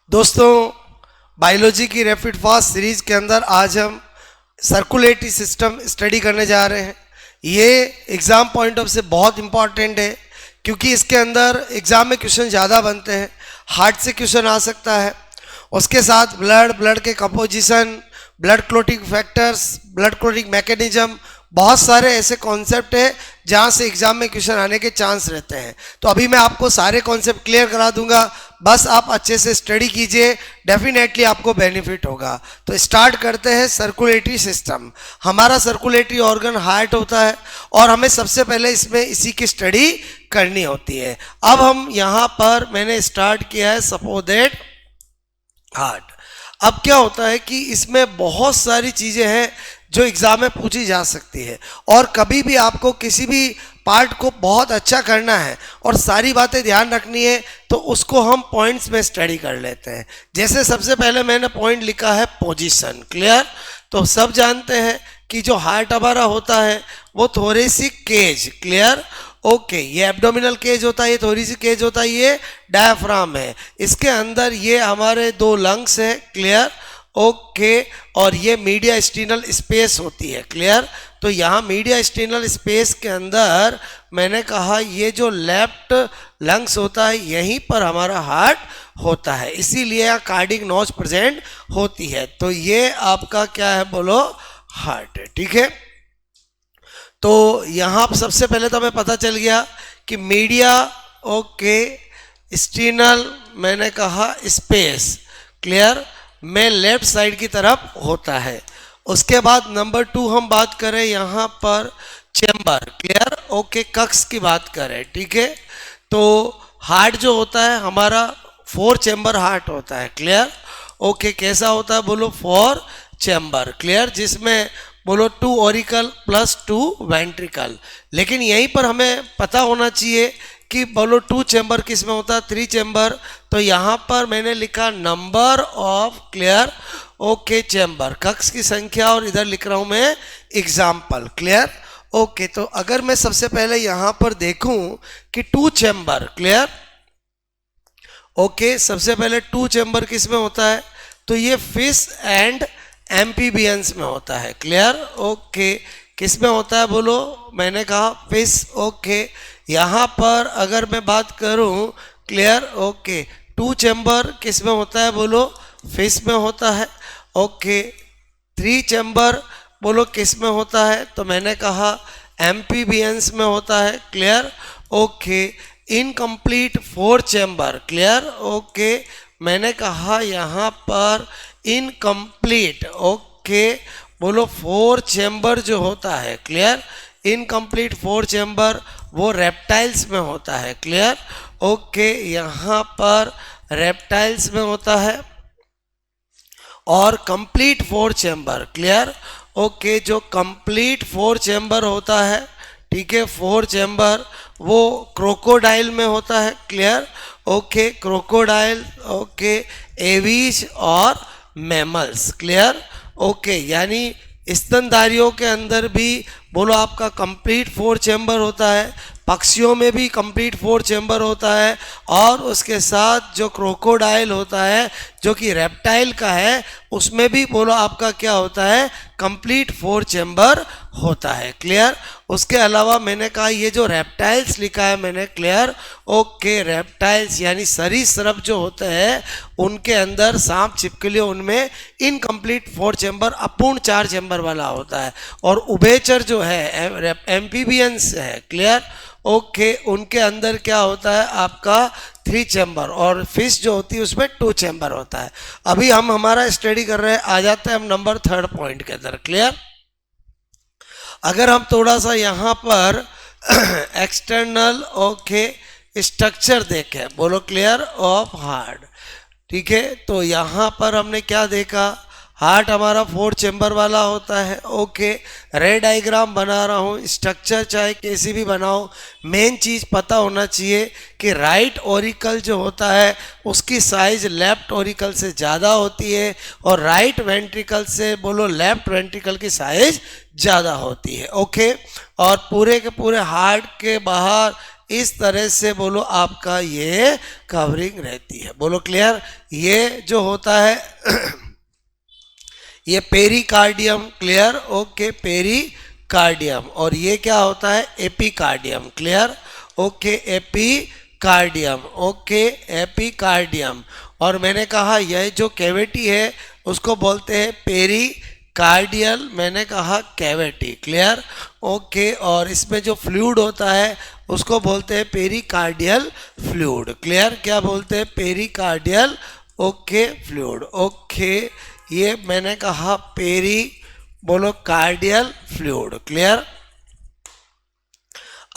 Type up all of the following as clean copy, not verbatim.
दोस्तों, बायोलॉजी की rapid fast series के अंदर आज हम सर्कुलेटरी सिस्टम स्टडी करने जा रहे हैं। ये एग्ज़ाम पॉइंट ऑफ से बहुत इम्पॉर्टेंट है क्योंकि इसके अंदर एग्ज़ाम में क्वेश्चन ज़्यादा बनते हैं। हार्ट से क्वेश्चन आ सकता है, उसके साथ ब्लड के composition, blood clotting factors, blood clotting mechanism, बहुत सारे ऐसे कॉन्सेप्ट है जहाँ से एग्जाम में क्वेश्चन आने के चांस रहते हैं। तो अभी मैं आपको सारे कॉन्सेप्ट क्लियर करा दूंगा, बस आप अच्छे से स्टडी कीजिए, डेफिनेटली आपको बेनिफिट होगा। तो स्टार्ट करते हैं। सर्कुलेटरी सिस्टम, हमारा सर्कुलेटरी ऑर्गन हार्ट होता है और हमें सबसे पहले इसमें इसी की स्टडी करनी होती है। अब हम यहाँ पर मैंने स्टार्ट किया है सपोज दैट हार्ट। अब क्या होता है कि इसमें बहुत सारी चीज़ें हैं जो एग्ज़ाम में पूछी जा सकती है, और कभी भी आपको किसी भी पार्ट को बहुत अच्छा करना है और सारी बातें ध्यान रखनी है तो उसको हम पॉइंट्स में स्टडी कर लेते हैं। जैसे सबसे पहले मैंने पॉइंट लिखा है पोजीशन। क्लियर? तो सब जानते हैं कि जो हार्ट हमारा होता है वो थोरेसिक केज। क्लियर? ओके, ये एब्डोमिनल केज होता है, ये थोरेसिक केज होता है, ये डायफ्राम है। इसके अंदर ये हमारे दो लंग्स है। क्लियर? ओके, और ये मीडिया स्टीनल स्पेस होती है। क्लियर? तो यहाँ मीडिया स्टीनल स्पेस के अंदर मैंने कहा ये जो लेफ्ट लंग्स होता है यहीं पर हमारा हार्ट होता है, इसीलिए यहाँ कार्डिक नॉच प्रेजेंट होती है। तो ये आपका क्या है बोलो? हार्ट है। ठीक है, तो यहाँ सबसे पहले तो हमें पता चल गया कि मीडिया ओके स्टीनल मैंने कहा स्पेस क्लियर में लेफ्ट साइड की तरफ होता है। उसके बाद नंबर 2 हम बात करें यहाँ पर चेम्बर। क्लियर? ओके, कक्ष की बात करें। ठीक है, तो हार्ट जो होता है हमारा 4 चेम्बर हार्ट होता है। क्लियर? ओके, कैसा होता है बोलो? 4 चेम्बर। क्लियर? जिसमें बोलो 2 ऑरिकल प्लस 2 वेंट्रिकल। लेकिन यहीं पर हमें पता होना चाहिए कि बोलो 2 चेम्बर किस में होता है? 3 चेम्बर। तो यहाँ पर मैंने लिखा number of clear okay chamber, कक्ष की संख्या, और इधर लिख रहा हूँ मैं एग्जाम्पल। क्लियर? ओके, तो अगर मैं सबसे पहले यहाँ पर देखूं कि 2 चेम्बर। क्लियर? ओके, सबसे पहले 2 चेम्बर किस में होता है? तो ये फिश एंड एम्फीबियंस में होता है। क्लियर? ओके, किस में होता है बोलो? मैंने कहा फिश। ओके, यहाँ पर अगर मैं बात करूँ क्लियर ओके 2 चेम्बर किस में होता है बोलो? फिश में होता है। ओके, 3 चेम्बर बोलो किस में होता है? तो मैंने कहा एम्फीबियंस में होता है। Clear? Okay, incomplete 4 chamber. Clear? Okay, मैंने कहा यहाँ पर इनकम्प्लीट ओके बोलो 4 चेम्बर जो होता है। क्लियर? इनकम्प्लीट 4 चेम्बर वो रेप्टाइल्स में होता है। क्लियर? ओके, यहाँ पर रेप्टाइल्स में होता है। और कंप्लीट 4 चेम्बर। क्लियर? ओके, जो कंप्लीट 4 चेम्बर होता है, ठीक है, 4 चेम्बर वो क्रोकोडाइल में होता है। Clear? Okay, crocodile okay aves और मैमल्स। क्लियर? ओके, यानी स्तनधारियों के अंदर भी बोलो आपका कंप्लीट 4 चेम्बर होता है, पक्षियों में भी कंप्लीट 4 चेम्बर होता है, और उसके साथ जो क्रोकोडाइल होता है जो कि रेप्टाइल का है उसमें भी बोलो आपका क्या होता है? कंप्लीट 4 चेम्बर होता है। क्लियर? उसके अलावा मैंने कहा ये जो रेप्टाइल्स लिखा है मैंने, क्लियर ओके, रेप्टाइल्स यानी सरीसृप जो होते हैं उनके अंदर सांप छिपकली, उनमें इनकम्प्लीट 4 चेम्बर अपूर्ण 4 चेम्बर वाला होता है। और उभयचर जो है एम्फीबियंस है। क्लियर ओके, उनके अंदर क्या होता है आपका 3 चेम्बर, और फिश जो होती है उसमें 2 चेम्बर होता है। अभी हम हमारा स्टडी कर रहे हैं, आ जाते हैं हम नंबर 3 पॉइंट के अंदर। क्लियर? अगर हम थोड़ा सा यहाँ पर एक्सटर्नल ओके स्ट्रक्चर देखें बोलो क्लियर ऑफ हार्ट। ठीक है, तो यहाँ पर हमने क्या देखा? हार्ट हमारा 4 चेम्बर वाला होता है। ओके, रे डायग्राम बना रहा हूँ, स्ट्रक्चर चाहे कैसी भी बनाओ, मेन चीज़ पता होना चाहिए कि राइट ओरिकल जो होता है उसकी साइज लेफ्ट ओरिकल से ज़्यादा होती है, और राइट वेंट्रिकल से बोलो लेफ्ट वेंट्रिकल की साइज ज़्यादा होती है। ओके, और पूरे के पूरे हार्ट के बाहर इस तरह से बोलो आपका ये कवरिंग रहती है। बोलो क्लियर। ये जो होता है ये पेरिकार्डियम। क्लियर। Okay, pericardium. और ये क्या होता है? Epicardium. Clear. Okay, epicardium. Okay, epicardium. और मैंने कहा यह जो कैविटी है उसको बोलते हैं पेरिकार्डियल। मैंने कहा कैविटी। क्लियर। ओके, और इसमें जो फ्लूइड होता है उसको बोलते हैं पेरिकार्डियल फ्लूइड। क्लियर। क्या बोलते हैं? Pericardial okay fluid. ओके, ये मैंने कहा पेरी बोलो कार्डियल फ्लूइड। क्लियर।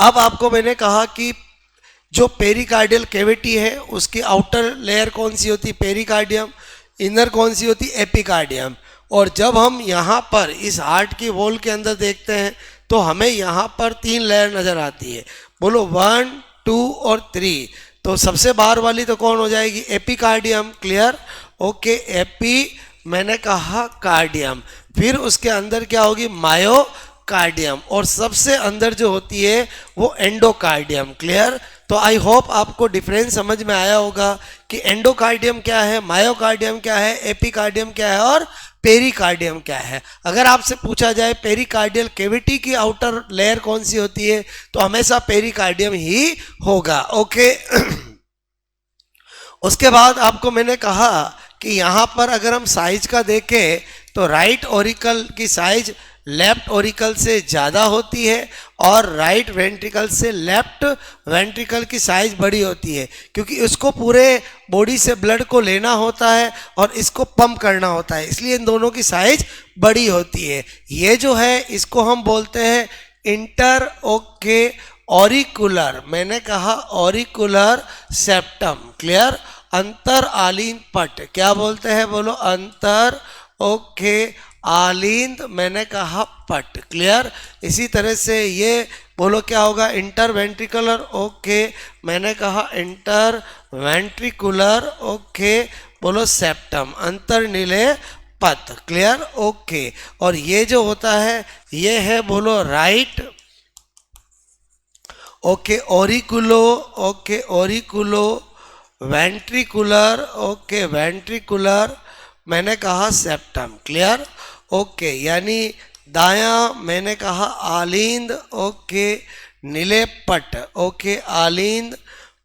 अब आपको मैंने कहा कि जो पेरिकार्डियल कैविटी है उसकी आउटर लेयर कौन सी होती? पेरिकार्डियम। इनर कौन सी होती? एपिकार्डियम। और जब हम यहाँ पर इस हार्ट की वॉल के अंदर देखते हैं तो हमें यहाँ पर 3 लेयर नजर आती है। बोलो 1, 2 और 3। तो सबसे बाहर वाली तो कौन हो जाएगी? एपिकार्डियम। क्लियर। ओके, एपी मैंने कहा कार्डियम। फिर उसके अंदर क्या होगी? मायोकार्डियम। और सबसे अंदर जो होती है वो एंडोकार्डियम। क्लियर। तो आई होप आपको डिफरेंस समझ में आया होगा कि एंडोकार्डियम क्या है, मायोकार्डियम क्या है, एपिकार्डियम क्या है और पेरिकार्डियम क्या है। अगर आपसे पूछा जाए पेरिकार्डियल कैविटी की आउटर लेयर कौन सी होती है तो हमेशा पेरिकार्डियम ही होगा। ओके। उसके बाद आपको मैंने कहा कि यहाँ पर अगर हम साइज का देखें तो राइट ऑरिकल की साइज लेफ्ट ऑरिकल से ज़्यादा होती है और राइट वेंट्रिकल से लेफ्ट वेंट्रिकल की साइज बड़ी होती है, क्योंकि उसको पूरे बॉडी से ब्लड को लेना होता है और इसको पंप करना होता है, इसलिए इन दोनों की साइज बड़ी होती है। ये जो है इसको हम बोलते हैं इंटर ओके ऑरिकुलर। मैंने कहा ऑरिकुलर सेप्टम। क्लियर। अंतर आलीन पट। क्या बोलते हैं? बोलो अंतर ओके आलींद। मैंने कहा पट। क्लियर। इसी तरह से ये बोलो क्या होगा? Inter ventricular. ओके, मैंने कहा इंटर वेंट्रिकुलर। ओके, बोलो सेप्टम। अंतर नीले पट। क्लियर। ओके, और ये जो होता है ये है बोलो right okay auriculo. Okay, auriculo ventricular. Okay, ventricular. मैंने कहा सेप्टम। क्लियर। ओके, यानी दाया मैंने कहा आलिंद। ओके, नीले पट। ओके, आलिंद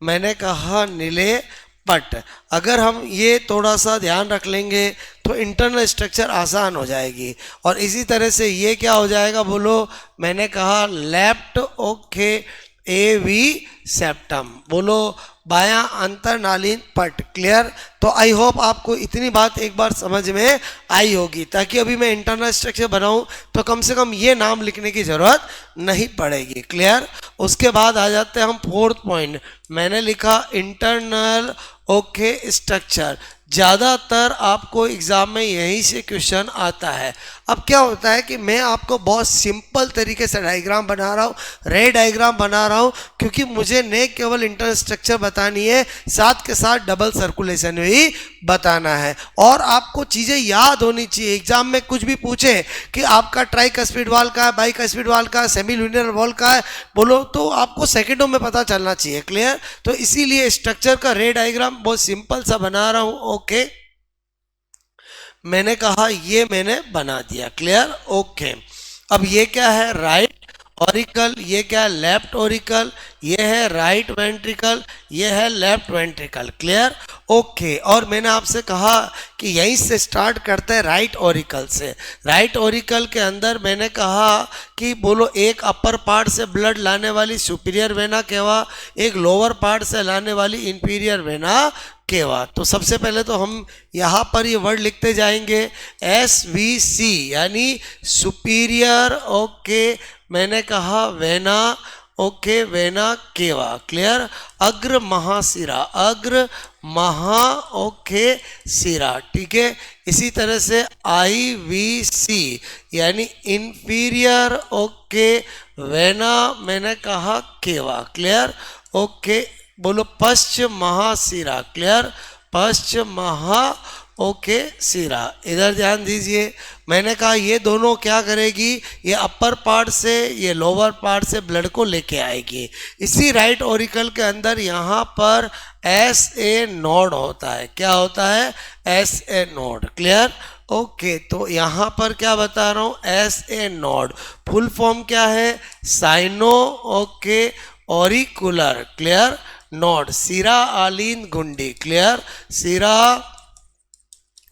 मैंने कहा नीले पट। अगर हम ये थोड़ा सा ध्यान रख लेंगे तो इंटरनल स्ट्रक्चर आसान हो जाएगी। और इसी तरह से ये क्या हो जाएगा? बोलो मैंने कहा left okay A V septum. बोलो बायां अंतरनालीन पट। क्लियर। तो आई होप आपको इतनी बात एक बार समझ में आई होगी, ताकि अभी मैं इंटरनल स्ट्रक्चर बनाऊं तो कम से कम ये नाम लिखने की जरूरत नहीं पड़ेगी। क्लियर। उसके बाद आ जाते हैं हम 4th पॉइंट। मैंने लिखा इंटरनल ओके स्ट्रक्चर। ज़्यादातर आपको एग्ज़ाम में यहीं से क्वेश्चन आता है। अब क्या होता है कि मैं आपको बहुत सिंपल तरीके से डायग्राम बना रहा हूँ, रे डायग्राम बना रहा हूँ, क्योंकि मुझे न केवल इंटरनल स्ट्रक्चर बतानी है, साथ के साथ डबल सर्कुलेशन भी बताना है। और आपको चीज़ें याद होनी चाहिए। एग्जाम में कुछ भी पूछे कि आपका ट्राइकस्पिड वॉल का है, बाइकस्पिड वॉल का है, सेमी ल्यूनर वॉल का है, बोलो तो आपको सेकंडों में पता चलना चाहिए। क्लियर। तो इसीलिए स्ट्रक्चर का रे डायग्राम बहुत सिंपल सा बना रहा हूँ। ओके, मैंने कहा ये मैंने बना दिया। क्लियर। ओके, अब ये क्या है? Right auricle. ये क्या है? Left auricle. ये है राइट वेंट्रिकल, ये है लेफ्ट वेंट्रिकल। क्लियर। ओके, और मैंने आपसे कहा कि यहीं से स्टार्ट करते हैं राइट ऑरिकल से। राइट ऑरिकल के अंदर मैंने कहा कि बोलो एक अपर पार्ट से ब्लड लाने वाली सुपीरियर वेना केवा, एक लोअर पार्ट से लाने वाली इंफीरियर वेना केवा। तो सबसे पहले तो हम यहाँ पर ये वर्ड लिखते जाएंगे SVC, यानी सुपीरियर ओके मैंने कहा vena okay vena cava. Clear. अग्र महाशिरा, अग्र महा ओके सिरा। ठीक है। इसी तरह से IVC यानी इंफीरियर ओके वेना मैंने कहा केवा। क्लियर। ओके, बोलो पश्च महाशिरा। क्लियर। पश्च महा ओके सीरा। इधर ध्यान दीजिए, मैंने कहा ये दोनों क्या करेगी, ये अपर पार्ट से ये लोअर पार्ट से ब्लड को लेके आएगी। इसी राइट ऑरिकल के अंदर यहाँ पर एस ए नोड होता है। क्या होता है, S A node. Clear, okay तो यहाँ पर क्या बता रहा हूँ, S A node full form क्या है, sino okay auricular clear node, सीरा आलीन गुंडी। क्लियर, सीरा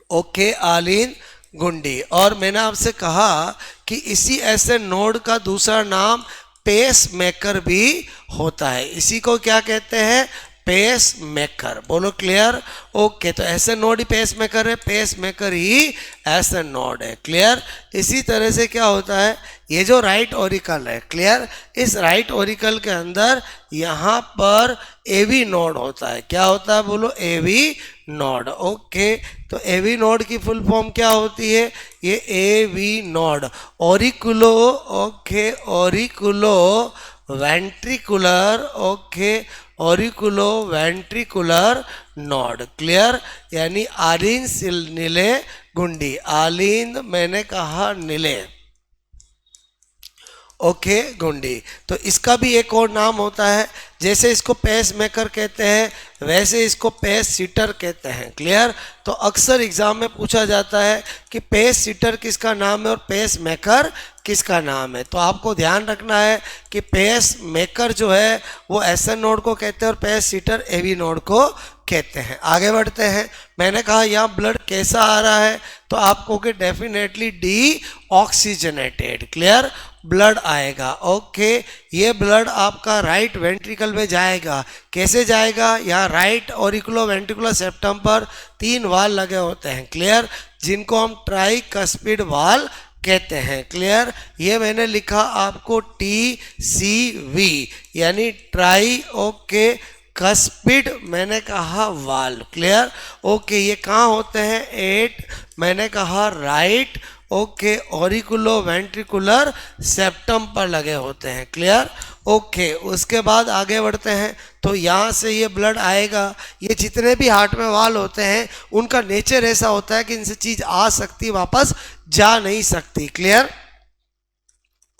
ओके आलीन गुंडी। और मैंने आपसे कहा कि इसी ऐसे नोड का दूसरा नाम पेस मेकर भी होता है। इसी को क्या कहते हैं, पेस मेकर। बोलो क्लियर, ओके तो ऐसे नोड ही पेस मेकर है, पेस मेकर ही ऐसे नोड है। क्लियर, इसी तरह से क्या होता है, ये जो राइट ऑरिकल है, क्लियर, इस राइट ऑरिकल के अंदर यहाँ पर एवी नोड होता है। क्या होता है, बोलो एवी नोड। ओके तो एवी नोड की फुल फॉर्म क्या होती है, ये AV node auriculo okay auriculo ventricular okay auriculo ventricular node. Clear, यानी आलीन नीले गुंडी, आलीन मैंने कहा नीले ओके गुंडी। तो इसका भी एक और नाम होता है, जैसे इसको पेस मेकर कहते हैं वैसे इसको पेस सीटर कहते हैं। क्लियर, तो अक्सर एग्जाम में पूछा जाता है कि पेस सीटर किसका नाम है और पेस मेकर किसका नाम है। तो आपको ध्यान रखना है कि पेस मेकर जो है वो एसएन नोड को कहते हैं और पेस सीटर एवी नोड को कहते हैं। आगे बढ़ते हैं, मैंने कहा यहाँ ब्लड कैसा आ रहा है, तो आप कहोगे definitely D oxygenated. Clear, blood आएगा। ओके, ये ब्लड आपका राइट वेंट्रिकल में जाएगा। कैसे जाएगा, यहाँ राइट ऑरिकुलो वेंट्रिकुलर सेप्टम पर 3 वाल लगे होते हैं। क्लियर, जिनको हम ट्राइकस्पिड वाल कहते हैं। क्लियर, ये मैंने लिखा आपको TCV यानी ट्राई ओके कस्पिड मैंने कहा वाल। क्लियर, ओके ये कहाँ होते हैं, 8 मैंने कहा right okay auriculo ventricular septum पर लगे होते हैं। क्लियर, ओके उसके बाद आगे बढ़ते हैं, तो यहाँ से ये ब्लड आएगा। ये जितने भी हार्ट में वाल होते हैं उनका नेचर ऐसा होता है कि इनसे चीज आ सकती वापस जा नहीं सकती। क्लियर,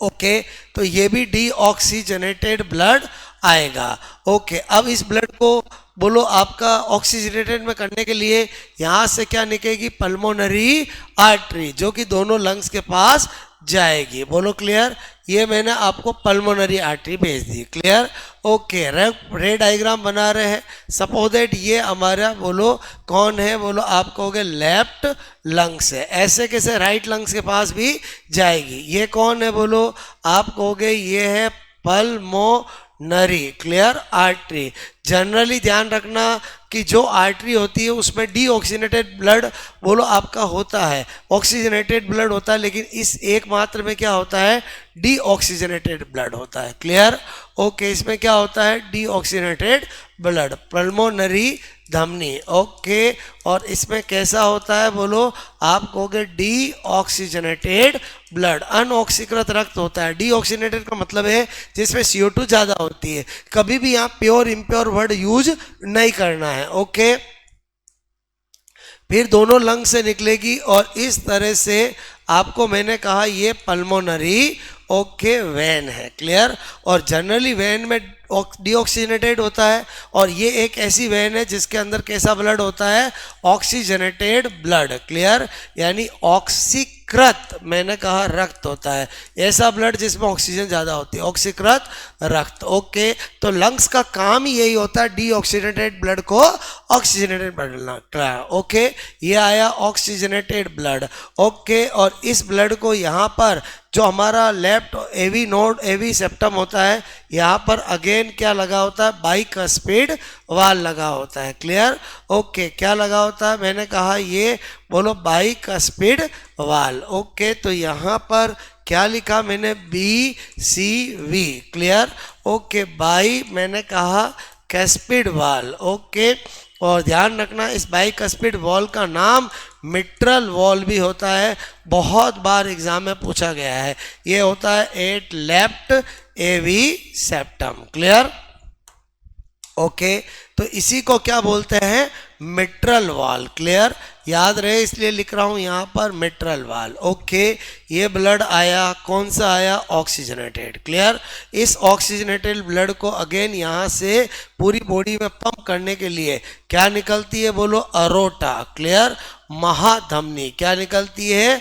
ओके तो ये भी डीऑक्सीजनेटेड ब्लड आएगा। ओके, अब इस ब्लड को बोलो आपका ऑक्सीजनेटेड में करने के लिए यहाँ से क्या निकलेगी, पल्मोनरी आर्टरी, जो कि दोनों लंग्स के पास जाएगी। बोलो क्लियर, ये मैंने आपको पल्मोनरी आर्टरी भेज दी। क्लियर, ओके रे डायग्राम बना रहे हैं। सपोज दैट ये हमारा बोलो कौन है, बोलो आप कहोगे लेफ्ट लंग्स है। ऐसे कैसे, राइट लंग्स के पास भी जाएगी। ये कौन है, बोलो आप कहोगे ये है पल्मोनरी क्लियर आर्टरी। जनरली ध्यान रखना कि जो आर्टरी होती है उसमें डीऑक्सीजनेटेड ब्लड बोलो आपका होता है, ऑक्सीजनेटेड ब्लड होता है, लेकिन इस एक मात्र में क्या होता है, डीऑक्सीजनेटेड ब्लड होता है। क्लियर, ओके इसमें क्या होता है, डीऑक्सीजनेटेड ब्लड, पल्मोनरी धमनी। ओके, और इसमें कैसा होता है, बोलो आप कहोगे डीऑक्सीजनेटेड ब्लड, अनऑक्सीकृत रक्त होता है। डीऑक्सीजनेटेड का मतलब है जिसमें CO2 ज़्यादा होती है। कभी भी यहाँ प्योर इम्प्योर वर्ड यूज नहीं करना है। ओके, फिर दोनों लंग से निकलेगी और इस तरह से आपको मैंने कहा ये पल्मोनरी ओके वेन है। क्लियर, और जनरली वेन में डीऑक्सीजनेटेड होता है, और ये एक ऐसी वेन है जिसके अंदर कैसा ब्लड होता है, ऑक्सीजनेटेड ब्लड। क्लियर, यानी ऑक्सीकृत मैंने कहा रक्त होता है, ऐसा ब्लड जिसमें ऑक्सीजन ज़्यादा होती है, ऑक्सीकृत रक्त। ओके, तो लंग्स का काम ही यही होता है डीऑक्सीजनेटेड ब्लड को ऑक्सीजनेटेड बदलना। ओके, ये आया ऑक्सीजनेटेड ब्लड। ओके, और इस ब्लड को यहाँ पर जो हमारा left AV node AV septum होता है, यहाँ पर अगेन क्या लगा होता है, बाइकस्पिड वाल लगा होता है। क्लियर, ओके क्या लगा होता है, मैंने कहा ये बोलो बाइकस्पिड वाल। ओके, तो यहाँ पर क्या लिखा मैंने, BCV। क्लियर, ओके बाई मैंने कहा कैस्पिड वाल। ओके, और ध्यान रखना इस बाइकस्पिड वॉल का नाम मिट्रल वॉल भी होता है, बहुत बार एग्जाम में पूछा गया है। ये होता है 8 लेफ्ट एवी सेप्टम। क्लियर, ओके तो इसी को क्या बोलते हैं, मिट्रल वाल। क्लियर, याद रहे इसलिए लिख रहा हूं यहां पर मिट्रल वाल। ओके, ये ब्लड आया, कौन सा आया, ऑक्सीजनेटेड। क्लियर, इस ऑक्सीजनेटेड ब्लड को अगेन यहां से पूरी बॉडी में पंप करने के लिए क्या निकलती है, बोलो अरोटा। क्लियर, महाधमनी, क्या निकलती है,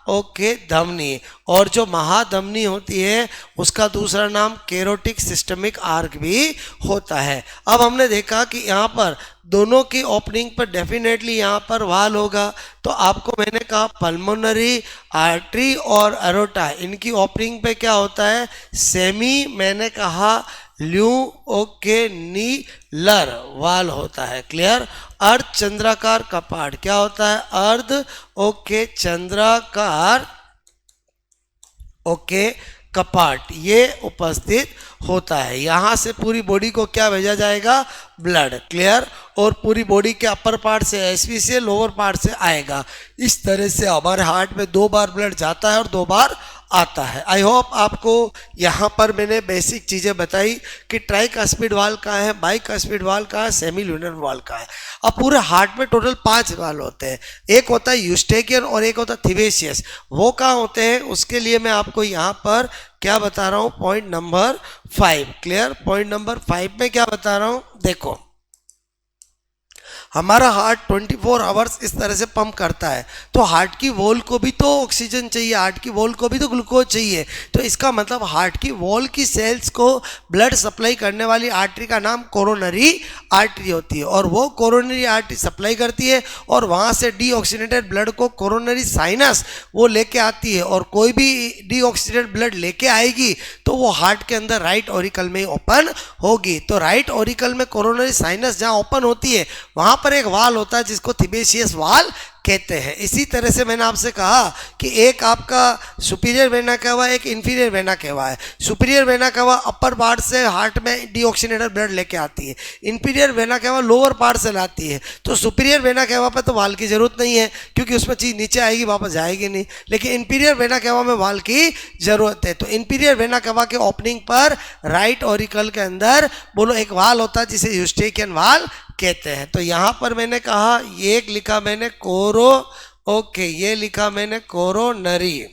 ओके धमनी। और जो महाधमनी होती है उसका दूसरा नाम कैरोटिक सिस्टमिक आर्क भी होता है। अब हमने देखा कि यहाँ पर दोनों की ओपनिंग पर डेफिनेटली यहाँ पर वाल होगा, तो आपको मैंने कहा पल्मोनरी आर्टरी और अरोटा, इनकी ओपनिंग पे क्या होता है, सेमी, मैंने कहा ल्यू, ओके नीलर वाल होता है। क्लियर, अर्ध चंद्राकार कपाट क्या होता है, अर्ध ओके चंद्राकार ओके कपाट, ये उपस्थित होता है। यहां से पूरी बॉडी को क्या भेजा जाएगा, ब्लड। क्लियर, और पूरी बॉडी के अपर पार्ट से एसवी से लोअर पार्ट से आएगा। इस तरह से हमारे हार्ट में 2 बार ब्लड जाता है और 2 बार आता है। आई होप आपको यहाँ पर मैंने बेसिक चीज़ें बताई कि ट्राइकास्पिड वाल कहाँ है, बाइकास्पिड वाल कहाँ है, सेमी ल्यूनर वाल कहाँ है। अब पूरे हार्ट में टोटल 5 वाल होते हैं, एक होता है यूस्टेकियन और एक होता है थिबेशियस। वो कहाँ होते हैं, उसके लिए मैं आपको यहाँ पर क्या बता रहा हूँ, point number 5। Clear, point number 5 में क्या बता रहा हूँ, देखो हमारा हार्ट 24 आवर्स इस तरह से पंप करता है, तो हार्ट की वॉल को भी तो ऑक्सीजन चाहिए, हार्ट की वॉल को भी तो ग्लूकोज चाहिए। तो इसका मतलब हार्ट की वॉल की सेल्स को ब्लड सप्लाई करने वाली आर्टरी का नाम कोरोनरी आर्टरी होती है, और वो कोरोनरी आर्टरी सप्लाई करती है और वहाँ से डीऑक्सीनेटेड ब्लड को कोरोनरी साइनस वो लेके आती है, और कोई भी डीऑक्सीनेटेड ब्लड लेके आएगी तो वो हार्ट के अंदर राइट ऑरिकल में ओपन होगी। तो राइट ऑरिकल में कोरोनरी साइनस जहाँ ओपन होती है वहाँ पर एक वाल होता है जिसको थिबेशियस वाल कहते हैं। इसी तरह से मैंने आपसे कहा कि एक आपका सुपीरियर वेना कहवा है, एक इंफीरियर वेना कहवा है। सुपीरियर वेना कहवा अपर पार्ट से हार्ट में डीऑक्सीनेटेड ब्लड लेके आती है, इंफीरियर वेना कहवा लोअर पार्ट से लाती है। तो सुपीरियर वेना कहवा पे तो वाल की जरूरत नहीं है क्योंकि उसमें चीज़ नीचे आएगी वापस जाएगी नहीं, लेकिन इंफीरियर वेना कहवा में वाल की जरूरत है। तो इंफीरियर वेना कहवा के ओपनिंग पर राइट ऑरिकल के अंदर बोलो एक वाल होता है जिसे यूस्टेकियन वाल कहते हैं। तो यहाँ पर मैंने कहा, ये एक लिखा मैंने कोरो, ओके ये लिखा मैंने कोरोनरी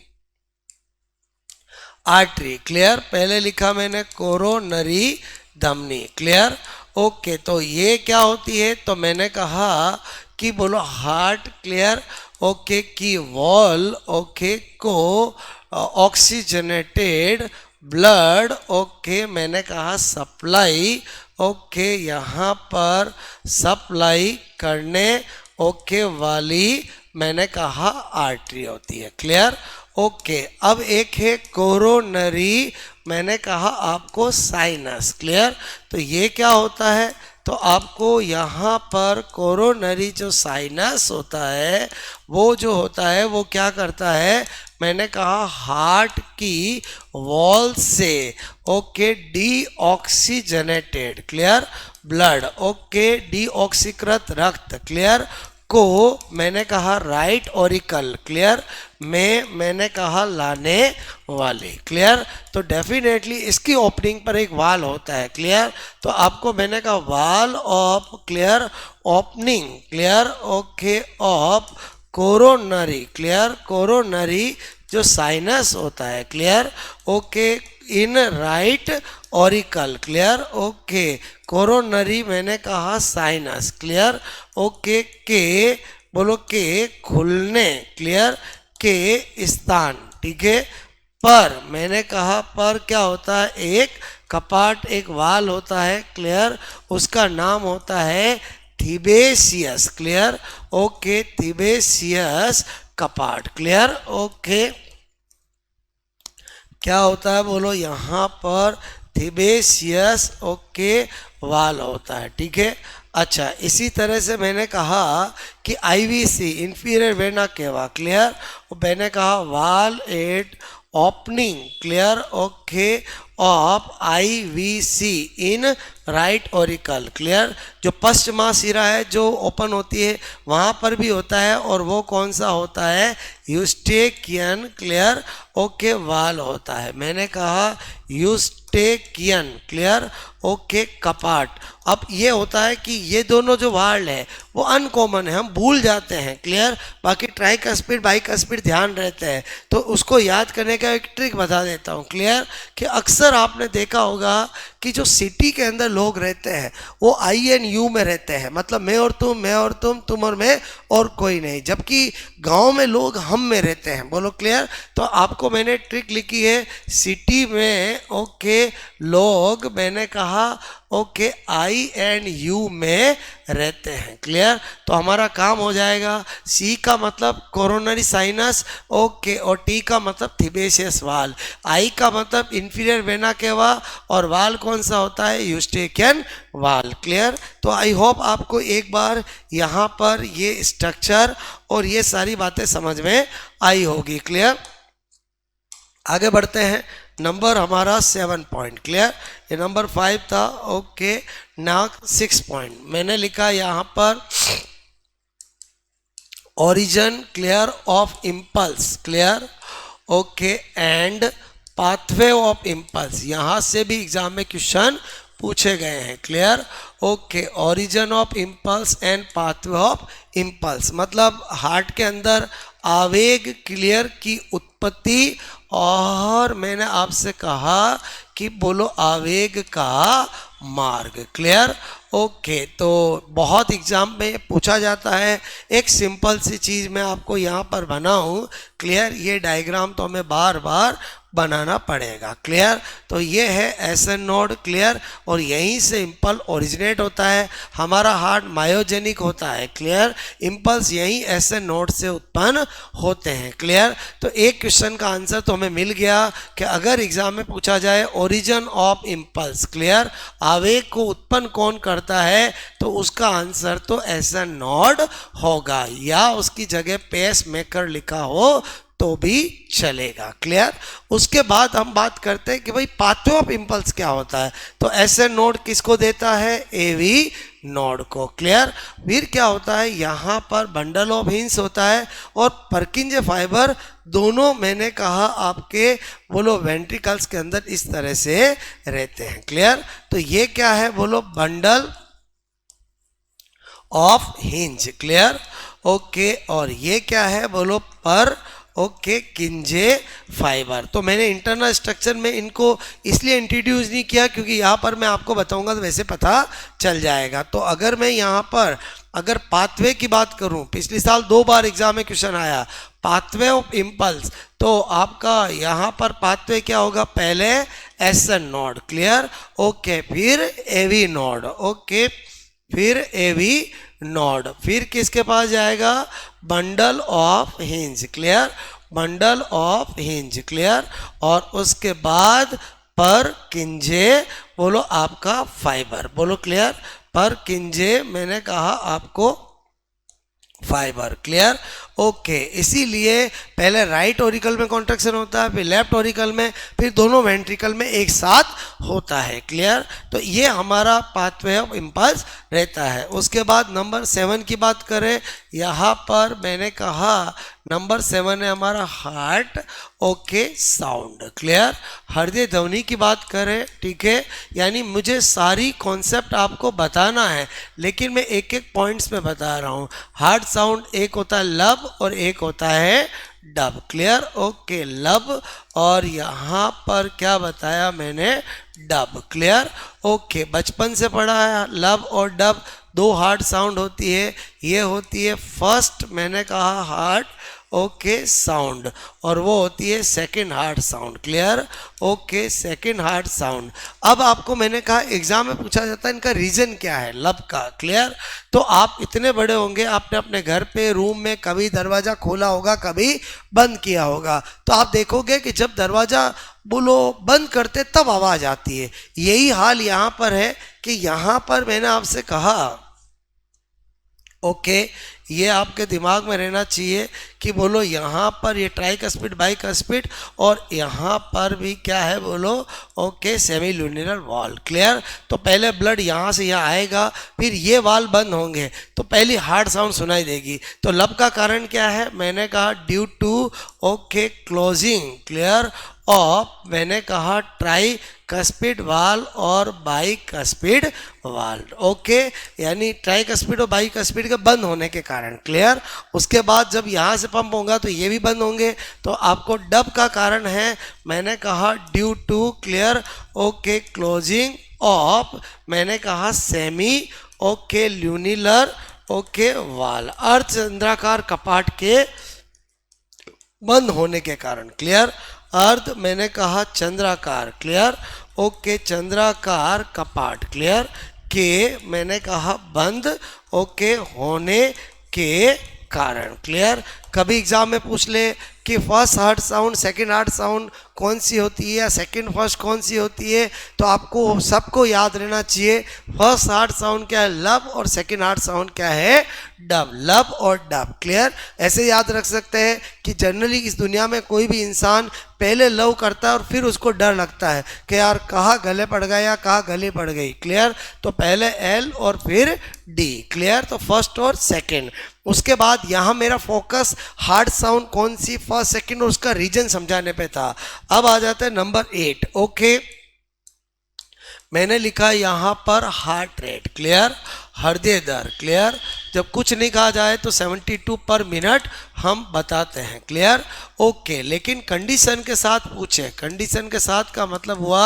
आर्टरी। क्लियर, पहले लिखा मैंने कोरोनरी धमनी। क्लियर, ओके तो ये क्या होती है, तो मैंने कहा कि बोलो हार्ट, क्लियर ओके की वॉल ओके को ऑक्सीजनेटेड ब्लड ओके मैंने कहा सप्लाई ओके यहाँ पर सप्लाई करने ओके वाली मैंने कहा आर्टरी होती है। क्लियर, ओके अब एक है कोरोनरी, मैंने कहा आपको साइनस। क्लियर, तो ये क्या होता है, तो आपको यहाँ पर कोरोनरी जो साइनस होता है वो जो होता है वो क्या करता है, मैंने कहा हार्ट की वॉल से okay deoxygenated clear blood okay डीऑक्सीकृत रक्त क्लियर को मैंने कहा राइट ऑरिकल क्लियर में मैंने कहा लाने वाले। क्लियर, तो डेफिनेटली इसकी ओपनिंग पर एक वाल होता है। क्लियर, तो आपको मैंने कहा wall of clear opening clear okay of coronary clear coronary जो साइनस होता है clear okay in right auricle clear okay coronary मैंने कहा साइनस क्लियर ओके के बोलो के खुलने क्लियर के स्थान ठीक है। पर मैंने कहा पर क्या होता है, एक कपाट एक वाल होता है क्लियर, उसका नाम होता है थिबेशियस क्लियर ओके थिबेशियस कपाट क्लियर ओके क्या होता है बोलो यहाँ पर थिबेशियस ओके वाल होता है। ठीक है, अच्छा इसी तरह से मैंने कहा कि IVC inferior vena cava clear, मैंने कहा wall at opening clear okay of IVC in right auricle, clear. जो पश्चिमाशिरा है जो ओपन होती है वहाँ पर भी होता है, और वो कौन सा होता है, यूस्टेकियन, क्लियर, ओके, वाल होता है। मैंने कहा यूस्टेकियन, क्लियर, ओके, कपाट। अब ये होता है कि ये दोनों जो वाल है वो अनकॉमन है, हम भूल जाते हैं, क्लियर। बाकी ट्राइकस्पिड बाइकस्पिड ध्यान रहते हैं, तो उसको याद करने का एक ट्रिक बता देता हूँ, क्लियर। कि अक्सर आपने देखा होगा कि जो सिटी के अंदर लोग रहते हैं वो आई एंड यू में रहते हैं, मतलब मैं और तुम, मैं और तुम और मैं और कोई नहीं, जबकि गांव में लोग हम में रहते हैं। बोलो क्लियर। तो आपको मैंने ट्रिक लिखी है, सिटी में ओके लोग, मैंने कहा ओके आई एंड यू में रहते हैं, क्लियर। तो हमारा काम हो जाएगा, सी का मतलब कोरोनरी साइनस, ओके, और टी का मतलब थिबेशियस वाल, आई का मतलब इंफीरियर वेना केवा, और वाल कौन सा होता है, यूस्टेकियन वाल, क्लियर। तो आई होप आपको एक बार यहाँ पर ये स्ट्रक्चर और ये सारी बातें समझ में आई होगी, क्लियर। आगे बढ़ते हैं, नंबर हमारा 7 पॉइंट, क्लियर। ये नंबर 5 था, ओके। ना 6 पॉइंट मैंने लिखा यहाँ पर, origin, clear, of impulse, clear, okay, and pathway of impulse. यहाँ से भी एग्जाम में क्वेश्चन पूछे गए हैं, clear, okay. Origin of impulse and pathway of impulse, मतलब हार्ट के अंदर आवेग, क्लियर, की उत्पत्ति, और मैंने आपसे कहा कि बोलो आवेग का मार्ग, क्लियर, ओके। तो बहुत एग्जाम में पूछा जाता है। एक सिंपल सी चीज़ मैं आपको यहाँ पर बनाऊँ, क्लियर। ये डायग्राम तो हमें बार बार बनाना पड़ेगा, क्लियर। तो ये है एसन नोड, क्लियर, और यहीं से इम्पल्स ओरिजिनेट होता है। हमारा हार्ट मायोजेनिक होता है, क्लियर। इम्पल्स यहीं एसन नोड से उत्पन्न होते हैं, क्लियर। तो एक क्वेश्चन का आंसर तो हमें मिल गया कि अगर एग्जाम में पूछा जाए ओरिजिन ऑफ इम्पल्स, क्लियर, आवेग को उत्पन्न कौन करता है, तो उसका आंसर तो एसन नोड होगा, या उसकी जगह पेस मेकर लिखा हो तो भी चलेगा, क्लियर। उसके बाद हम बात करते हैं कि भाई पाथवे ऑफ इम्पल्स क्या होता है। तो एसन नोड किसको देता है, एवी नोड को, क्लियर। फिर क्या होता है, यहाँ पर बंडल ऑफ हिंस होता है, और पर्किंजे फाइबर दोनों मैंने कहा आपके बोलो वेंट्रिकल्स के अंदर इस तरह से रहते हैं, क्लियर। तो ये क्या है, बोलो bundle of hinge, clear, okay. और ये क्या है, बोलो पर ओके किंजे फाइबर। तो मैंने इंटरनल स्ट्रक्चर में इनको इसलिए इंट्रोड्यूस नहीं किया क्योंकि यहाँ पर मैं आपको बताऊंगा तो वैसे पता चल जाएगा। तो अगर मैं यहाँ पर अगर पाथवे की बात करूँ, पिछले साल 2 बार एग्जाम में क्वेश्चन आया पाथवे ऑफ इम्पल्स, तो आपका यहाँ पर पाथवे क्या होगा, पहले एसन नोड, क्लियर, ओके, फिर एवी नोड, ओके, फिर एवी नोड, फिर किसके पास जाएगा, bundle of hinge, clear, bundle of hinge, clear, और उसके बाद पर किंजे बोलो आपका फाइबर, बोलो क्लियर, पर किंजे मैंने कहा आपको फाइबर, क्लियर, ओके। इसीलिए पहले राइट ऑरिकल में कॉन्ट्रैक्शन होता है, फिर लेफ्ट ऑरिकल में, फिर दोनों वेंट्रिकल में एक साथ होता है, क्लियर। तो ये हमारा पाथवे ऑफ इम्पल्स रहता है। उसके बाद नंबर 7 की बात करें, यहाँ पर मैंने कहा नंबर 7 है हमारा हार्ट, ओके, साउंड, क्लियर, हृदय ध्वनि की बात करें, ठीक है। यानी मुझे सारी कॉन्सेप्ट आपको बताना है, लेकिन मैं एक एक पॉइंट्स में बता रहा हूँ। हार्ट साउंड एक होता है लब और एक होता है डब, क्लियर, ओके, लब, और यहाँ पर क्या बताया मैंने, डब, क्लियर, ओके। बचपन से पढ़ा है लब और डब, 2 हार्ट साउंड होती है। ये होती है फर्स्ट मैंने कहा हार्ट, ओके, साउंड, और वो होती है second heart sound, clear, okay, second heart sound. अब आपको मैंने कहा एग्जाम में पूछा जाता है इनका रीजन क्या है, लब का, क्लियर। तो आप इतने बड़े होंगे, आपने अपने घर पे रूम में कभी दरवाजा खोला होगा, कभी बंद किया होगा, तो आप देखोगे कि जब दरवाजा बोलो बंद करते तब आवाज आती है। यही हाल यहाँ पर है कि यहाँ पर मैंने आपसे कहा ओके, ये आपके दिमाग में रहना चाहिए कि बोलो यहाँ पर ये ट्राइकस्पिड बाइकस्पिड और यहाँ पर भी क्या है बोलो ओके सेमी ल्यूनिनल वॉल। क्लियर। तो पहले ब्लड यहाँ से यहाँ आएगा, फिर ये वाल बंद होंगे तो पहली हार्ड साउंड सुनाई देगी। तो लब का कारण क्या है, मैंने कहा due to okay closing clear of, मैंने कहा ट्राई कस्पिड वाल और बाइकस्पिड वाल। ओके, यानी ट्राइकस्पिड और बाइकस्पिड के बंद होने के कारण। क्लियर। उसके बाद जब यहाँ से पंप होगा तो ये भी बंद होंगे। तो आपको डब का कारण है, मैंने कहा due to clear okay closing of, मैंने कहा सेमी ओके ल्यूनिलर ओके वाल, अर्धचंद्राकार कपाट के बंद होने के कारण। क्लियर। अर्ध मैंने कहा चंद्राकार। क्लियर। ओके चंद्राकार कपाट क्लियर के मैंने कहा बंद ओके होने के कारण। क्लियर। कभी एग्जाम में पूछ ले कि first hard sound second hard sound कौन सी होती है या सेकंड फर्स्ट कौन सी होती है, तो आपको सबको याद रहना चाहिए फर्स्ट हार्ड साउंड क्या है लब और सेकंड हार्ड साउंड क्या है डब। लब और डब। क्लियर। ऐसे याद रख सकते हैं कि जनरली इस दुनिया में कोई भी इंसान पहले लव करता है और फिर उसको डर लगता है कि यार कहाँ गले पड़ गया या कहाँ गले पड़ गई। क्लियर। तो पहले एल और फिर डी। क्लियर। तो फर्स्ट और सेकंड। उसके बाद यहाँ मेरा फोकस हार्ड साउंड कौन सी फर्स्ट सेकंड और उसका रीजन समझाने पे था। अब आ जाता है नंबर 8। ओके, मैंने लिखा यहाँ पर हार्ट रेट। क्लियर। हृदय दर। क्लियर। जब कुछ नहीं कहा जाए तो 72 पर मिनट हम बताते हैं। क्लियर। ओके, लेकिन कंडीशन के साथ पूछे, कंडीशन के साथ का मतलब हुआ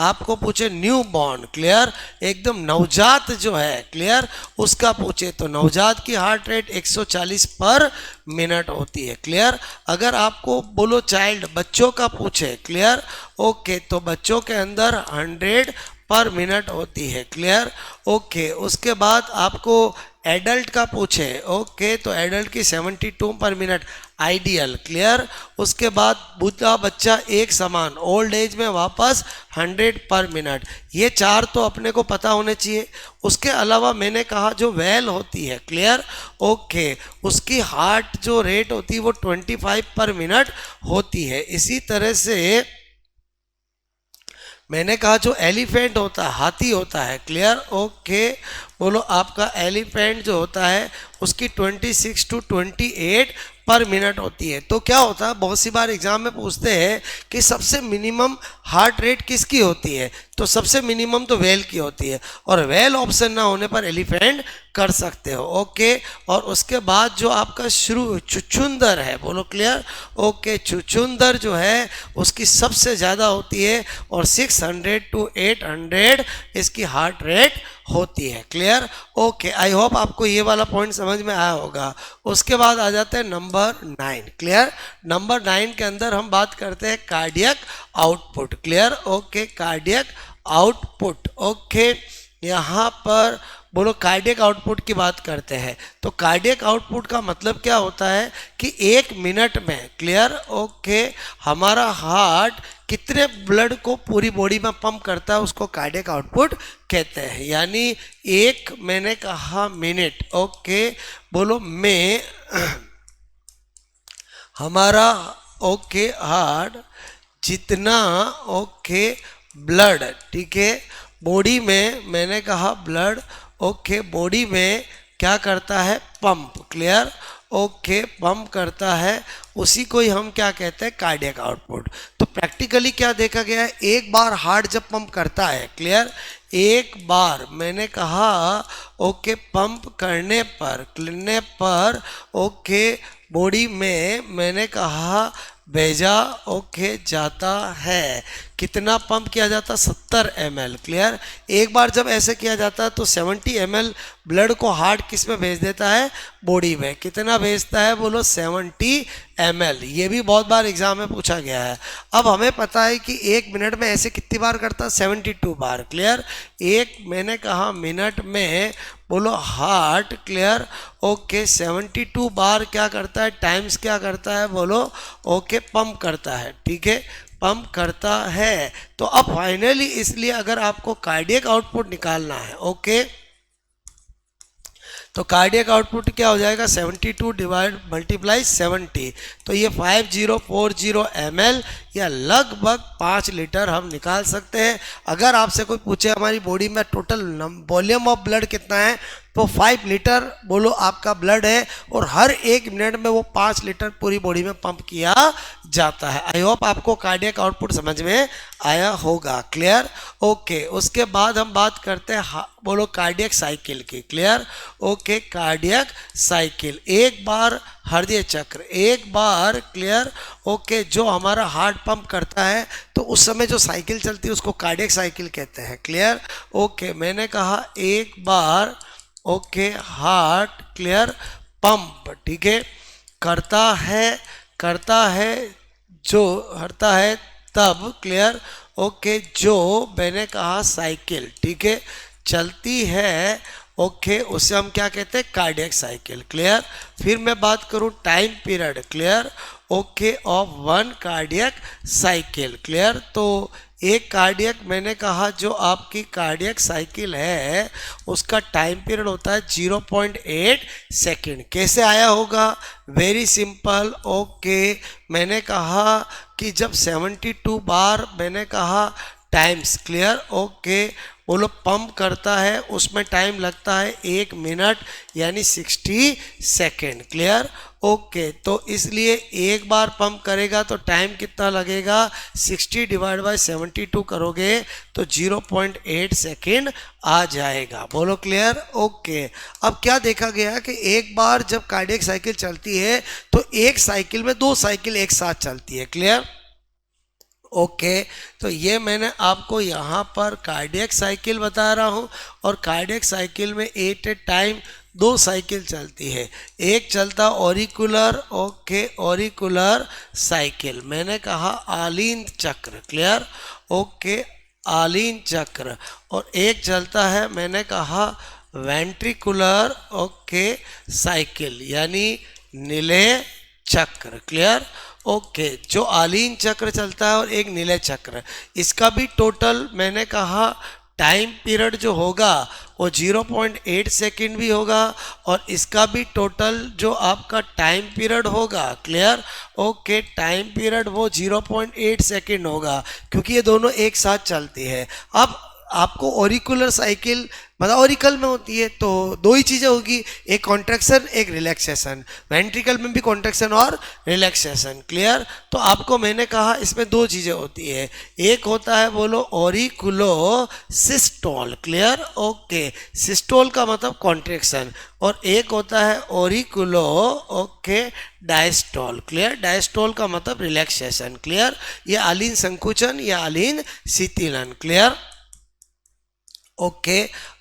आपको पूछे न्यू बॉर्न। क्लियर। एकदम नवजात जो है क्लियर उसका पूछे तो नवजात की हार्ट रेट 140 पर मिनट होती है। क्लियर। अगर आपको बोलो चाइल्ड बच्चों का पूछे क्लियर ओके तो बच्चों के अंदर 100 पर मिनट होती है। क्लियर। ओके, उसके बाद आपको एडल्ट का पूछे ओके तो एडल्ट की 72 पर मिनट आइडियल। क्लियर। उसके बाद बूढ़ा बच्चा एक समान ओल्ड एज में वापस 100 पर मिनट। ये चार तो अपने को पता होने चाहिए। उसके अलावा मैंने कहा जो वेल होती है क्लियर ओके उसकी हार्ट जो रेट होती है वो 25 पर मिनट होती है। इसी तरह से मैंने कहा जो एलिफेंट होता है हाथी होता है। क्लियर। ओके, बोलो आपका एलिफेंट जो होता है उसकी 26 to 28 पर मिनट होती है। तो क्या होता है बहुत सी बार एग्जाम में पूछते हैं कि सबसे मिनिमम हार्ट रेट किसकी होती है, तो सबसे मिनिमम तो वेल की होती है और वेल ऑप्शन ना होने पर एलिफेंट कर सकते हो। ओके, और उसके बाद जो आपका शुरू चुचुंदर है बोलो क्लियर ओके चुचुंदर जो है उसकी सबसे ज़्यादा होती है और 600 to 800 इसकी हार्ट रेट होती है। क्लियर। ओके, आई होप आपको ये वाला पॉइंट समझ में आया होगा। उसके बाद आ जाते हैं नंबर 9। क्लियर। नंबर 9 के अंदर हम बात करते हैं cardiac output. Clear. Okay, cardiac output. Okay, यहाँ पर बोलो कार्डियक आउटपुट की बात करते हैं तो कार्डियक आउटपुट का मतलब क्या होता है कि 1 मिनट में क्लियर ओके हमारा हार्ट कितने ब्लड को पूरी बॉडी में पंप करता है उसको कार्डियक आउटपुट कहते हैं। यानी एक मैंने कहा मिनट ओके बोलो में हमारा ओके हार्ट जितना ओके ब्लड ठीक है बॉडी में मैंने कहा ब्लड ओके बॉडी में क्या करता है पंप। क्लियर ओके पंप करता है उसी को ही हम क्या कहते हैं कार्डियक आउटपुट। तो प्रैक्टिकली क्या देखा गया है एक बार हार्ट जब पंप करता है क्लियर एक बार मैंने कहा ओके पंप करने पर ओके बॉडी में मैंने कहा भेजा ओके जाता है कितना पंप किया जाता 70 ml। क्लियर। एक बार जब ऐसे किया जाता है तो 70 ml ब्लड को हार्ट किस में भेज देता है बॉडी में कितना भेजता है बोलो 70 ml। ये भी बहुत बार एग्जाम में पूछा गया है। अब हमें पता है कि 1 मिनट में ऐसे कितनी बार करता है 72 बार। क्लियर। एक मैंने कहा मिनट में बोलो हार्ट क्लियर ओके 72 बार क्या करता है टाइम्स क्या करता है बोलो ओके पंप करता है। ठीक है पंप करता है। तो अब फाइनली इसलिए अगर आपको कार्डियक आउटपुट निकालना है ओके तो कार्डियक आउटपुट क्या हो जाएगा 72 डिवाइड मल्टीप्लाई 70, तो ये 5040 ml या लगभग 5 लीटर हम निकाल सकते हैं। अगर आपसे कोई पूछे हमारी बॉडी में टोटल वॉल्यूम ऑफ ब्लड कितना है तो 5 लीटर बोलो आपका ब्लड है, और हर 1 मिनट में वो 5 लीटर पूरी बॉडी में पंप किया जाता है। आई होप आपको कार्डियक आउटपुट समझ में आया होगा। क्लियर? ओके, उसके बाद हम बात करते हैं बोलो कार्डियक साइकिल की। क्लियर? ओके, कार्डियक साइकिल एक बार हृदय चक्र एक बार। क्लियर? ओके, जो हमारा हार्ट पंप करता है तो उस समय जो साइकिल चलती है उसको कार्डियक साइकिल कहते हैं। क्लियर? ओके, मैंने कहा एक बार ओके हार्ट क्लियर पंप, ठीक है, करता है जो हरता है तब। क्लियर? ओके, जो मैंने कहा साइकिल, ठीक है, चलती है, ओके, उसे हम क्या कहते हैं कार्डियक साइकिल। क्लियर? फिर मैं बात करूं time period. Clear? Okay, of one cardiac cycle. Clear? तो एक कार्डियक मैंने कहा जो आपकी कार्डियक साइकिल है उसका टाइम पीरियड होता है 0.8 सेकेंड। कैसे आया होगा? Very simple. ओके, मैंने कहा कि जब 72 बार मैंने कहा टाइम्स। क्लियर? ओके, वो लोग पंप करता है उसमें टाइम लगता है 1 मिनट यानी 60 सेकेंड। क्लियर? ओके, तो इसलिए एक बार पंप करेगा तो टाइम कितना लगेगा 60 डिवाइड बाय 72 करोगे तो 0.8 सेकेंड आ जाएगा। बोलो क्लियर? ओके, अब क्या देखा गया कि एक बार जब कार्डियक साइकिल चलती है तो एक साइकिल में 2 साइकिल एक साथ चलती है। क्लियर? ओके, तो ये मैंने आपको यहाँ पर कार्डियक साइकिल बता रहा हूँ, और कार्डियक साइकिल में एट ए टाइम 2 साइकिल चलती है। एक चलता ऑरिकुलर, ओके, ऑरिकुलर साइकिल, मैंने कहा आलीन चक्र। क्लियर? ओके, आलीन चक्र, और एक चलता है मैंने कहा वेंट्रिकुलर, ओके, साइकिल यानी निलय चक्र। क्लियर? ओके, जो आलीन चक्र चलता है और एक निलय चक्र, इसका भी टोटल मैंने कहा टाइम पीरियड जो होगा वो 0.8 सेकेंड भी होगा, और इसका भी टोटल जो आपका टाइम पीरियड होगा। क्लियर? ओके, टाइम पीरियड वो 0.8 सेकेंड होगा क्योंकि ये दोनों एक साथ चलती है। अब आपको ऑरिकुलर साइकिल मतलब ऑरिकल में होती है तो 2 ही चीज़ें होगी, एक कॉन्ट्रैक्शन एक रिलैक्सेशन। वेंट्रिकल में भी कॉन्ट्रैक्शन और रिलैक्सेशन। क्लियर? तो आपको मैंने कहा इसमें 2 चीज़ें होती है, एक होता है बोलो auriculo systole. Clear? Okay, systole का मतलब कॉन्ट्रैक्शन, और एक होता है auriculo okay diastole. Clear? Diastole का मतलब रिलैक्सेशन। क्लियर? ये आलीन संकुचन या आलीन शिथिलन। क्लियर? ओके,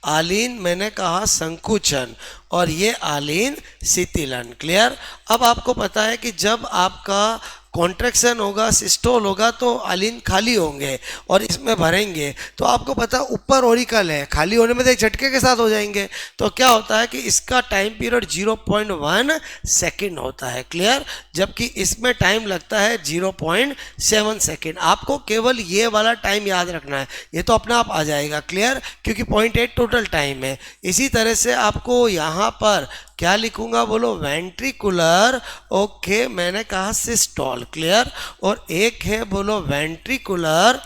आलीन मैंने कहा संकुचन और ये आलीन शिथिलन। क्लियर? अब आपको पता है कि जब आपका कॉन्ट्रैक्शन होगा सिस्टोल होगा तो आलीन खाली होंगे और इसमें भरेंगे, तो आपको पता ऊपर ऑरिकल है, खाली होने में तो एक झटके के साथ हो जाएंगे, तो क्या होता है कि इसका टाइम पीरियड 0.1 सेकेंड होता है। क्लियर? जबकि इसमें टाइम लगता है 0.7 सेकेंड। आपको केवल ये वाला टाइम याद रखना है, ये तो अपना आप आ जाएगा। क्लियर? क्योंकि 0.8 टोटल टाइम है। इसी तरह से आपको यहाँ पर क्या लिखूंगा बोलो वेंट्रिकुलर, ओके, मैंने कहा सिस्टोल। क्लियर? और एक है बोलो ventricular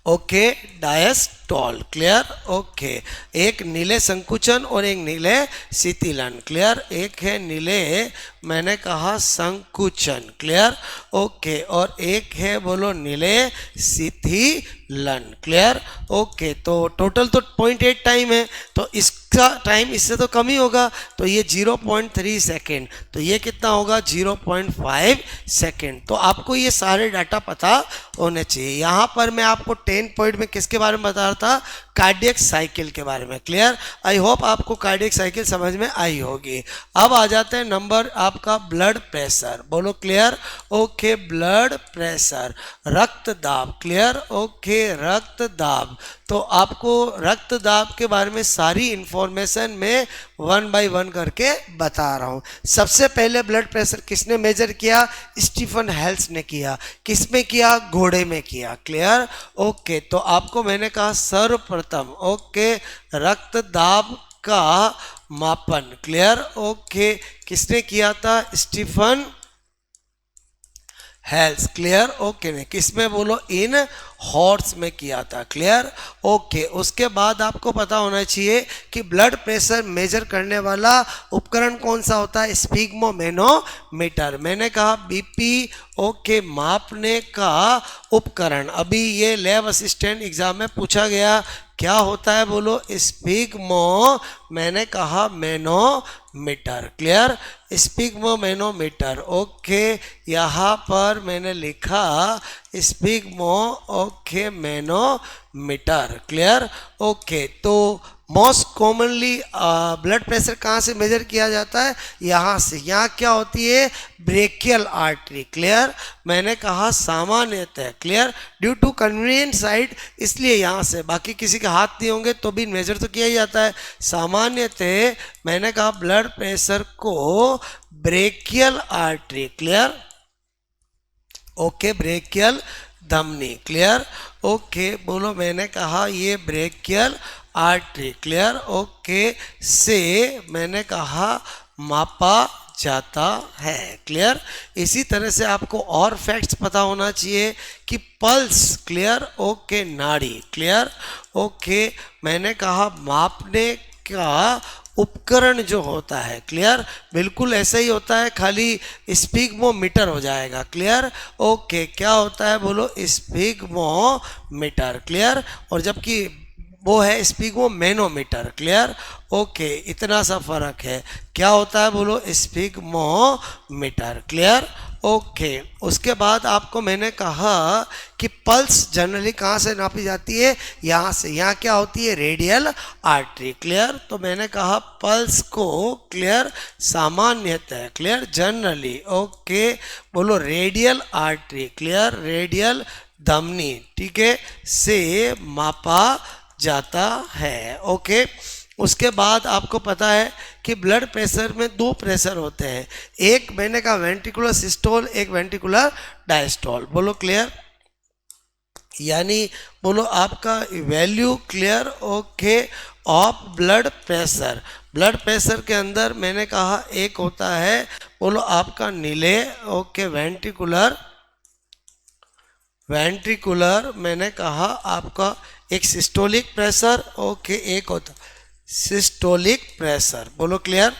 okay diastole. Clear? Okay, एक नीले संकुचन और एक नीले शिथिलन। क्लियर? एक है नीले मैंने कहा संकुचन। क्लियर? ओके, और एक है बोलो नीले शिथिलन। क्लियर? ओके, तो टोटल तो 0.8 टाइम है, तो इसका टाइम इससे तो कम ही होगा, तो ये 0.3 सेकेंड, तो ये कितना होगा 0.5 सेकेंड। तो आपको ये सारे डाटा पता होने चाहिए। यहाँ पर मैं आपको 10 पॉइंट में किसके बारे में बता रहा था, कार्डियक साइकिल के बारे में। क्लियर? आई होप आपको कार्डियक साइकिल समझ में आई होगी। अब आ जाते हैं नंबर आपका ब्लड प्रेशर। बोलो क्लियर? ओके, ब्लड प्रेशर रक्त दाब। क्लियर? ओके, रक्त दाब, तो आपको रक्त दाब के बारे में सारी इंफॉर्मेशन मैं 1 बाय 1 करके बता रहा हूँ। सबसे पहले ब्लड प्रेशर किसने मेजर किया? स्टीफन हेल्स ने किया। किस में किया? घोड़े में किया। क्लियर? ओके, तो आपको मैंने कहा सर्वप्रथम ओके रक्त दाब का मापन। क्लियर, ओके, किसने किया था? स्टीफन हेल्स। क्लियर, ओके, ने किस में बोलो? इन हॉर्स में किया था। Clear, okay. उसके बाद आपको पता होना चाहिए कि ब्लड प्रेशर मेजर करने वाला उपकरण कौन सा होता है? स्फिग्मोमेनोमीटर। मैंने कहा बीपी, ओके, मापने का उपकरण। अभी ये लैब असिस्टेंट एग्जाम में पूछा गया, क्या होता है बोलो? स्फिग्मो, मैंने कहा मैनोमीटर। क्लियर, स्फिग्मोमेनोमीटर। ओके, यहाँ पर मैंने लिखा sphygmo, okay, manometer. Clear, okay. तो मोस्ट कॉमनली ब्लड प्रेशर कहाँ से मेजर किया जाता है? यहाँ से। यहाँ क्या होती है? Brachial artery. क्लियर, मैंने कहा सामान्यतः। Clear, due to convenient side, इसलिए यहाँ से। बाकी किसी के हाथ नहीं होंगे तो भी मेजर तो किया ही जाता है। सामान्यतः मैंने कहा ब्लड प्रेशर को brachial artery. Clear, okay, brachial धमनी। क्लियर, ओके, बोलो, मैंने कहा ये ब्रेकियल आर्टरी। क्लियर, ओके, से मैंने कहा मापा जाता है। क्लियर, इसी तरह से आपको और फैक्ट्स पता होना चाहिए कि पल्स। क्लियर, ओके, नाड़ी। क्लियर, ओके, मैंने कहा मापने का उपकरण जो होता है। क्लियर, बिल्कुल ऐसा ही होता है, खाली स्फिग्मोमीटर हो जाएगा। क्लियर, ओके, क्या होता है बोलो? स्फिग्मोमीटर। क्लियर, और जबकि वो है स्फिग्मोमेनोमीटर। क्लियर, ओके, इतना सा फर्क है। क्या होता है बोलो? स्फिग्मोमीटर। Clear, okay. उसके बाद आपको मैंने कहा कि पल्स जनरली कहाँ से नापी जाती है? यहाँ से। यहाँ क्या होती है? Radial artery. क्लियर, तो मैंने कहा पल्स को, क्लियर, सामान्यतः, क्लियर, जनरली, ओके, बोलो, रेडियल आर्टरी। क्लियर, रेडियल धमनी, ठीक है, से मापा जाता है। ओके, उसके बाद आपको पता है कि ब्लड प्रेशर में दो प्रेशर होते हैं, एक मैंने कहा वेंट्रिकुलर सिस्टोल, एक वेंट्रिकुलर डायस्टोल। बोलो क्लियर, यानी बोलो आपका value, clear, okay, of blood pressure. Blood pressure के अंदर मैंने कहा एक होता है, बोलो आपका नीले, ओके, वेंट्रिकुलर मैंने कहा आपका एक सिस्टोलिक प्रेशर, ओके, एक होता सिस्टोलिक प्रेशर। बोलो क्लियर,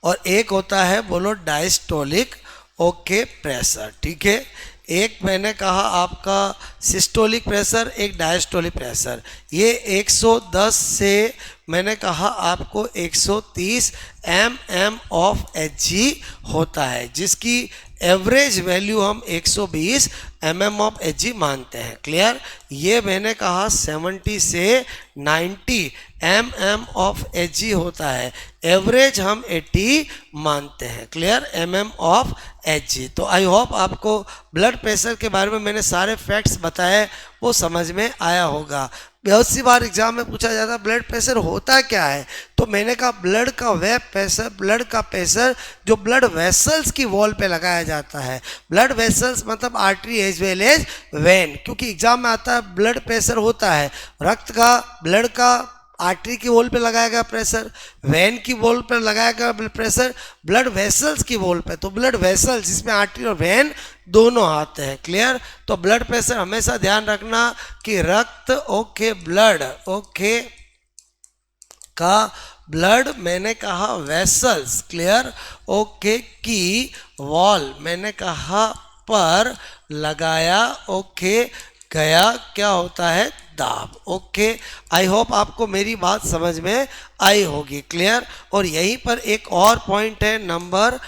और एक होता है बोलो डायस्टोलिक, ओके, प्रेशर। ठीक है, एक मैंने कहा आपका सिस्टोलिक प्रेशर, एक डायस्टोलिक प्रेशर। ये 110 से मैंने कहा आपको 130 mm ऑफ Hg होता है, जिसकी एवरेज वैल्यू हम 120 mm ऑफ Hg मानते हैं। क्लियर, ये मैंने कहा 70 से 90 mm ऑफ Hg होता है, एवरेज हम 80 मानते हैं। Clear, mm of Hg। तो आई होप आपको ब्लड प्रेशर के बारे में मैंने सारे फैक्ट्स बताए वो समझ में आया होगा। बहुत सी बार एग्जाम में पूछा जाता है ब्लड प्रेशर होता क्या है, तो मैंने कहा ब्लड का वह प्रेशर, ब्लड का प्रेशर जो ब्लड वेसल्स की वॉल पे लगाया जाता है। ब्लड वेसल्स मतलब artery as well as vein, क्योंकि एग्जाम में आता है ब्लड प्रेशर होता है रक्त का, ब्लड का आर्टरी की वॉल पे लगाया गया प्रेशर, वेन की वॉल पर लगाया गया प्रेशर, ब्लड वेसल्स की वॉल पे। तो ब्लड वेसल्स जिसमें आर्टरी और वेन दोनों आते हैं। क्लियर, तो ब्लड प्रेशर हमेशा ध्यान रखना कि रक्त, ओके, ब्लड, ओके, का ब्लड मैंने कहा वेसल्स, क्लियर, ओके, की वॉल मैंने कहा पर लगाया, ओके, गया, क्या होता है, दाब। ओके, आई होप आपको मेरी बात समझ में आई होगी। क्लियर, और यहीं पर एक और पॉइंट है नंबर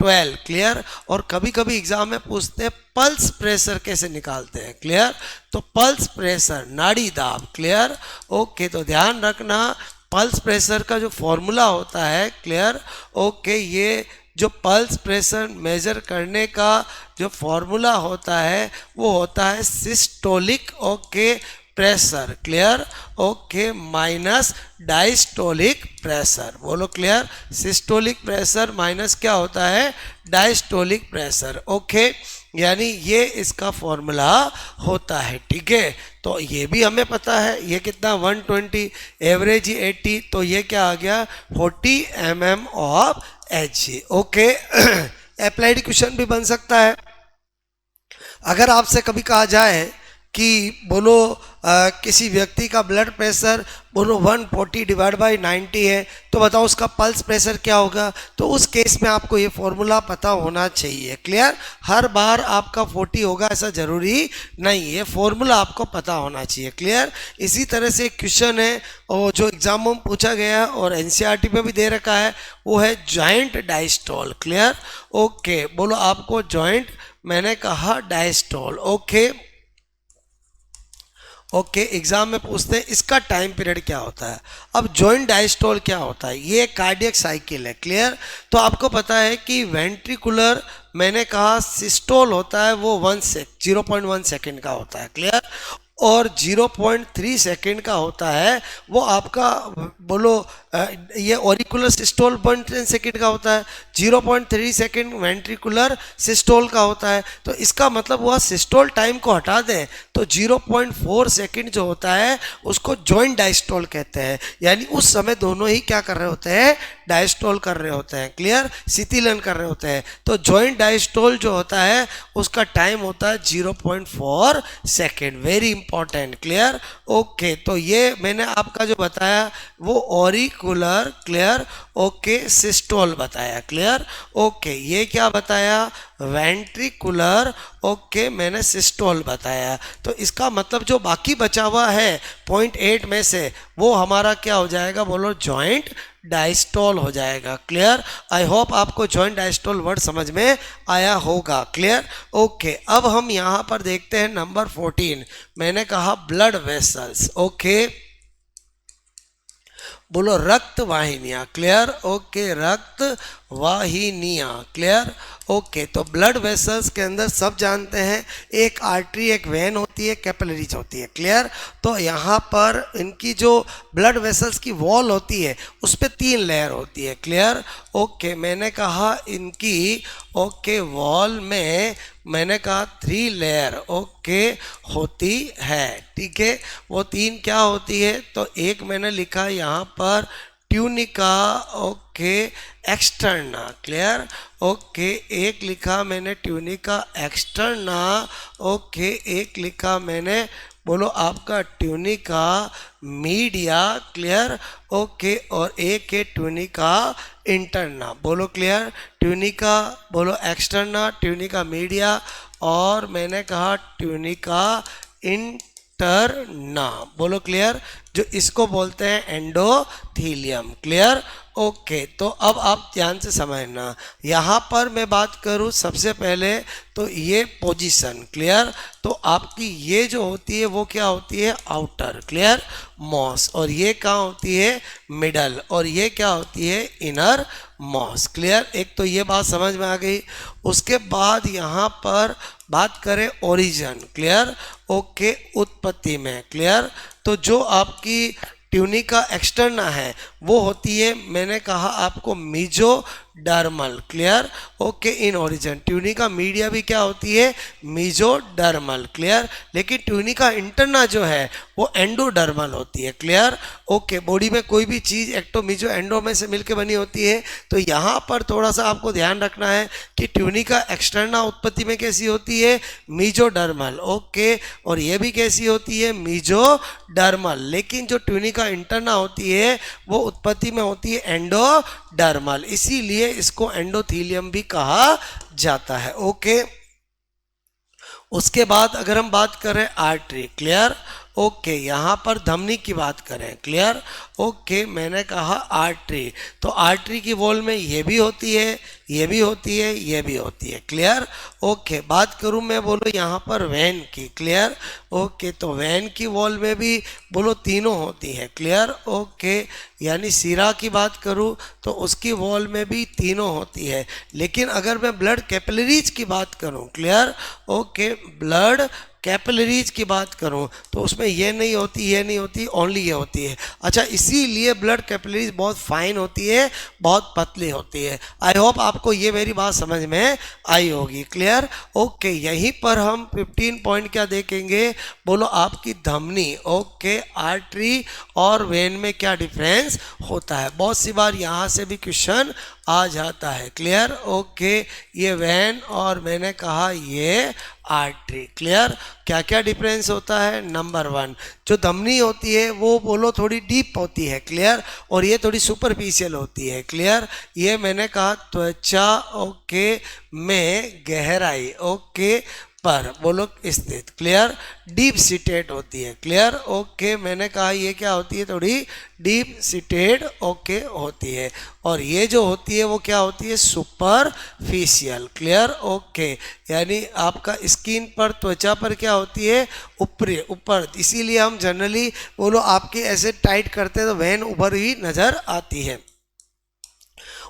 12। क्लियर, और कभी कभी एग्जाम में पूछते हैं पल्स प्रेशर कैसे निकालते हैं। क्लियर, तो पल्स प्रेशर नाड़ी दाब। क्लियर, ओके, तो ध्यान रखना पल्स प्रेशर का जो फॉर्मूला होता है, क्लियर, ओके, ये जो पल्स प्रेशर मेजर करने का जो फॉर्मूला होता है वो होता है systolic, okay, pressure, clear, okay, minus diastolic pressure, बोलो क्लियर, सिस्टोलिक प्रेशर माइनस क्या होता है, डायस्टोलिक प्रेशर, ओके, यानी ये इसका फॉर्मूला होता है, ठीक है। तो ये भी हमें पता है, ये कितना 120, एवरेज 80, तो ये क्या आ गया 40 mm of Hg, okay. Applied question भी बन सकता है। अगर आपसे कभी कहा जाए कि बोलो किसी व्यक्ति का ब्लड प्रेशर बोलो 140 डिवाइड बाई 90 है, तो बताओ उसका पल्स प्रेशर क्या होगा। तो उस केस में आपको ये फॉर्मूला पता होना चाहिए, क्लियर। हर बार आपका 40 होगा ऐसा जरूरी नहीं है, फॉर्मूला आपको पता होना चाहिए, क्लियर। इसी तरह से एक क्वेश्चन है और जो एग्जाम में पूछा गया है और एनसीईआरटी में भी दे रखा है, वो है जॉइंट डायस्टोल, क्लियर, ओके। बोलो आपको जॉइंट, मैंने कहा डायस्टोल, ओके, ओके, एग्जाम में पूछते हैं इसका टाइम पीरियड क्या होता है। अब जॉइंट डायस्टोल क्या होता है, ये कार्डियक साइकिल है, क्लियर। तो आपको पता है कि वेंट्रिकुलर, मैंने कहा सिस्टोल होता है वो 0.1 सेकेंड का होता है, क्लियर, और 0.3 सेकेंड का होता है वो आपका बोलो ये ऑरिकुलर सिस्टोल 0.10 सेकेंड का होता है, 0.3 सेकेंड वेंट्रिकुलर सिस्टोल का होता है। तो इसका मतलब हुआ सिस्टोल टाइम को हटा दें तो 0.4 सेकेंड जो होता है उसको जॉइंट डायस्टोल कहते हैं, यानी उस समय दोनों ही क्या कर रहे होते हैं, डायस्टोल कर रहे होते हैं, क्लियर, शीतलन कर रहे होते हैं। तो जॉइंट डायस्टोल जो होता है उसका टाइम होता है 0.4 second, very important, clear, okay. तो ये मैंने आपका जो बताया वो ऑरिकुलर, क्लियर, ओके, सिस्टोल बताया, क्लियर, ओके। ये क्या बताया, वेंट्रिकुलर, ओके, मैंने सिस्टोल बताया। तो इसका मतलब जो बाकी बचा हुआ है 0.8 में से वो हमारा क्या हो जाएगा, बोलो जॉइंट डायस्टोल हो जाएगा, क्लियर। आई होप आपको जॉइंट डायस्टोल वर्ड समझ में आया होगा, क्लियर, ओके। अब हम यहाँ पर देखते हैं नंबर 14, मैंने कहा ब्लड वेसल्स, ओके, बोलो रक्त वाहिनियाँ, क्लियर, ओके, रक्त वाहिनियाँ, क्लियर, ओके। तो ब्लड वेसल्स के अंदर सब जानते हैं एक आर्टरी, एक वेन होती है, कैपिलरीज होती है, क्लियर। तो यहाँ पर इनकी जो ब्लड वेसल्स की वॉल होती है उस पर 3 लेयर होती है, क्लियर, ओके। मैंने कहा इनकी, ओके, वॉल में मैंने कहा 3 लेयर, ओके, होती है, ठीक है। वो 3 क्या होती है, तो एक मैंने लिखा यहाँ पर tunica, okay, externa, clear, okay, एक लिखा मैंने ट्यूनिका एक्सटर्ना, ओके, एक लिखा मैंने बोलो आपका ट्यूनिका मीडिया, क्लियर, ओके, और एक है ट्यूनिका इंटरना, बोलो क्लियर, ट्यूनिका बोलो एक्सटर्ना, ट्यूनिका मीडिया, और मैंने कहा ट्यूनिका इंटरना, बोलो क्लियर, जो इसको बोलते हैं एंडोथीलियम, क्लियर, ओके। तो अब आप ध्यान से समझना, यहाँ पर मैं बात करूँ सबसे पहले तो ये पोजीशन, क्लियर, तो आपकी ये जो होती है वो क्या होती है, आउटर, क्लियर, मॉस, और ये कहाँ होती है, मिडल, और ये क्या होती है, इनर मॉस, क्लियर। एक तो ये बात समझ में आ गई। उसके बाद यहाँ पर बात करें ओरिजिन, क्लियर, ओके, उत्पत्ति में, क्लियर। तो जो आपकी ट्यूनिका एक्सटर्ना है वो होती है, मैंने कहा आपको mesodermal, clear, okay, in origin. Tunica media भी क्या होती है, मीजोडर्मल, क्लियर, लेकिन ट्यूनिका इंटरना जो है वो एंडोडर्मल होती है, क्लियर, ओके। बॉडी में कोई भी चीज़ एक्टो मीजो एंडो में से मिलकर बनी होती है। तो यहाँ पर थोड़ा सा आपको ध्यान रखना है कि ट्यूनिका एक्सटर्ना उत्पत्ति में कैसी होती है, मीजोडर्मल, ओके, और ये भी कैसी होती है, मीजोडर्मल, लेकिन जो ट्यूनिका इंटरना होती है वो उत्पत्ति में होती है एंडोडर्मल, इसीलिए इसको एंडोथीलियम भी कहा जाता है, ओके। उसके बाद अगर हम बात करें आर्टरी, क्लियर, ओके, यहाँ पर धमनी की बात करें, क्लियर, ओके, मैंने कहा आर्टरी, तो आर्टरी की वॉल में ये भी होती है, ये भी होती है, ये भी होती है, क्लियर, ओके। बात करूँ मैं बोलो यहाँ पर वेन की, क्लियर, ओके, तो वेन की वॉल में भी बोलो तीनों होती हैं, क्लियर, ओके, यानी सिरा की बात करूँ तो उसकी वॉल में भी तीनों होती है। लेकिन अगर मैं ब्लड कैपिलरीज की बात करूँ, क्लियर, ओके, ब्लड कैपिलरीज की बात करूं तो उसमें ये नहीं होती, ओनली ये होती है। अच्छा, इसीलिए ब्लड कैपिलरीज बहुत फाइन होती है, बहुत पतली होती है। आई होप आपको ये मेरी बात समझ में आई होगी। क्लियर? ओके, यहीं पर हम 15 पॉइंट क्या देखेंगे, बोलो आपकी धमनी, ओके, आर्टरी और वेन में क्या डिफरेंस होता है। बहुत सी बार यहाँ से भी क्वेश्चन आ जाता है। क्लियर? ओके, ये वेन और मैंने कहा ये आर्टरी। क्लियर? क्या क्या डिफरेंस होता है? नंबर 1, जो धमनी होती है वो बोलो थोड़ी डीप होती है। क्लियर? और ये थोड़ी सुपरफिशियल होती है। क्लियर? ये मैंने कहा त्वचा, ओके, में गहराई, ओके, पर बोलो स्थित। क्लियर? डीप सीटेड होती है। क्लियर? ओके, मैंने कहा ये क्या होती है, थोड़ी डीप सीटेड, ओके, होती है। और ये जो होती है वो क्या होती है, सुपरफिशियल। क्लियर? ओके, यानी आपका स्किन पर, त्वचा पर क्या होती है, ऊपर। इसीलिए हम जनरली बोलो आपके ऐसे टाइट करते हैं तो वेन ऊपर ही नजर आती है।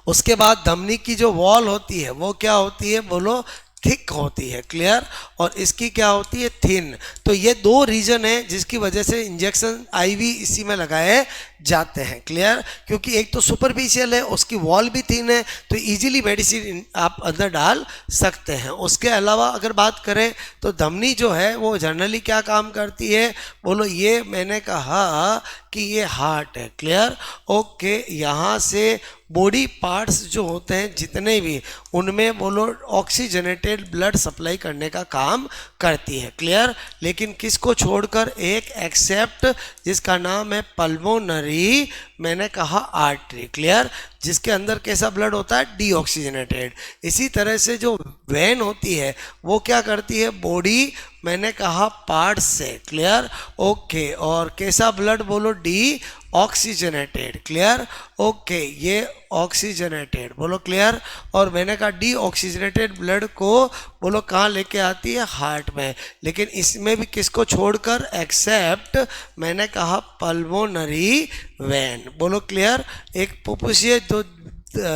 उसके बाद धमनी की जो वॉल होती है वो क्या होती है, बोलो थिक होती है। क्लियर? और इसकी क्या होती है, थिन। तो ये दो रीजन है जिसकी वजह से इंजेक्शन आईवी इसी में लगाए जाते हैं। क्लियर? क्योंकि एक तो सुपरफिशियल है, उसकी वॉल भी थिन है, तो इजीली मेडिसिन आप अंदर डाल सकते हैं। उसके अलावा अगर बात करें तो धमनी जो है वो जनरली क्या काम करती है, बोलो ये मैंने कहा कि ये हार्ट है। क्लियर? ओके, यहाँ से बॉडी पार्ट्स जो होते हैं जितने भी, उनमें बोलो ऑक्सीजनेटेड ब्लड सप्लाई करने का काम करती है। क्लियर? लेकिन किसको छोड़कर, एक एक्सेप्ट जिसका नाम है पल्मोनरी, मैंने कहा आर्टरी। क्लियर? जिसके अंदर कैसा ब्लड होता है, डीऑक्सीजनेटेड। इसी तरह से जो वेन होती है वो क्या करती है, बॉडी, मैंने कहा पार्ट से। क्लियर? ओके, और कैसा ब्लड, बोलो डी ऑक्सीजनेटेड। क्लियर? ओके, ये ऑक्सीजनेटेड, बोलो क्लियर? और मैंने कहा डी ऑक्सीजनेटेड ब्लड को बोलो कहाँ लेके आती है, हार्ट में। लेकिन इसमें भी किसको छोड़कर, एक्सेप्ट मैंने कहा पल्मोनरी वेन। बोलो क्लियर? एक पुपुसीय जो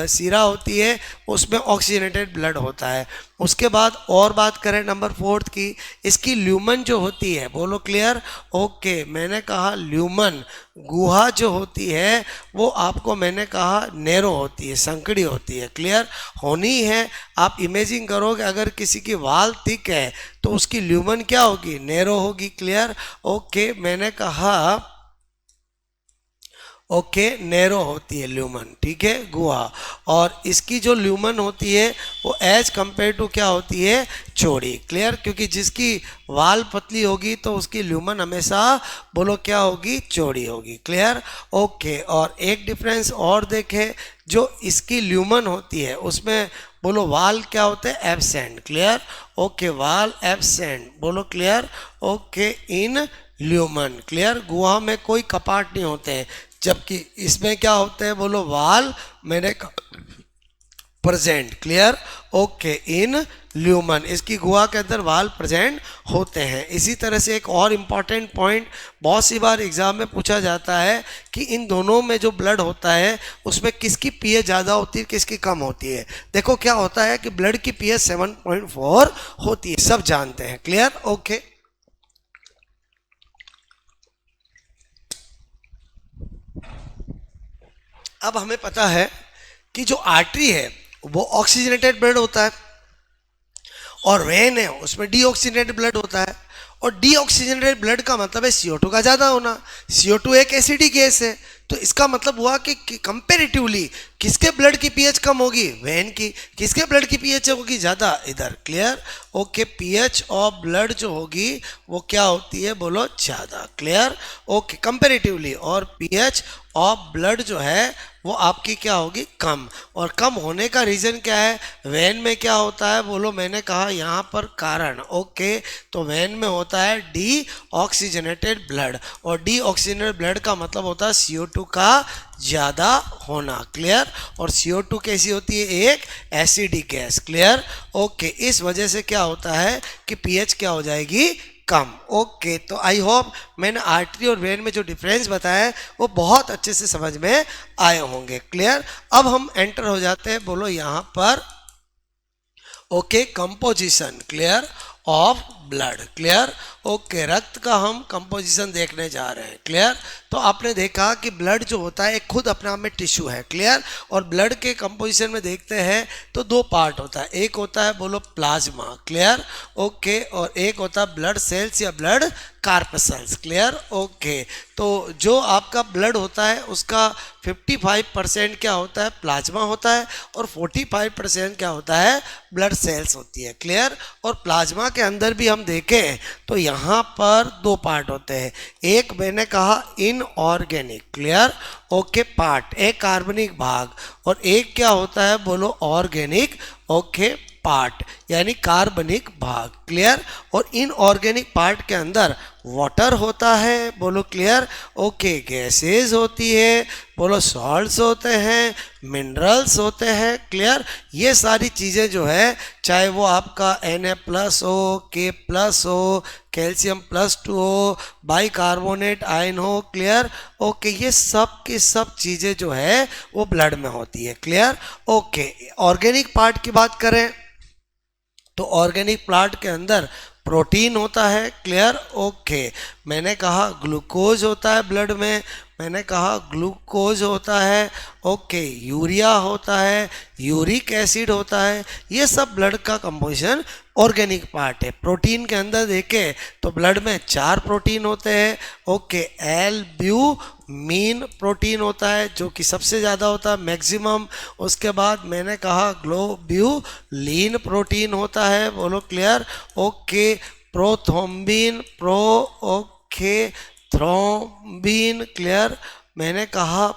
सीरा होती है उसमें ऑक्सीजनेटेड ब्लड होता है। उसके बाद और बात करें नंबर 4 की, इसकी ल्यूमन जो होती है, बोलो क्लियर? ओके, मैंने कहा ल्यूमन, गुहा जो होती है वो आपको मैंने कहा नैरो होती है, संकड़ी होती है। क्लियर? होनी है। आप इमेजिन करोगे अगर किसी की वाल थिक है तो उसकी ल्यूमन क्या होगी, नैरो होगी। क्लियर? ओके, मैंने कहा ओके, नैरो होती है ल्यूमन। ठीक है, गुहा। और इसकी जो ल्यूमन होती है वो एज कंपेयर टू क्या होती है, चौड़ी। क्लियर? क्योंकि जिसकी वाल पतली होगी तो उसकी ल्यूमन हमेशा बोलो क्या होगी, चौड़ी होगी। क्लियर? ओके, और एक डिफरेंस और देखें, जो इसकी ल्यूमन होती है उसमें बोलो वाल क्या होते हैं, एब्सेंट। क्लियर? ओके, वाल एब्सेंट, बोलो क्लियर? ओके, इन ल्यूमन। क्लियर? गुहा में कोई कपाट नहीं होते हैं, जबकि इसमें क्या होते हैं, बोलो वाल मैंने प्रेजेंट। क्लियर? ओके, इन ल्यूमन, इसकी गुहा के अंदर वाल प्रेजेंट होते हैं। इसी तरह से एक और इम्पॉर्टेंट पॉइंट बहुत सी बार एग्जाम में पूछा जाता है कि इन दोनों में जो ब्लड होता है उसमें किसकी पीएच ज़्यादा होती है, किसकी कम होती है। देखो क्या होता है कि ब्लड की पीएच 7.4 होती है, सब जानते हैं। क्लियर? ओके, अब हमें पता है कि जो आर्टरी है वो ऑक्सीजनेटेड ब्लड होता है और वेन है उसमें डीऑक्सीजनेटेड ब्लड होता है। और डीऑक्सीजनेटेड ब्लड का मतलब है CO2 का ज़्यादा होना। CO2 एक एसिडिक गैस है, तो इसका मतलब हुआ कि कंपेरेटिवली किसके ब्लड की पीएच कम होगी, वेन की। किसके ब्लड की पीएच होगी, ज़्यादा, इधर। Clear? Okay, pH of blood जो होगी वो क्या होती है, बोलो ज़्यादा। क्लियर? Okay, comparatively. और पीएच ऑफ ब्लड जो है वो आपकी क्या होगी, कम। और कम होने का रीज़न क्या है, वेन में क्या होता है, बोलो मैंने कहा यहाँ पर कारण। ओके, तो वेन में होता है डी ऑक्सीजनेटेड ब्लड, और डी ऑक्सीजनेटेड ब्लड का मतलब होता है CO2 का ज़्यादा होना। क्लियर? और CO2 कैसी होती है, एक एसिडिक गैस। क्लियर? ओके, इस वजह से क्या होता है कि पीएच क्या हो जाएगी, कम। ओके, तो आई होप मैंने आर्टरी और वेन में जो डिफरेंस बताया है वो बहुत अच्छे से समझ में आए होंगे। क्लियर? अब हम एंटर हो जाते हैं, बोलो यहाँ पर, okay, composition, clear, of blood. Clear? Okay, रक्त का हम कंपोजिशन देखने जा रहे हैं। क्लियर? तो आपने देखा कि ब्लड जो होता है एक खुद अपने आप में टिश्यू है। क्लियर? और ब्लड के कंपोजिशन में देखते हैं तो दो पार्ट होता है, एक होता है बोलो प्लाज्मा। क्लियर? ओके, और एक होता है ब्लड सेल्स या ब्लड कार्पसेल्स। क्लियर? ओके, तो जो आपका ब्लड होता है उसका 55% क्या होता है, प्लाज्मा होता है, और 45% क्या होता है, ब्लड सेल्स होती है। क्लियर? और प्लाज्मा के अंदर भी हम देखें तो यहाँ पर दो पार्ट होते हैं, एक मैंने कहा इनऑर्गेनिक। क्लियर? ओके, पार्ट, एक कार्बनिक भाग, और एक क्या होता है बोलो ऑर्गेनिक। ओके, पार्ट यानी कार्बनिक भाग। क्लियर? और इनऑर्गेनिक पार्ट के अंदर वाटर होता है, बोलो क्लियर? ओके, गैसेज होती है, बोलो सॉल्ट्स होते हैं, मिनरल्स होते हैं। क्लियर? ये सारी चीज़ें जो है, चाहे वो आपका Na+ हो, K+ हो, कैल्शियम +2 हो, बाइकार्बोनेट आयन हो। क्लियर? ओके, ये सब की सब चीज़ें जो है वो ब्लड में होती है। क्लियर? ओके, ऑर्गेनिक पार्ट की बात करें तो ऑर्गेनिक पार्ट के अंदर प्रोटीन होता है। क्लियर? ओके, मैंने कहा ग्लूकोज होता है ब्लड में, मैंने कहा ग्लूकोज होता है। ओके, यूरिया होता है, यूरिक एसिड होता है, ये सब ब्लड का कंपोजिशन ऑर्गेनिक पार्ट है। प्रोटीन के अंदर देखें तो ब्लड में 4 प्रोटीन होते हैं। ओके, एल्ब्यूमिन प्रोटीन होता है जो कि सबसे ज़्यादा होता है, मैक्सिमम। उसके बाद मैंने कहा ग्लोब्यूलिन प्रोटीन होता है, बोलो clear? Okay, prothrombin, okay, thrombin. Clear? मैंने कहा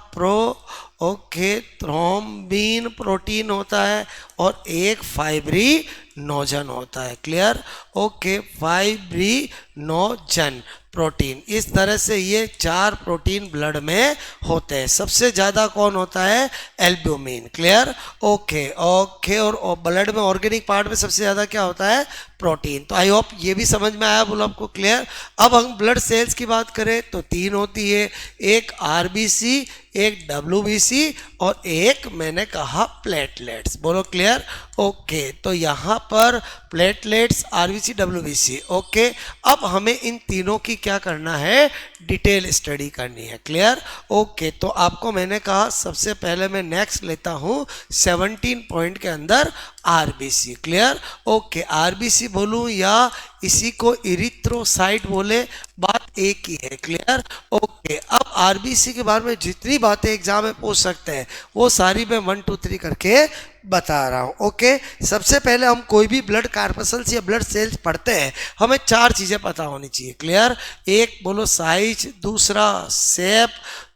ओके, थ्रोम्बिन प्रोटीन होता है, और एक फाइब्रिनोजन होता है। क्लियर? Okay, fibrinogen protein. इस तरह से ये 4 प्रोटीन ब्लड में होते हैं। सबसे ज़्यादा कौन होता है, एल्ब्यूमिन। क्लियर? ओके, ओके, और ब्लड में ऑर्गेनिक पार्ट में सबसे ज़्यादा क्या होता है, प्रोटीन। तो आई होप ये भी समझ में आया बोलो आपको। क्लियर? अब हम ब्लड सेल्स की बात करें तो 3 होती है, एक आरबीसी, एक डब्ल्यूबीसी, और एक मैंने कहा प्लेटलेट्स। बोलो क्लियर? ओके, तो यहाँ पर प्लेटलेट्स, आरबीसी, डब्ल्यूबीसी। ओके, अब हमें इन तीनों की क्या करना है, डिटेल स्टडी करनी है। क्लियर? ओके, तो आपको मैंने कहा सबसे पहले मैं नेक्स्ट लेता हूँ 17 पॉइंट के अंदर आरबीसी। क्लियर? ओके, आरबीसी बोलूँ या इसी को इरिथ्रोसाइट बोले, बात एक ही है। क्लियर? ओके, अब आरबीसी के बारे में जितनी बातें एग्जाम में पूछ सकते हैं वो सारी मैं 1 2 3 करके बता रहा हूँ। ओके, सबसे पहले हम कोई भी ब्लड कार्पसेल्स या ब्लड सेल्स पढ़ते हैं, हमें 4 चीज़ें पता होनी चाहिए। क्लियर? एक बोलो साइज, दूसरा शेप,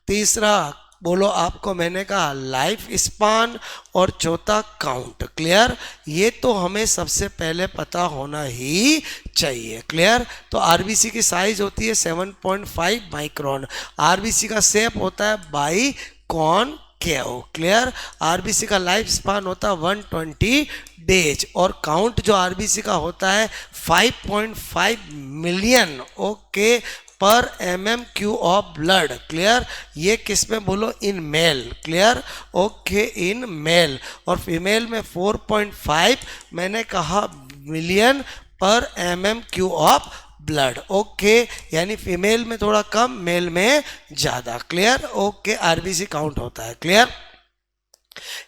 तीसरा बोलो आपको मैंने कहा लाइफ स्पान, और चौथा काउंट। क्लियर? ये तो हमें सबसे पहले पता होना ही चाहिए। क्लियर? तो आरबीसी की साइज होती है 7.5 माइक्रोन, आरबीसी का शेप होता है बाइकॉनकेव। क्लियर? आरबीसी का लाइफ स्पान होता है 120 डेज, और काउंट जो आरबीसी का होता है 5.5 मिलियन। ओके, पर MM³ ऑफ ब्लड। क्लियर? ये किस में बोलो, in male. Clear? Okay, in male, और फीमेल में 4.5 मैंने कहा मिलियन पर MM³ ऑफ ब्लड। ओके, यानी फीमेल में थोड़ा कम, मेल में ज़्यादा। क्लियर? ओके, आरबीसी काउंट होता है। क्लियर?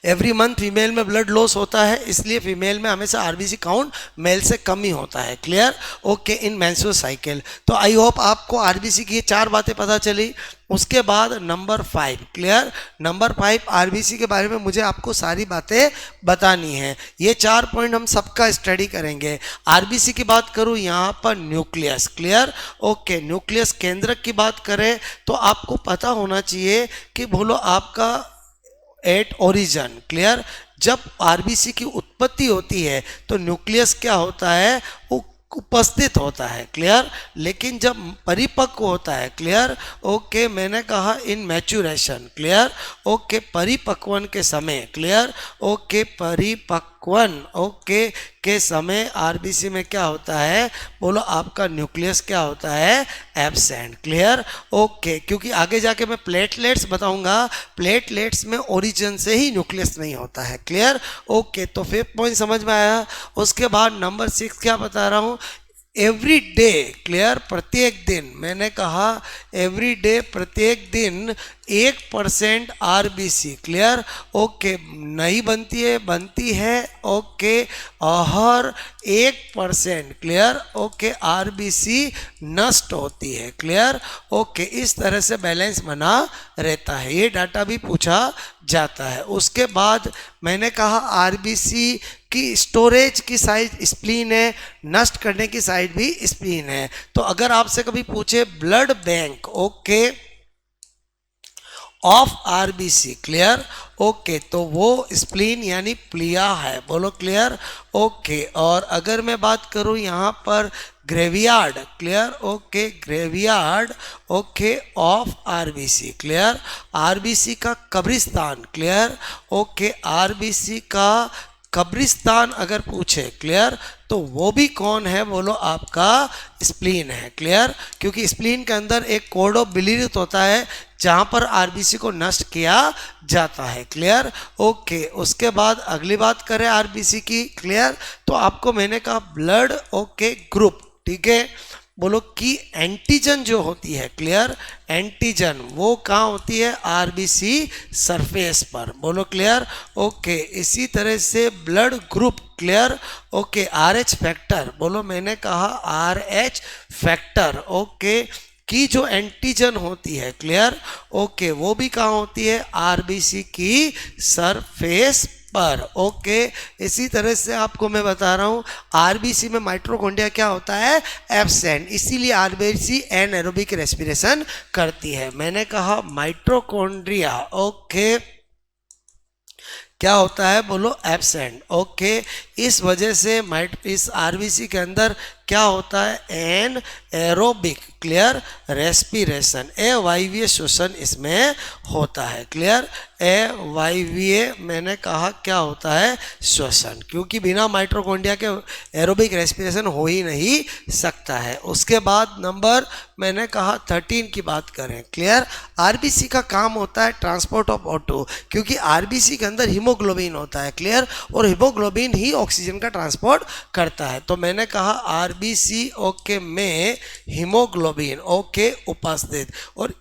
एवरी मंथ फीमेल में ब्लड लॉस होता है, इसलिए फीमेल में हमेशा आरबीसी काउंट मेल से कम ही होता है। क्लियर? ओके, इन मेंस्ट्रुअल साइकिल। तो आई होप आपको आरबीसी की ये 4 बातें पता चली। उसके बाद नंबर 5। क्लियर? नंबर 5 आरबीसी के बारे में मुझे आपको सारी बातें बतानी है। ये 4 पॉइंट हम सबका स्टडी करेंगे। आरबीसी की बात करूँ यहाँ पर न्यूक्लियस। क्लियर? ओके, न्यूक्लियस केंद्रक की बात करें तो आपको पता होना चाहिए कि बोलो आपका एट ओरिजिन। क्लियर? जब आरबीसी की उत्पत्ति होती है तो न्यूक्लियस क्या होता है, वो उपस्थित होता है। क्लियर? लेकिन जब परिपक्व होता है, क्लियर? ओके, मैंने कहा इन मैच्योरेशन। क्लियर? ओके, परिपक्वन के समय। क्लियर? ओके, परिपक्वन ओके के समय आरबीसी में क्या होता है, बोलो आपका न्यूक्लियस क्या होता है, एब्सेंट। क्लियर? ओके, क्योंकि आगे जाके मैं प्लेटलेट्स बताऊंगा, प्लेटलेट्स में ओरिजिन से ही न्यूक्लियस नहीं होता है। क्लियर? ओके, तो 5th पॉइंट समझ में आया। उसके बाद नंबर 6 क्या बता रहा हूँ, एवरी डे, क्लियर, प्रत्येक दिन, मैंने कहा एवरी डे, प्रत्येक दिन 1% आरबीसी, क्लियर, ओके, नहीं बनती है, ओके, और 1%, क्लियर, ओके, आरबीसी नष्ट होती है, क्लियर, ओके, इस तरह से बैलेंस बना रहता है। ये डाटा भी पूछा जाता है। उसके बाद मैंने कहा आरबीसी की स्टोरेज की साइज स्प्लीन है, नष्ट करने की साइड भी स्प्लीन है। तो अगर आपसे कभी पूछे blood bank, okay, of RBC, clear, okay, तो वो स्प्लीन यानी प्लिया है, बोलो क्लियर, ओके। और अगर मैं बात करूं यहाँ पर graveyard, clear, okay, graveyard, okay, of RBC, clear, RBC का कब्रिस्तान, क्लियर, ओके, आरबीसी का कब्रिस्तान अगर पूछे, क्लियर, तो वो भी कौन है, बोलो आपका स्प्लीन है, क्लियर, क्योंकि स्प्लीन के अंदर एक कोड ऑफ बिलीफ होता है जहां पर आरबीसी को नष्ट किया जाता है, क्लियर, ओके। उसके बाद अगली बात करें आरबीसी की, क्लियर, तो आपको मैंने कहा ब्लड, ओके, ग्रुप, ठीक है, बोलो कि एंटीजन जो होती है, क्लियर, एंटीजन वो कहाँ होती है, आरबीसी सरफेस पर, बोलो क्लियर, ओके। इसी तरह से blood group, clear, okay, RH factor, बोलो मैंने कहा आरएच फैक्टर, ओके, की जो एंटीजन होती है, क्लियर, ओके, वो भी कहाँ होती है, आरबीसी की सरफेस पर, ओके। इसी तरह से आपको मैं बता रहा हूँ आरबीसी में माइटोकॉन्ड्रिया क्या होता है, एब्सेंट, इसीलिए आरबीसी एनाएरोबिक रेस्पिरेशन करती है। मैंने कहा माइटोकॉन्ड्रिया, ओके, क्या होता है, बोलो एब्सेंट, ओके। इस वजह से इस आरबीसी के अंदर क्या होता है, एन एरोबिक, क्लियर, रेस्पिरेशन, अवायवीय श्वसन इसमें होता है, क्लियर, अवायवीय, मैंने कहा क्या होता है, श्वसन, क्योंकि बिना माइटोकॉन्ड्रिया के एरोबिक रेस्पिरेशन हो ही नहीं सकता है। उसके बाद नंबर मैंने कहा 13 की बात करें, क्लियर, आरबीसी का काम होता है ट्रांसपोर्ट ऑफ O2, क्योंकि आरबीसी के अंदर हीमोग्लोबिन होता है, क्लियर, और हीमोग्लोबिन ही ऑक्सीजन का ट्रांसपोर्ट करता है। तो मैंने कहा आरबीसी, ओके, में हीमोग्लोबिन, ओके, उपस्थित, और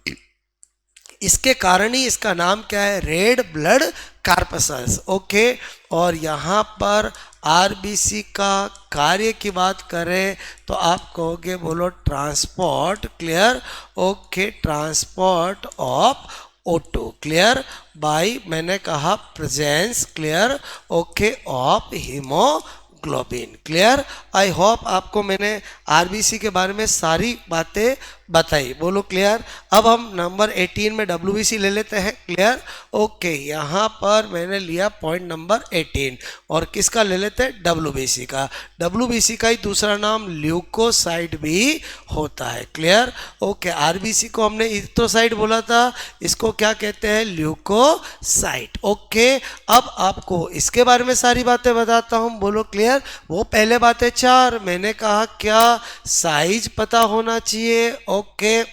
इसके कारण ही इसका नाम क्या है, रेड ब्लड कार्पसल्स, ओके। और यहाँ पर आरबीसी का कार्य की बात करें तो आप कहोगे, बोलो transport, clear, okay, transport of O2, clear, by, मैंने कहा presence, clear, okay, of haemoglobin, clear. I hope आपको मैंने आरबीसी के बारे में सारी बातें बताई, बोलो क्लियर। अब हम नंबर 18 में डब्ल्यूबीसी ले लेते हैं, क्लियर, ओके। यहाँ पर मैंने लिया पॉइंट नंबर 18 और किसका ले लेते हैं, डब्ल्यूबीसी का। डब्ल्यूबीसी का ही दूसरा नाम ल्यूकोसाइट भी होता है, क्लियर, ओके। आरबीसी को हमने इरिथ्रोसाइट बोला था, इसको क्या कहते हैं, ल्यूकोसाइट, ओके। अब आपको इसके बारे में सारी बातें बताता हूँ, बोलो क्लियर। वो पहले बातें 4 मैंने कहा, क्या साइज पता होना चाहिए, ओके,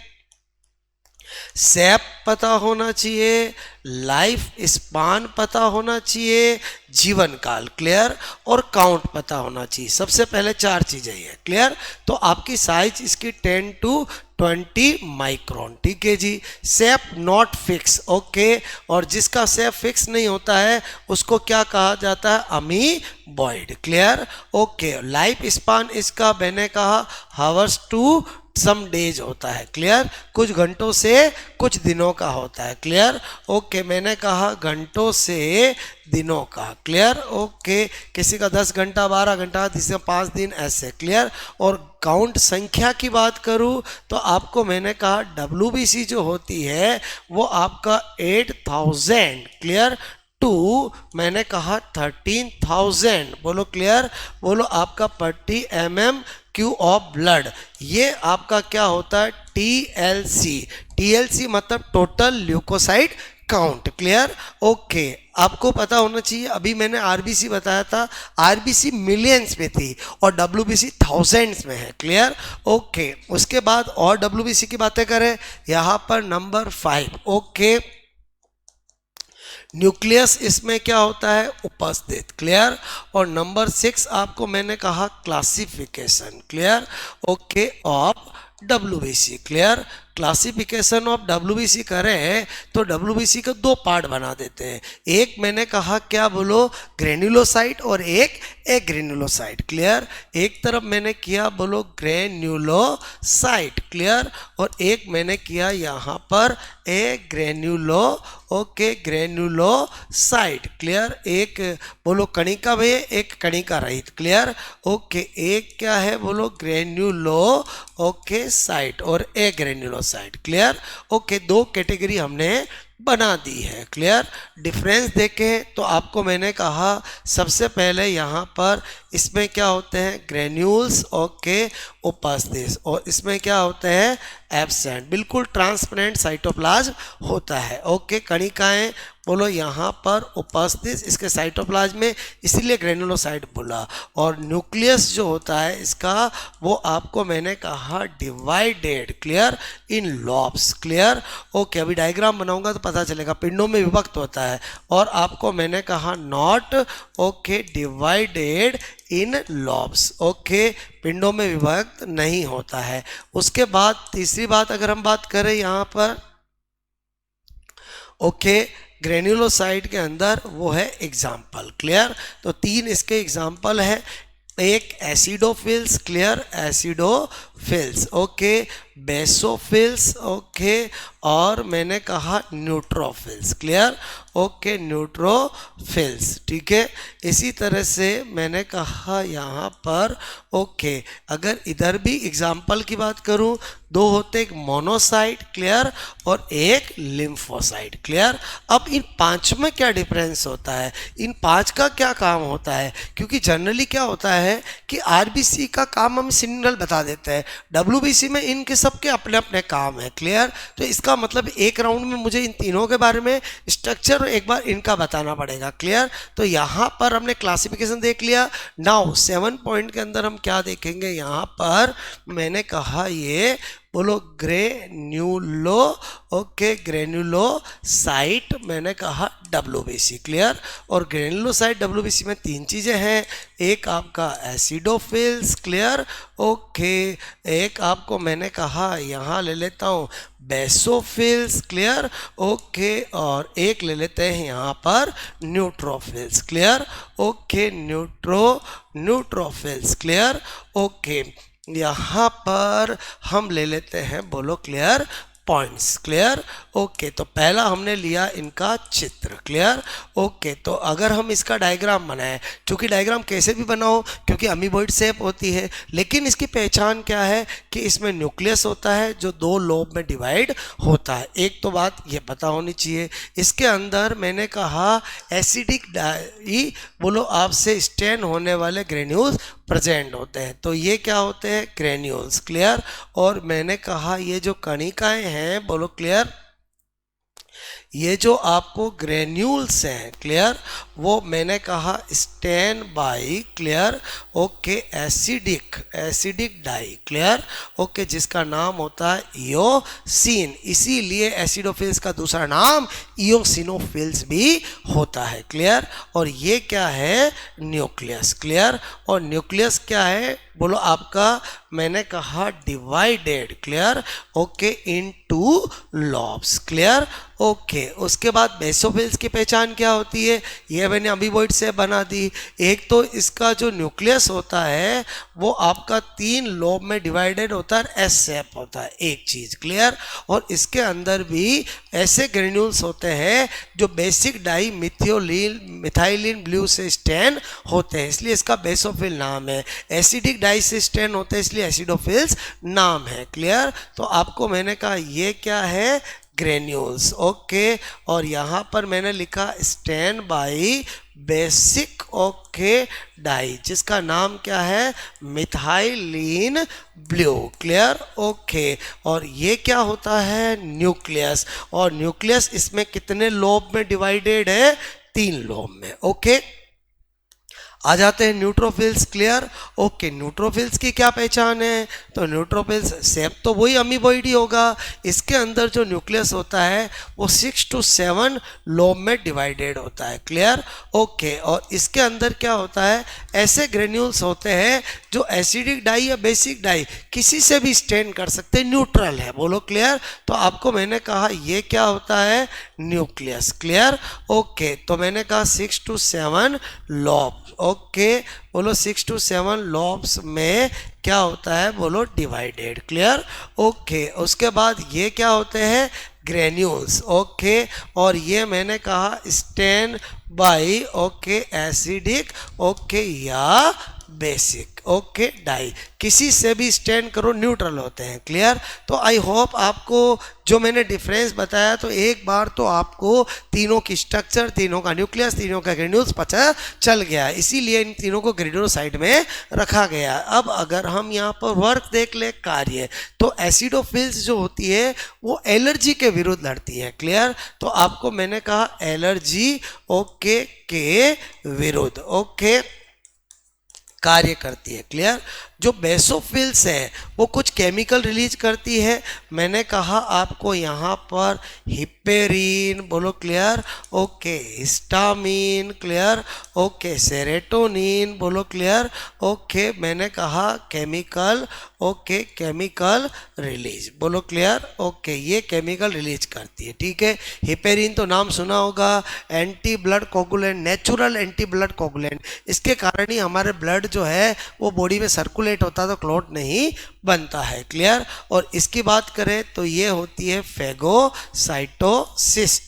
शेप पता होना चाहिए, लाइफ स्पान पता होना चाहिए, जीवन काल, क्लियर, और काउंट पता होना चाहिए। सबसे पहले 4 चीजें हैं, क्लियर। तो आपकी साइज इसकी 10 to 20 माइक्रोन, ठीक है जी। शेप नॉट फिक्स, ओके, और जिसका शेप फिक्स नहीं होता है उसको क्या कहा जाता है, amoeboid, clear, okay. Life span इसका मैंने कहा हावर्स टू सम डेज होता है, क्लियर, कुछ घंटों से कुछ दिनों का होता है, क्लियर, ओके। मैंने कहा घंटों से दिनों का, क्लियर, ओके। किसी का 10 घंटा, 12 घंटा, किसी का 5 दिन, ऐसे, क्लियर। और काउंट संख्या की बात करूं तो आपको मैंने कहा डब्ल्यूबीसी जो होती है वो आपका 8000, क्लियर, टू मैंने कहा 13,000, बोलो क्लियर, बोलो आपका प्रति mm³ ऑफ ब्लड, ये आपका क्या होता है, TLC, TLC मतलब total leucocyte count, clear, okay. आपको पता होना चाहिए, अभी मैंने आरबीसी बताया था, आरबीसी मिलियंस में थी और डब्ल्यूबीसी थाउजेंड्स में है, क्लियर, ओके। उसके बाद और डब्ल्यूबीसी की बातें करें, यहाँ पर नंबर 5, ओके। न्यूक्लियस इसमें क्या होता है, उपस्थित, क्लियर। और नंबर 6 आपको मैंने कहा classification, clear, okay, of WBC, clear. Classification of WBC करें तो WBC का दो पार्ट बना देते हैं, एक मैंने कहा क्या बोलो, ग्रेन्युलोसाइट और एक एग्रेन्युलोसाइट, क्लियर। एक तरफ मैंने किया बोलो ग्रेन्युलोसाइट, क्लियर, और एक मैंने किया यहाँ पर एग्रेन्युलो, ओके, ग्रेन्युलोसाइट, क्लियर। एक बोलो कणिका में, एक कणिका रहित, क्लियर, ओके। एक क्या है बोलो ग्रेन्युलो, ओके, साइट और एग्रेन्युलोसाइट, क्लियर, ओके। दो कैटेगरी हमने बना दी है, क्लियर। डिफरेंस देखें तो आपको मैंने कहा सबसे पहले यहाँ पर इसमें क्या होते हैं ग्रेन्यूल्स, ओके, उपस्थित, और इसमें क्या होते हैं एब्सेंट, बिल्कुल ट्रांसपेरेंट साइटोप्लाज्म होता है, ओके। कणिकाएं बोलो यहाँ पर उपस्थित इसके साइटोप्लाज्म में, इसीलिए ग्रेनुलोसाइट बोला। और न्यूक्लियस जो होता है इसका, वो आपको मैंने कहा डिवाइडेड, क्लियर, इन लॉब्स, क्लियर, ओके। अभी डायग्राम बनाऊंगा तो पता चलेगा, पिंडों में विभक्त होता है। और आपको मैंने कहा not, okay, divided in lobes, okay, पिंडों में विभक्त नहीं होता है। उसके बाद तीसरी बात अगर हम बात करें यहाँ पर, ओके, ग्रेन्युलोसाइट के अंदर वो है एग्जाम्पल, क्लियर। तो तीन इसके एग्जाम्पल है, एक acidophils, clear, acidophils, okay, basophils, okay, और मैंने कहा न्यूट्रोफिल्स, क्लियर, ओके, न्यूट्रोफिल्स, ठीक है। इसी तरह से मैंने कहा यहाँ पर, ओके, अगर इधर भी एग्जाम्पल की बात करूँ, दो होते, एक मोनोसाइट, क्लियर, और एक लिम्फोसाइट, क्लियर। अब इन पांच में क्या डिफरेंस होता है, इन पांच का क्या काम होता है, क्योंकि जनरली क्या होता है कि आरबीसी का काम हम सिग्नल बता देते हैं, डब्ल्यूबीसी में इनके सबके अपने अपने काम है, क्लियर। तो इसका मतलब एक राउंड में मुझे इन तीनों के बारे में स्ट्रक्चर एक बार इनका बताना पड़ेगा, क्लियर। तो यहाँ पर हमने क्लासिफिकेशन देख लिया। नाउ 7 पॉइंट के अंदर हम क्या देखेंगे, यहाँ पर मैंने कहा ये बोलो ग्रेन्यूलो, ओके, ग्रेन्युलोसाइट, मैंने कहा WBC, क्लियर। और ग्रेन्युलोसाइट WBC में तीन चीज़ें हैं, एक आपका एसिडोफिल्स, क्लियर, ओके, एक आपको मैंने कहा यहाँ ले लेता हूँ बेसोफिल्स, क्लियर, ओके, और एक ले लेते हैं यहाँ पर neutrophils, clear, okay, neutrophils, clear, okay. यहाँ पर हम ले लेते हैं बोलो क्लियर पॉइंट्स, क्लियर, ओके। तो पहला हमने लिया इनका चित्र, क्लियर, ओके। तो अगर हम इसका डायग्राम बनाएं, क्योंकि डायग्राम कैसे भी बनाओ, क्योंकि अमीबॉइड शेप होती है, लेकिन इसकी पहचान क्या है कि इसमें न्यूक्लियस होता है जो दो लोब में डिवाइड होता है, एक तो बात ये पता होनी चाहिए। इसके अंदर मैंने कहा एसिडिक डाई बोलो आपसे स्टेन होने वाले ग्रेन्यूल्स प्रेजेंट होते हैं, तो ये क्या होते हैं ग्रेन्यूल्स, क्लियर। और मैंने कहा ये जो कणिकाएं हैं बोलो क्लियर, ये जो आपको ग्रेन्यूल्स हैं, क्लियर, वो मैंने कहा stain by, clear, okay, acidic dye, clear, okay, जिसका नाम होता है इयोसिन, इसीलिए एसिडोफिल्स का दूसरा नाम इयोसिनोफिल्स भी होता है, क्लियर। और ये क्या है न्यूक्लियस, क्लियर। और न्यूक्लियस क्या है बोलो आपका, मैंने कहा divided, clear, okay, into lobes, clear, okay. उसके बाद बेसोफिल्स की पहचान क्या होती है, ये मैंने अमीबॉइड से बना दी। एक तो इसका जो न्यूक्लियस होता है वो आपका 3 लोब में डिवाइडेड होता है, एस शेप होता है, एक चीज, क्लियर। और इसके अंदर भी ऐसे ग्रेन्यूल्स होते हैं जो बेसिक डाई मिथाइलिन ब्लू से स्टेन होते हैं, इसलिए इसका बेसोफिल नाम है। एसिडिक डाई से स्टेन होते हैं, इसलिए एसिडोफिल्स नाम है, क्लियर। तो आपको मैंने कहा ये क्या है ग्रेन्यूल्स, ओके। और यहाँ पर मैंने लिखा stain by basic, okay, dye, जिसका नाम क्या है मिथाइलिन ब्लू, क्लियर, ओके। और ये क्या होता है न्यूक्लियस, और न्यूक्लियस इसमें कितने लोब में डिवाइडेड है 3 लोब में, ओके। आ जाते हैं न्यूट्रोफिल्स। Clear, okay. न्यूट्रोफिल्स की क्या पहचान है? तो न्यूट्रोफिल्स शेप तो वही अमीबॉइड ही होगा। इसके अंदर जो न्यूक्लियस होता है वो 6 to 7 लोब में डिवाइडेड होता है। Clear, okay. और इसके अंदर क्या होता है, ऐसे ग्रेन्यूल्स होते हैं जो एसिडिक डाई या बेसिक डाई किसी से भी स्टेन कर सकते हैं, न्यूट्रल है। बोलो क्लियर। तो आपको मैंने कहा ये क्या होता है, न्यूक्लियस। Clear, okay. तो मैंने कहा 6 to 7 लॉब, ओके। बोलो 6 to 7 लॉब्स में क्या होता है, बोलो डिवाइडेड। Clear, okay. उसके बाद ये क्या होते हैं, ग्रेन्यूल्स, ओके। और ये मैंने कहा stain by, okay, acidic, okay, या बेसिक, ओके, डाई किसी से भी स्टैंड करो, न्यूट्रल होते हैं। क्लियर। तो आई होप आपको जो मैंने डिफरेंस बताया तो एक बार तो आपको तीनों की स्ट्रक्चर, तीनों का न्यूक्लियस, तीनों का ग्रेन्यूल्स पता चल गया, इसीलिए इन तीनों को ग्रेन्यूलोसाइड में रखा गया। अब अगर हम यहाँ पर वर्क देख ले, कार्य, तो एसिडोफिल्स जो होती है वो एलर्जी के विरुद्ध लड़ती है। क्लियर। तो आपको मैंने कहा एलर्जी, ओके, के विरुद्ध, ओके, कार्य करती है। क्लियर। जो बेसोफिल्स है वो कुछ केमिकल रिलीज करती है। मैंने कहा आपको यहाँ पर हिपेरिन, बोलो clear, okay, histamine, clear, okay, serotonin, बोलो क्लियर, ओके। मैंने कहा केमिकल, ओके, केमिकल रिलीज, बोलो क्लियर, ओके, ये केमिकल रिलीज करती है। ठीक है। हिपेरिन तो नाम सुना होगा, anti blood coagulant, natural anti blood coagulant. इसके कारण ही हमारे ब्लड जो है वो बॉडी में सर्कुलेट होता है तो क्लॉट नहीं बनता है। क्लियर। और इसकी बात करें तो ये होती है फेगोसाइटोसिस,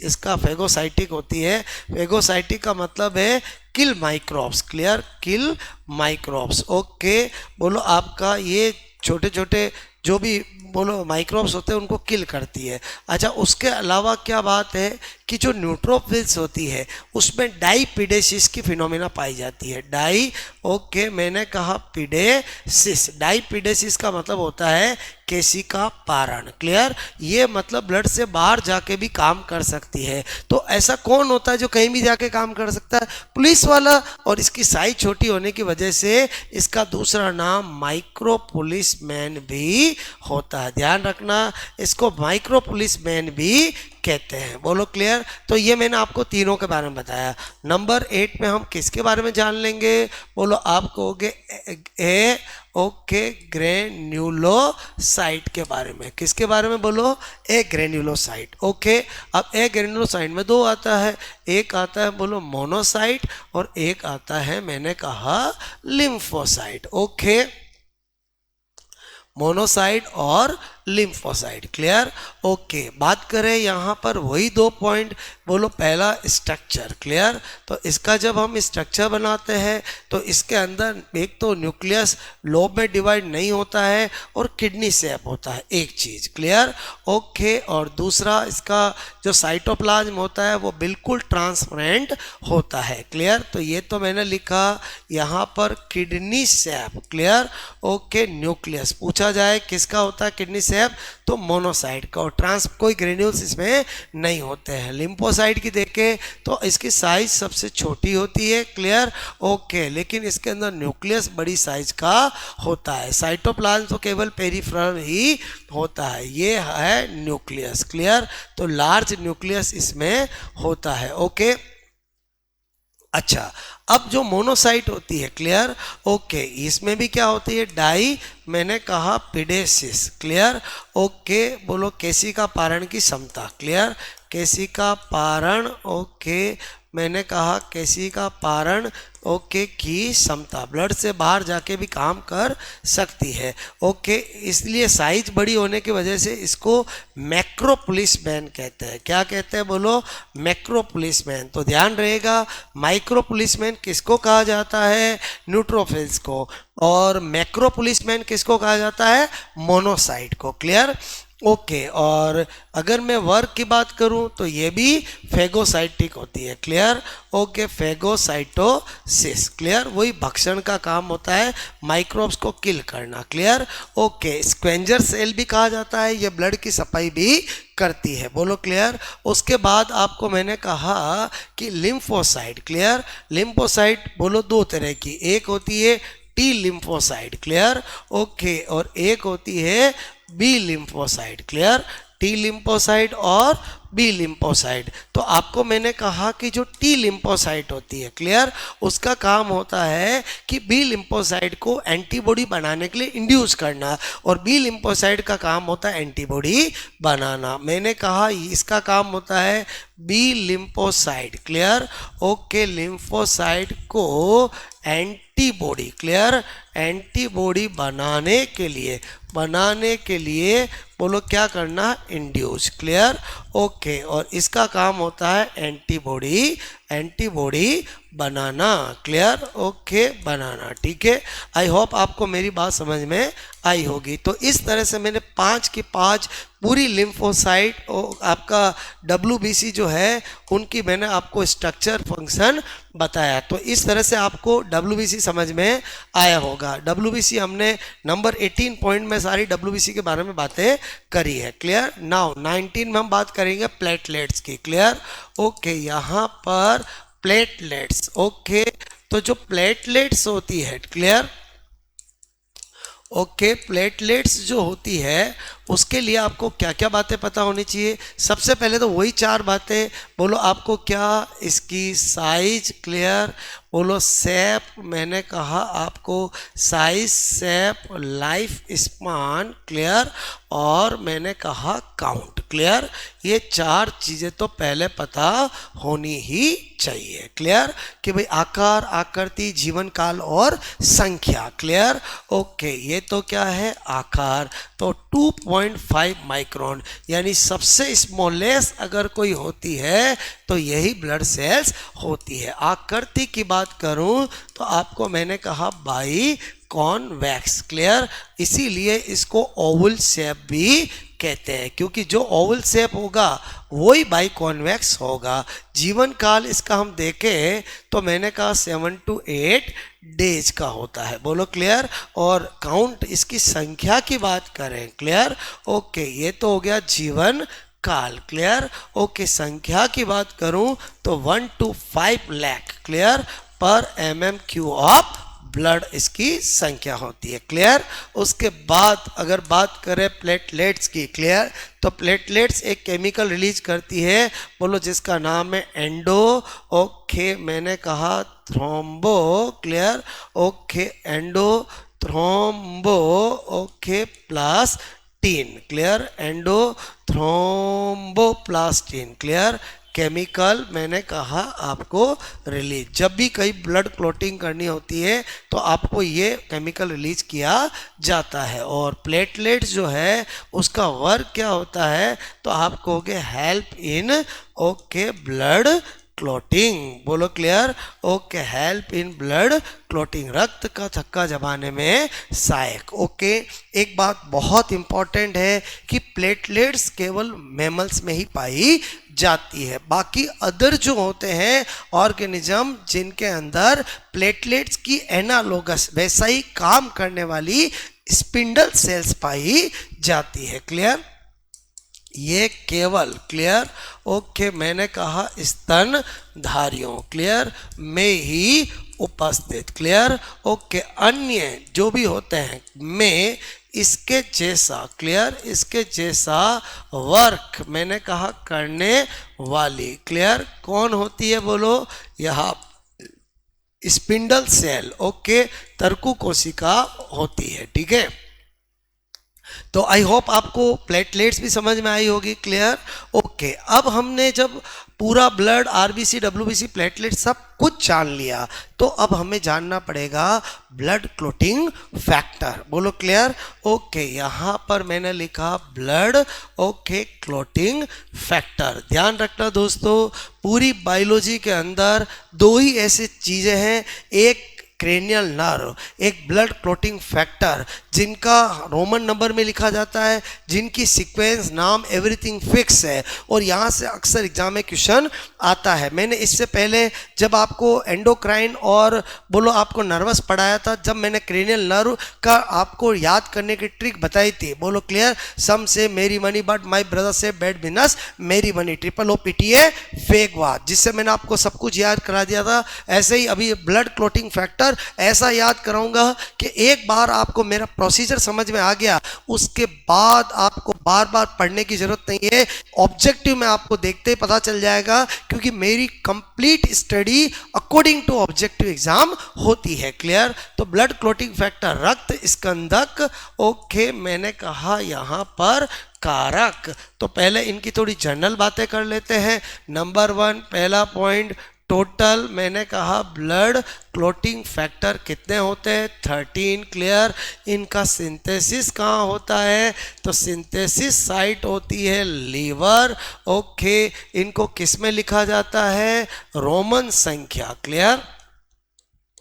इसका फेगोसाइटिक होती है। फेगोसाइटिक का मतलब है किल माइक्रोब्स। क्लियर, किल माइक्रोब्स, ओके। बोलो आपका ये छोटे छोटे जो भी बोलो माइक्रोब्स होते हैं उनको किल करती है। अच्छा, उसके अलावा क्या बात है कि जो न्यूट्रोफिल्स होती है उसमें डाईपिडेसिस की फिनोमिना पाई जाती है। डाई, ओके, मैंने कहा पिडेसिस। डाईपिडेसिस का मतलब होता है केशिका पारण। क्लियर। ये मतलब ब्लड से बाहर जाके भी काम कर सकती है। तो ऐसा कौन होता है जो कहीं भी जाके काम कर सकता है? पुलिस वाला। और इसकी साइज छोटी होने की वजह से इसका दूसरा नाम माइक्रो पुलिस मैन भी होता है। ध्यान रखना, इसको माइक्रो पुलिस मैन भी कहते हैं। बोलो क्लियर। तो ये मैंने आपको तीनों के बारे में बताया। नंबर 8 में हम किसके बारे में जान लेंगे? बोलो आप कहोगे ए, ओके, ग्रेन्यूलोसाइट के बारे में। किसके बारे में? बोलो ए ग्रेन्यूलोसाइट, ओके। अब ए ग्रेन्यूलोसाइट में दो आता है, एक आता है बोलो मोनोसाइट और एक आता है मैंने कहा लिम्फोसाइट, ओके। मोनोसाइट और लिम्फोसाइट। Clear, okay. बात करें यहाँ पर वही 2 पॉइंट। बोलो पहला स्ट्रक्चर। क्लियर। तो इसका जब हम स्ट्रक्चर बनाते हैं तो इसके अंदर एक तो न्यूक्लियस लोब में डिवाइड नहीं होता है और किडनी शेप होता है, एक चीज। Clear, okay. और दूसरा इसका जो साइटोप्लाज्म होता है वो बिल्कुल ट्रांसपेरेंट होता है। क्लियर। तो ये तो मैंने लिखा यहाँ पर kidney shape. Clear, okay. Nucleus पूछा जाए किसका होता है किडनी शेप, तो मोनोसाइट का। और कोई ग्रेन्यूल्स इसमें नहीं होते हैं। लिम्फोसाइट की देखें तो इसकी साइज सबसे छोटी होती है। Clear, okay. लेकिन इसके अंदर न्यूक्लियस बड़ी साइज का होता है। साइटोप्लाज्म तो केवल पेरिफेरल ही होता है। ये है न्यूक्लियस। क्लियर। तो लार्ज न्यूक्लियस इसमें होता है, ओके। अच्छा, अब जो मोनोसाइट होती है, क्लियर, ओके, इसमें भी क्या होती है? डाई, मैंने कहा पिडेसिस। Clear, okay. बोलो केशिका पारण की क्षमता। क्लियर, केशिका पारण, ओके, मैंने कहा केशिका पारण, ओके, की क्षमता ब्लड से बाहर जाके भी काम कर सकती है, ओके। इसलिए साइज बड़ी होने की वजह से इसको मैक्रोपुलिसमैन कहते हैं। क्या कहते हैं? बोलो मैक्रोपुलिसमैन। तो ध्यान रहेगा, माइक्रोपुलिसमैन किसको कहा जाता है? न्यूट्रोफिल्स को। और मैक्रोपुलिसमैन किसको कहा जाता है? मोनोसाइट को। क्लियर, ओके और अगर मैं वर्क की बात करूं तो ये भी फेगोसाइटिक होती है। क्लियर? Okay, phagocytosis. क्लियर? वही भक्षण का काम होता है, माइक्रोब्स को किल करना। क्लियर? ओके, स्क्वेंजर सेल भी कहा जाता है, ये ब्लड की सफाई भी करती है। बोलो क्लियर? उसके बाद आपको मैंने कहा कि लिम्फोसाइट। क्लियर? लिम्फोसाइट बोलो दो तरह की, एक होती है टी लिम्फोसाइट। क्लियर? ओके, और एक होती है B lymphocyte. Clear? T lymphocyte और बी लिम्फोसाइट। तो आपको मैंने कहा कि जो टी लिम्फोसाइट होती है, क्लियर, उसका काम होता है कि बी लिम्फोसाइट को एंटीबॉडी बनाने के लिए इंड्यूस करना, और बी लिम्फोसाइट का काम होता है एंटीबॉडी बनाना। मैंने कहा इसका काम होता है B lymphocyte. Clear? Okay, lymphocyte को एंटीबॉडी, क्लियर, एंटीबॉडी बनाने के लिए बोलो क्या करना, इंड्यूस। क्लियर? ओके, और इसका काम होता है एंटीबॉडी बनाना। क्लियर? ओके, बनाना। ठीक है, आई होप आपको मेरी बात समझ में आई होगी। तो इस तरह से मैंने 5 की 5 पूरी लिम्फोसाइट और आपका WBC जो है उनकी मैंने आपको स्ट्रक्चर फंक्शन बताया। तो इस तरह से आपको WBC समझ में आया होगा। WBC हमने नंबर 18 पॉइंट में सारी WBC के बारे में बातें करी है। क्लियर? नाउ 19 में हम बात करेंगे प्लेटलेट्स की। क्लियर? ओके, यहाँ पर प्लेटलेट्स। ओके, तो जो प्लेटलेट्स होती है, क्लियर, ओके, प्लेटलेट्स जो होती है उसके लिए आपको क्या क्या बातें पता होनी चाहिए। सबसे पहले तो वही 4 बातें, बोलो आपको क्या, इसकी साइज। क्लियर? बोलो शेप, मैंने कहा आपको size, shape, life span. Clear? और मैंने कहा काउंट। क्लियर? ये 4 चीज़ें तो पहले पता होनी ही चाहिए। क्लियर? कि भाई आकार, आकृति, जीवन काल और संख्या। क्लियर? ओके, ये तो क्या है, आकार। तो 2.5 माइक्रोन यानी सबसे स्मॉलेस्ट अगर कोई होती है तो यही ब्लड सेल्स होती है। आकृति की बात करूं तो आपको मैंने कहा बाई कॉन्वेक्स। क्लियर? इसीलिए इसको ओवल शेप भी कहते हैं, क्योंकि जो ओवल शेप होगा वही बाई कॉन्वेक्स होगा। जीवन काल इसका हम देखें तो मैंने कहा 7 to 8 डेज का होता है। बोलो क्लियर? और काउंट, इसकी संख्या की बात करें, क्लियर, ओके, ये तो हो गया जीवन काल। क्लियर? ओके, संख्या की बात करूं तो 1 to 5 लाख, क्लियर, पर MM³ ऑफ ब्लड इसकी संख्या होती है। क्लियर? उसके बाद अगर बात करें प्लेटलेट्स की, क्लियर, तो प्लेटलेट्स एक केमिकल रिलीज करती है, बोलो जिसका नाम है एंडो। ओके, मैंने कहा thrombo. Clear? Okay, endo thrombo, okay, plastin. Clear? Endo thromboplastin. Clear? Chemical मैंने कहा आपको रिलीज, जब भी कहीं ब्लड क्लॉटिंग करनी होती है तो आपको ये केमिकल रिलीज किया जाता है। और प्लेटलेट्स जो है उसका वर्क क्या होता है, तो आप कहोगे help in, okay, blood clotting. बोलो clear? Okay, help in blood clotting, रक्त का थक्का जमाने में सहायक। ओके, एक बात बहुत इंपॉर्टेंट है कि प्लेटलेट्स केवल मैमल्स में ही पाई जाती है। बाकी अदर जो होते हैं ऑर्गेनिज्म जिनके अंदर प्लेटलेट्स की एनालोगस वैसा ही काम करने वाली स्पिंडल सेल्स पाई जाती है। क्लियर? ये केवल, क्लियर, ओके, मैंने कहा स्तनधारियों, क्लियर, में ही उपस्थित। क्लियर? ओके, अन्य जो भी होते हैं में इसके जैसा, क्लियर, इसके जैसा वर्क मैंने कहा करने वाली, क्लियर, कौन होती है, बोलो यहाँ स्पिंडल सेल। ओके, तर्कु कोशिका होती है। ठीक है, तो आई होप आपको प्लेटलेट्स भी समझ में आई होगी। क्लियर? ओके, अब हमने जब पूरा ब्लड, RBC, WBC, प्लेटलेट सब कुछ जान लिया तो अब हमें जानना पड़ेगा ब्लड क्लॉटिंग फैक्टर। बोलो क्लियर? ओके, यहाँ पर मैंने लिखा ब्लड, ओके, क्लॉटिंग फैक्टर। ध्यान रखना दोस्तों, पूरी बायोलॉजी के अंदर 2 ही ऐसी चीज़ें हैं, एक क्रेनियल नर्व, एक ब्लड क्लॉटिंग फैक्टर जिनका रोमन नंबर में लिखा जाता है, जिनकी सीक्वेंस नाम एवरीथिंग फिक्स है, और यहाँ से अक्सर एग्जाम में क्वेश्चन आता है। मैंने इससे पहले जब आपको एंडोक्राइन और बोलो आपको नर्वस पढ़ाया था, जब मैंने क्रेनियल नर्व का आपको याद करने की ट्रिक बताई थी, बोलो क्लियर। सम से मेरी मनी बट माय ब्रदर से बैड बिजनेस मेरी मनी, ट्रिपल OPTA फेक बात, जिससे मैंने आपको सब कुछ याद करा दिया था। ऐसे ही अभी ब्लड क्लॉटिंग फैक्टर ऐसा याद कराऊंगा कि एक बार आपको मेरा प्रोसीजर समझ में आ गया, उसके बाद आपको बार बार पढ़ने की जरूरत नहीं है। ऑब्जेक्टिव में आपको देखते ही पता चल जाएगा, क्योंकि मेरी complete study according to objective exam होती है। क्लियर। तो ब्लड क्लॉटिंग फैक्टर रक्त स्कंदक, ओके मैंने कहा यहाँ पर कारक। तो पहले इनकी थोड़ी जनरल बातें कर लेते हैं। नंबर 1 पहला पॉइंट, टोटल मैंने कहा ब्लड क्लॉटिंग फैक्टर कितने होते हैं? 13। क्लियर। इनका सिंथेसिस कहाँ होता है? तो सिंथेसिस साइट होती है लीवर। ओके, इनको किस में लिखा जाता है? रोमन संख्या। क्लियर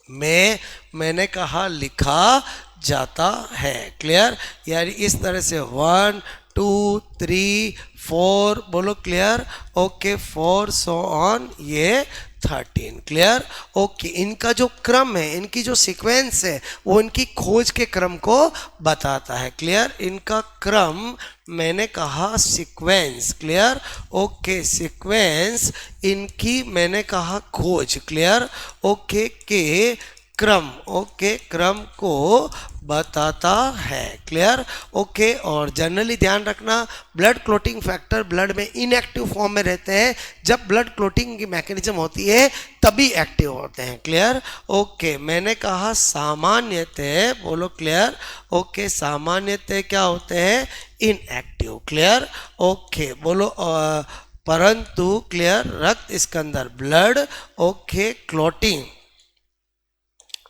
में मैंने कहा लिखा जाता है। क्लियर, यानी इस तरह से 1 2 3 4 बोलो क्लियर। ओके 4 सो ऑन, ये 13। क्लियर। ओके, इनका जो क्रम है, इनकी जो सीक्वेंस है, वो इनकी खोज के क्रम को बताता है। क्लियर, इनका क्रम मैंने कहा सीक्वेंस। क्लियर। ओके, सीक्वेंस इनकी मैंने कहा खोज। क्लियर। ओके के क्रम, ओके क्रम को बताता है। क्लियर। ओके, और जनरली ध्यान रखना ब्लड क्लॉटिंग फैक्टर ब्लड में इनएक्टिव फॉर्म में रहते हैं। जब ब्लड क्लॉटिंग की मैकेनिज्म होती है तभी एक्टिव होते हैं। क्लियर। ओके, मैंने कहा सामान्यतः बोलो क्लियर। ओके, सामान्यतः क्या होते हैं? इनएक्टिव। क्लियर। ओके बोलो परंतु क्लियर रक्त इसके अंदर ब्लड ओके क्लॉटिंग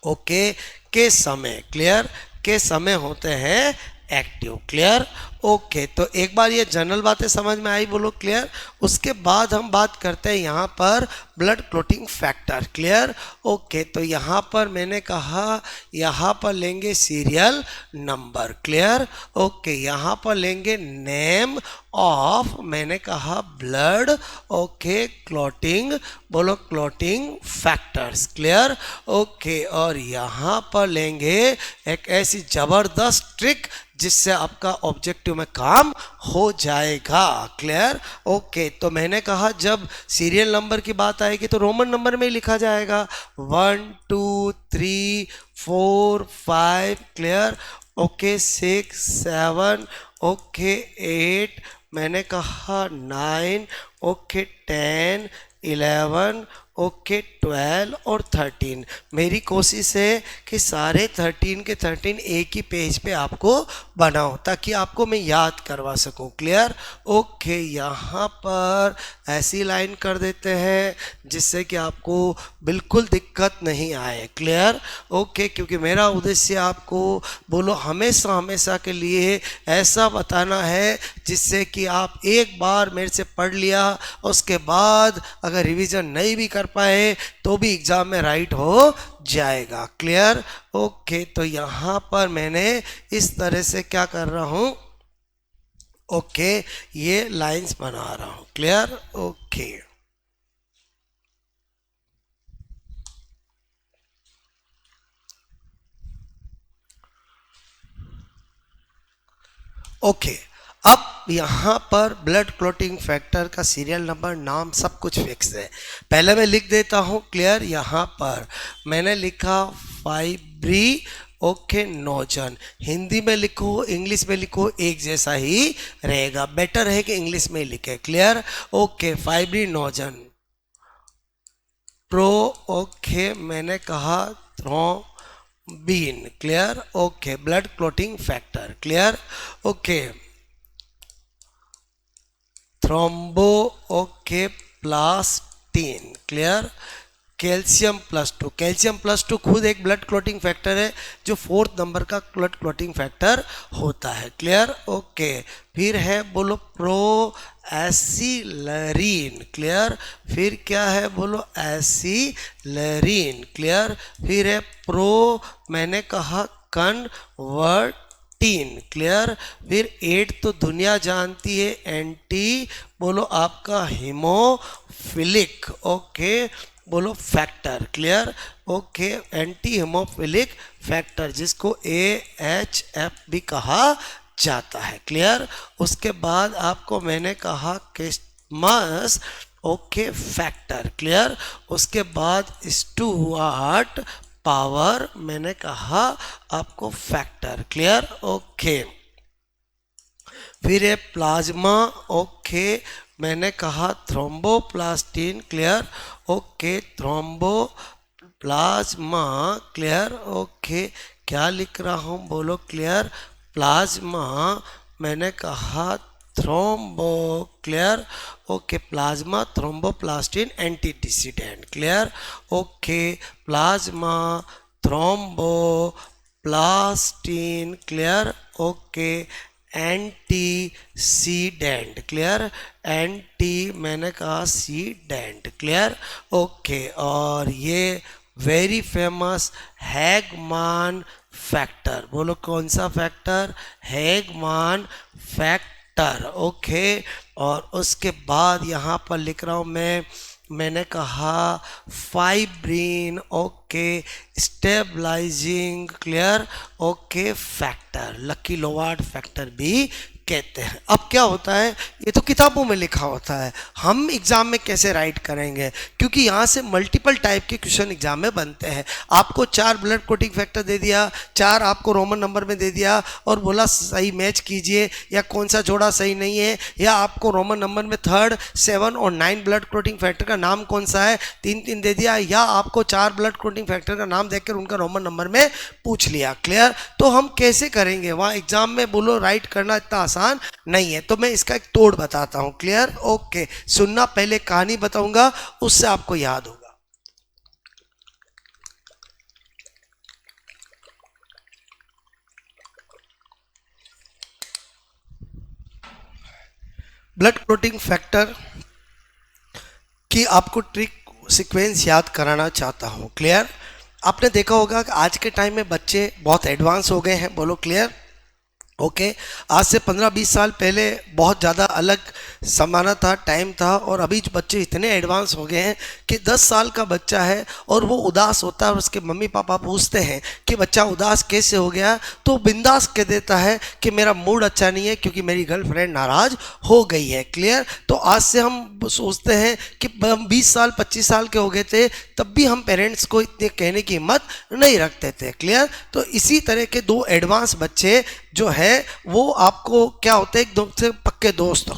ओके के समय, क्लियर के समय होते हैं एक्टिव। क्लियर। ओके, तो एक बार ये जनरल बातें समझ में आई, बोलो क्लियर। उसके बाद हम बात करते हैं यहाँ पर blood clotting factor. Clear. Okay, तो यहाँ पर मैंने कहा यहाँ पर लेंगे सीरियल नंबर। क्लियर। ओके, यहाँ पर लेंगे नेम ऑफ मैंने कहा ब्लड ओके क्लॉटिंग बोलो क्लॉटिंग फैक्टर्स। क्लियर। ओके, और यहाँ पर लेंगे एक ऐसी जबरदस्त ट्रिक जिससे आपका ऑब्जेक्टिव में काम हो जाएगा। क्लियर। ओके, तो मैंने कहा जब सीरियल नंबर की बात आएगी तो रोमन नंबर में ही लिखा जाएगा 1 2 3 4 5। क्लियर। ओके 6 7 ओके 8 मैंने कहा 9 ओके 10 11 ओके 12 और 13। मेरी कोशिश है कि सारे 13 के 13 एक ही पेज पे आपको बनाओ ताकि आपको मैं याद करवा सकूं। क्लियर। ओके, यहाँ पर ऐसी लाइन कर देते हैं जिससे कि आपको बिल्कुल दिक्कत नहीं आए। क्लियर। ओके, क्योंकि मेरा उद्देश्य आपको बोलो हमेशा हमेशा के लिए ऐसा बताना है जिससे कि आप एक बार मेरे से पढ़ लिया, उसके बाद अगर रिवीजन नहीं भी कर पाए तो भी एग्जाम में राइट हो जाएगा। क्लियर। ओके, तो यहाँ पर मैंने इस तरह से क्या कर रहा हूँ? ओके, ये लाइंस बना रहा हूँ। क्लियर। ओके, ओके, अब यहाँ पर ब्लड क्लॉटिंग फैक्टर का सीरियल नंबर नाम सब कुछ फिक्स है। पहले मैं लिख देता हूँ। क्लियर। यहाँ पर मैंने लिखा फाइब्री ओके नोजन, हिंदी में लिखो इंग्लिश में लिखो एक जैसा ही रहेगा, बेटर है कि इंग्लिश में लिखे। Clear. Okay, fibrinogen pro okay मैंने कहा thrombin. Clear. Okay, blood clotting factor. Clear. Okay, thrombo okay plastin. Clear. Calcium. Calcium खुद एक ब्लड क्लॉटिंग फैक्टर है जो 4th नंबर का ब्लड क्लॉटिंग फैक्टर होता है। क्लियर? ओके। फिर है बोलो प्रो एसिलरीन। क्लियर? फिर क्या है बोलो एसिलरीन। क्लियर? फिर है प्रो, मैंने कहा कन्वर्टीन। क्लियर? फिर 8 तो दुनिया जानती है, एंटी बोलो आपका हीमोफिलिक। ओके, बोलो factor. Clear? Okay, anti haemophilic factor जिसको AHF भी कहा जाता है। क्लियर? उसके बाद आपको मैंने कहा क्रिसमस, ओके फैक्टर। क्लियर? उसके बाद स्टुअर्ट पावर, मैंने कहा आपको फैक्टर। क्लियर? ओके। फिर है प्लाज्मा, ओके, मैंने कहा thromboplastin. Clear? Okay, thrombo plasma. Clear? Okay, क्या लिख रहा हूँ बोलो? क्लियर? प्लाज्मा, मैंने कहा thrombo. Clear? Okay, plasma thromboplastin antecedent. Clear? Okay, plasma thrombo plastin. Clear? Okay, antecedent. Clear? Ante, मैंने कहा सीडेंट। क्लियर? ओके, और ये वेरी फेमस हैगमान फैक्टर, बोलो कौन सा फैक्टर? हैगमान फैक्टर। ओके, और उसके बाद यहाँ पर लिख रहा हूँ मैंने कहा fibrin, okay, stabilising. Clear? Okay factor, Laki Lorand factor भी कहते हैं। अब क्या होता है, ये तो किताबों में लिखा होता है, हम एग्जाम में कैसे राइट करेंगे? क्योंकि यहाँ से मल्टीपल टाइप के क्वेश्चन एग्जाम में बनते हैं। आपको 4 ब्लड क्लॉटिंग फैक्टर दे दिया, 4 आपको रोमन नंबर में दे दिया और बोला सही मैच कीजिए या कौन सा जोड़ा सही नहीं है, या आपको रोमन नंबर में 3rd, 7 और 9 ब्लड क्लॉटिंग फैक्टर का नाम कौन सा है, 3 दे दिया, या आपको 4 ब्लड क्लॉटिंग फैक्टर का नाम देखकर उनका रोमन नंबर में पूछ लिया। क्लियर? तो हम कैसे करेंगे वहाँ एग्जाम में? बोलो राइट करना इतना आसान नहीं है, तो मैं इसका एक तोड़ बताता हूं। क्लियर? ओके, सुनना, पहले कहानी बताऊंगा, उससे आपको याद होगा। ब्लड क्लॉटिंग फैक्टर की आपको ट्रिक सीक्वेंस याद कराना चाहता हूं। क्लियर? आपने देखा होगा कि आज के टाइम में बच्चे बहुत एडवांस हो गए हैं। बोलो क्लियर? ओके, आज से 15-20 साल पहले बहुत ज़्यादा अलग ज़माना था, टाइम था, और अभी बच्चे इतने एडवांस हो गए हैं कि 10 साल का बच्चा है और वो उदास होता है और उसके मम्मी पापा पूछते हैं कि बच्चा उदास कैसे हो गया, तो बिंदास कह देता है कि मेरा मूड अच्छा नहीं है क्योंकि मेरी गर्लफ्रेंड नाराज़ हो गई है। क्लियर? तो आज से हम सोचते हैं कि 20 साल 25 साल के हो गए थे तब भी हम पेरेंट्स को इतने कहने की हिम्मत नहीं रखते थे। क्लियर? तो इसी तरह के 2 एडवांस बच्चे जो है वो आपको क्या होते हैं, एकदम से पक्के दोस्त।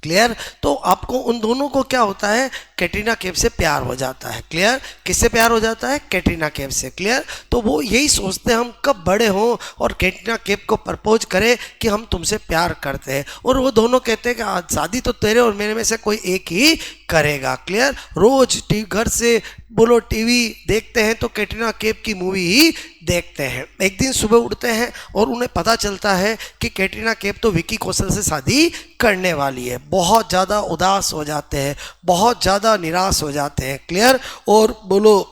क्लियर? तो आपको उन दोनों को क्या होता है, कैटरीना कैफ से प्यार हो जाता है। क्लियर? किससे प्यार हो जाता है? कैटरीना कैफ से। क्लियर? तो वो यही सोचते हैं हम कब बड़े हों और कैटरीना कैफ को प्रपोज करें कि हम तुमसे प्यार करते हैं, और वो दोनों कहते हैं कि शादी तो तेरे और मेरे में से कोई एक ही करेगा। क्लियर? रोज घर से बोलो टीवी देखते हैं तो कैटरीना कैफ की मूवी ही देखते हैं। एक दिन सुबह उठते हैं और उन्हें पता चलता है कि कैटरीना कैफ तो विकी कौशल से शादी करने वाली है। बहुत ज़्यादा उदास हो जाते हैं, बहुत ज़्यादा निराश हो जाते हैं। क्लियर? और बोलो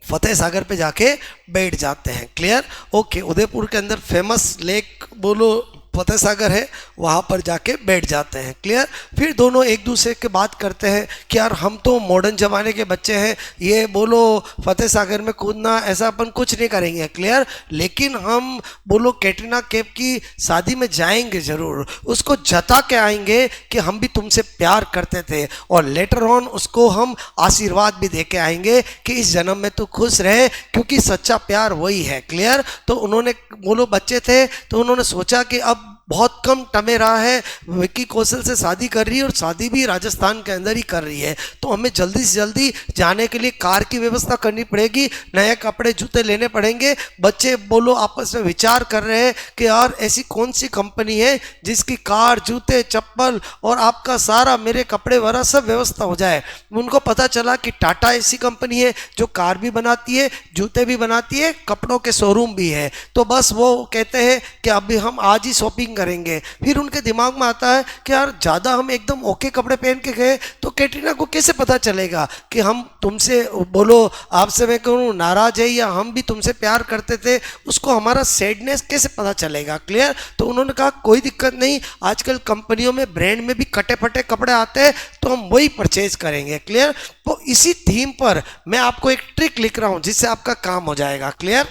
फतेह सागर पे जाके बैठ जाते हैं। क्लियर? ओके, उदयपुर के अंदर फेमस लेक बोलो फतेह सागर है, वहाँ पर जाके बैठ जाते हैं। क्लियर? फिर दोनों एक दूसरे के बात करते हैं कि यार हम तो मॉडर्न ज़माने के बच्चे हैं, ये बोलो फतेह सागर में कूदना ऐसा अपन कुछ नहीं करेंगे। क्लियर? लेकिन हम बोलो कैटरीना कैफ की शादी में जाएंगे ज़रूर, उसको जता के आएंगे कि हम भी तुमसे प्यार करते थे, और लेटर ऑन उसको हम आशीर्वाद भी दे के आएंगे कि इस जन्म में तो खुश रहे क्योंकि सच्चा प्यार वही है। क्लियर? तो उन्होंने बोलो बच्चे थे तो उन्होंने सोचा कि अब बहुत कम टमे रहा है, विक्की कौशल से शादी कर रही है और शादी भी राजस्थान के अंदर ही कर रही है, तो हमें जल्दी से जल्दी जाने के लिए कार की व्यवस्था करनी पड़ेगी, नए कपड़े जूते लेने पड़ेंगे। बच्चे बोलो आपस में विचार कर रहे हैं कि यार ऐसी कौन सी कंपनी है जिसकी कार, जूते, चप्पल और आपका सारा मेरे कपड़े वगैरह सब व्यवस्था हो जाए। उनको पता चला कि टाटा ऐसी कंपनी है जो कार भी बनाती है, जूते भी बनाती है, कपड़ों के शोरूम भी है, तो बस वो कहते हैं कि अभी हम आज ही शॉपिंग करेंगे। फिर उनके दिमाग में आता है कि यार ज़्यादा हम एकदम ओके कपड़े पहन के गए तो कैटरीना को कैसे पता चलेगा कि हम तुमसे बोलो आपसे मैं कहूँ नाराज है या हम भी तुमसे प्यार करते थे, उसको हमारा सैडनेस कैसे पता चलेगा। क्लियर। तो उन्होंने कहा कोई दिक्कत नहीं, आजकल कंपनियों में ब्रांड में भी कटे फटे कपड़े आते हैं तो हम वही परचेज करेंगे। क्लियर। तो इसी थीम पर मैं आपको एक ट्रिक लिख रहा हूं जिससे आपका काम हो जाएगा। क्लियर।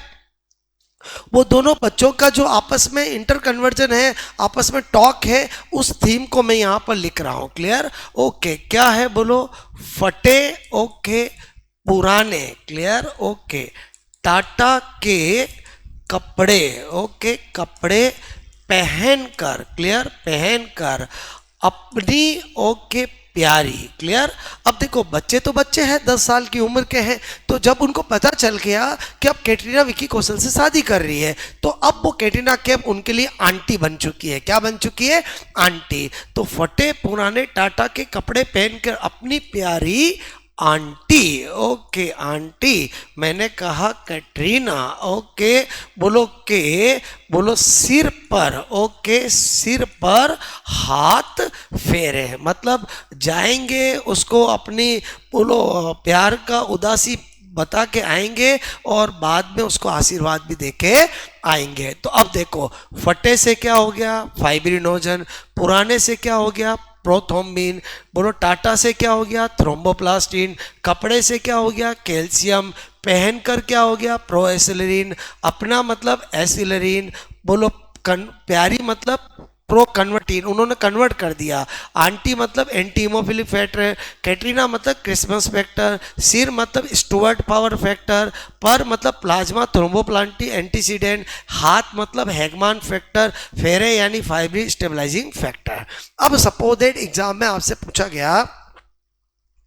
वो दोनों बच्चों का जो आपस में इंटर कन्वर्जन है, आपस में टॉक है, उस थीम को मैं यहां पर लिख रहा हूं। क्लियर। ओके, क्या है बोलो? फटे ओके पुराने, क्लियर, ओके, टाटा के कपड़े, ओके, कपड़े पहनकर, क्लियर, पहनकर अपनी ओके प्यारी, क्लियर। अब देखो बच्चे तो बच्चे हैं, 10 साल की उम्र के हैं, तो जब उनको पता चल गया कि अब कैटरीना विक्की कौशल से शादी कर रही है तो अब वो कैटरीना कैफ उनके लिए आंटी बन चुकी है। क्या बन चुकी है? आंटी। तो फटे पुराने टाटा के कपड़े पहनकर अपनी प्यारी आंटी, ओके, आंटी, मैंने कहा कैटरीना, ओके, बोलो के, बोलो सिर पर, ओके, सिर पर हाथ फेरे, मतलब जाएंगे उसको अपनी बोलो प्यार का उदासी बता के आएंगे और बाद में उसको आशीर्वाद भी देके आएंगे। तो अब देखो फटे से क्या हो गया? फाइब्रिनोजन। पुराने से क्या हो गया? प्रोथ्रोम्बिन। बोलो टाटा से क्या हो गया? थ्रोम्बोप्लास्टिन। कपड़े से क्या हो गया? कैल्शियम। पहनकर क्या हो गया? प्रोएसिलरीन। अपना मतलब एसिलरीन। बोलो प्यारी मतलब प्रो कन्वर्टीन, उन्होंने कन्वर्ट कर दिया। आंटी मतलब एंटी हीमोफिलिक फैक्टर। कैटरीना मतलब क्रिसमस फैक्टर। सिर मतलब स्टुअर्ट पावर फैक्टर। पर मतलब प्लाज्मा थ्रोम्बोप्लास्टिन एंटीसीडेंट। हाथ मतलब हैगमान फैक्टर। फेरे यानी फाइब्री स्टेबलाइजिंग फैक्टर। अब सपोज दैट एग्जाम में आपसे पूछा गया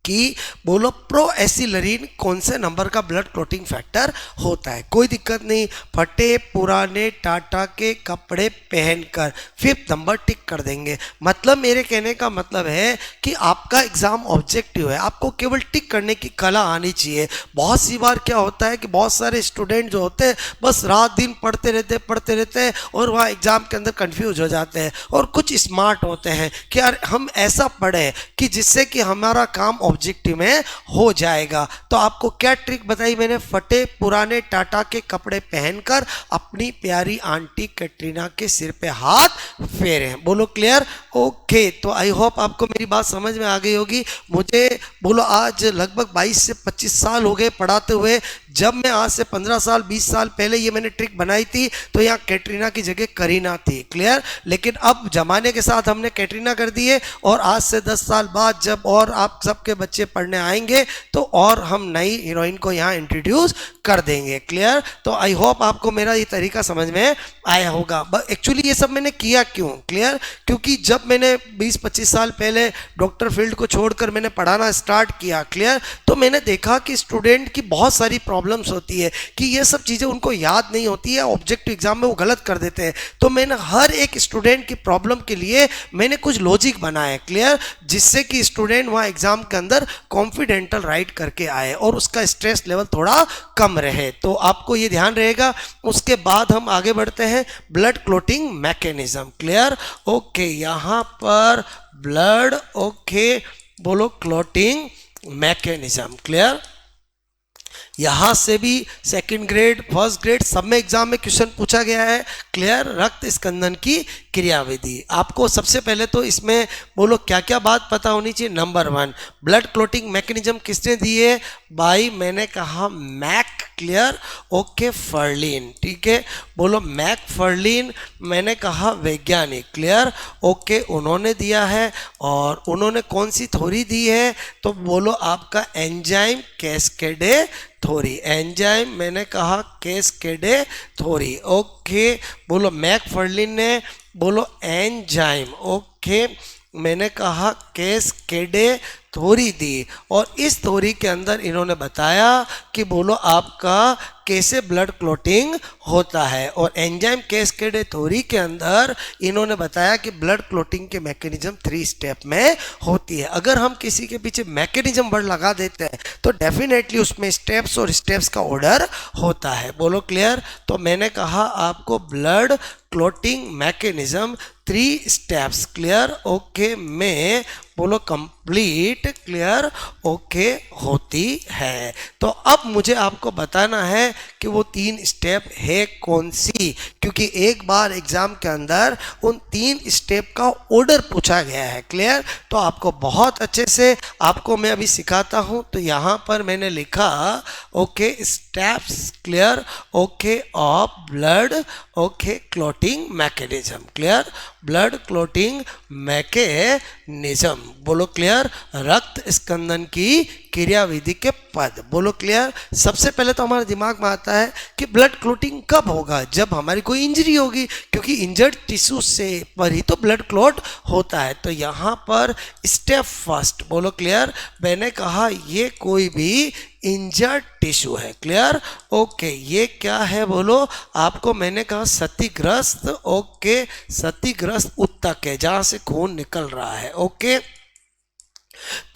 कि बोलो प्रोएसिलरीन कौन से नंबर का ब्लड क्लॉटिंग फैक्टर होता है? कोई दिक्कत नहीं, फटे पुराने टाटा के कपड़े पहनकर 5th नंबर टिक कर देंगे। मतलब मेरे कहने का मतलब है कि आपका एग्जाम ऑब्जेक्टिव है, आपको केवल टिक करने की कला आनी चाहिए। बहुत सी बार क्या होता है कि बहुत सारे स्टूडेंट जो होते हैं बस रात दिन पढ़ते रहते हैं और वहाँ एग्जाम के अंदर कंफ्यूज हो जाते हैं, और कुछ स्मार्ट होते हैं कि यार हम ऐसा पढ़े कि जिससे कि हमारा काम ऑब्जेक्टिव में हो जाएगा। तो आपको क्या ट्रिक बताई मैंने? फटे पुराने टाटा के कपड़े पहनकर अपनी प्यारी आंटी कैटरीना के सिर पे हाथ फेरे। बोलो क्लियर। ओके, तो आई होप आपको मेरी बात समझ में आ गई होगी। मुझे बोलो आज लगभग 22 से 25 साल हो गए पढ़ाते हुए। जब मैं आज से 15 साल 20 साल पहले ये मैंने ट्रिक बनाई थी तो यहाँ कैटरीना की जगह करीना थी। क्लियर। लेकिन अब जमाने के साथ हमने कैटरीना कर दी है, और आज से 10 साल बाद जब और आप सबके बच्चे पढ़ने आएंगे तो और हम नई हीरोइन को यहाँ इंट्रोड्यूस कर देंगे। क्लियर। तो आई होप आपको मेरा ये तरीका समझ में आया होगा। एक्चुअली ये सब मैंने किया क्यों? क्लियर। क्योंकि जब मैंने 20-25 साल पहले डॉक्टर फील्ड को छोड़कर मैंने पढ़ाना स्टार्ट किया, क्लियर, तो मैंने देखा कि स्टूडेंट की बहुत सारी प्रॉब्लम्स होती है कि ये सब चीज़ें उनको याद नहीं होती है, ऑब्जेक्टिव एग्जाम में वो गलत कर देते हैं। तो मैंने हर एक स्टूडेंट की प्रॉब्लम के लिए मैंने कुछ लॉजिक बनाए, क्लियर, जिससे कि स्टूडेंट वहाँ एग्जाम के अंदर कॉन्फिडेंटल राइट करके आए और उसका स्ट्रेस लेवल थोड़ा कम रहे। तो आपको ये ध्यान रहेगा। उसके बाद हम आगे बढ़ते हैं blood clotting mechanism. Clear. Okay, यहाँ पर ब्लड, ओके, बोलो क्लॉटिंग मैकेनिज्म। क्लियर। यहाँ से भी सेकंड ग्रेड, फर्स्ट ग्रेड सब में एग्जाम में क्वेश्चन पूछा गया है। क्लियर। रक्त स्कंदन की क्रियाविधि। आपको सबसे पहले तो इसमें बोलो क्या क्या बात पता होनी चाहिए। नंबर 1, ब्लड क्लॉटिंग मैकेनिज्म किसने दी है? भाई मैंने कहा मैक। क्लियर। ओके, फर्लिन। ठीक है, बोलो मैक फर्लिन, मैंने कहा वैज्ञानिक। क्लियर। ओके, उन्होंने दिया है। और उन्होंने कौन सी थ्योरी दी है? तो बोलो आपका एंजाइम कैस्केडे थोरी, एंजाइम मैंने कहा कैस्केडेथोरी, ओके। बोलो मैकफर्लिन ने बोलो एंजाइम, ओके, मैंने कहा कैस्केडेथोरी दी। और इस थोरी के अंदर इन्होंने बताया कि बोलो आपका कैसे ब्लड क्लोटिंग होता है। और एंजाइम कैस्केडेथोरी के अंदर इन्होंने बताया कि ब्लड क्लोटिंग के मैकेनिज्म 3 स्टेप में होती है। अगर हम किसी के पीछे मैकेनिज्म वर्ड लगा देते हैं तो डेफिनेटली उसमें स्टेप्स और स्टेप्स का ऑर्डर होता है। बोलो क्लियर। तो मैंने कहा आपको blood clotting mechanism 3 steps, clear, okay, में बोलो कंप्लीट, क्लियर, ओके, होती है। तो अब मुझे आपको बताना है कि वो 3 स्टेप है कौन सी, क्योंकि एक बार एग्जाम के अंदर उन 3 स्टेप का ऑर्डर पूछा गया है, क्लियर। तो आपको बहुत अच्छे से आपको मैं अभी सिखाता हूं। तो यहाँ पर मैंने लिखा okay steps, clear, okay, of blood, okay, clotting mechanism, clear, blood clotting mechanism, बोलो क्लियर, रक्त स्कंदन की क्रियाविधि के पद, बोलो क्लियर। सबसे पहले तो हमारे दिमाग में आता है कि ब्लड क्लोटिंग कब होगा, जब हमारी कोई इंजरी होगी, क्योंकि इंजर्ड टिश्यू से पर ही तो ब्लड क्लोट होता है। तो यहाँ पर स्टेप फर्स्ट, बोलो क्लियर, मैंने कहा ये कोई भी इंजर्ड टिश्यू है, क्लियर, ओके, ये क्या है बोलो, आपको मैंने कहा क्षतिग्रस्त, ओके, क्षतिग्रस्त ऊतक है जहां से खून निकल रहा है, ओके।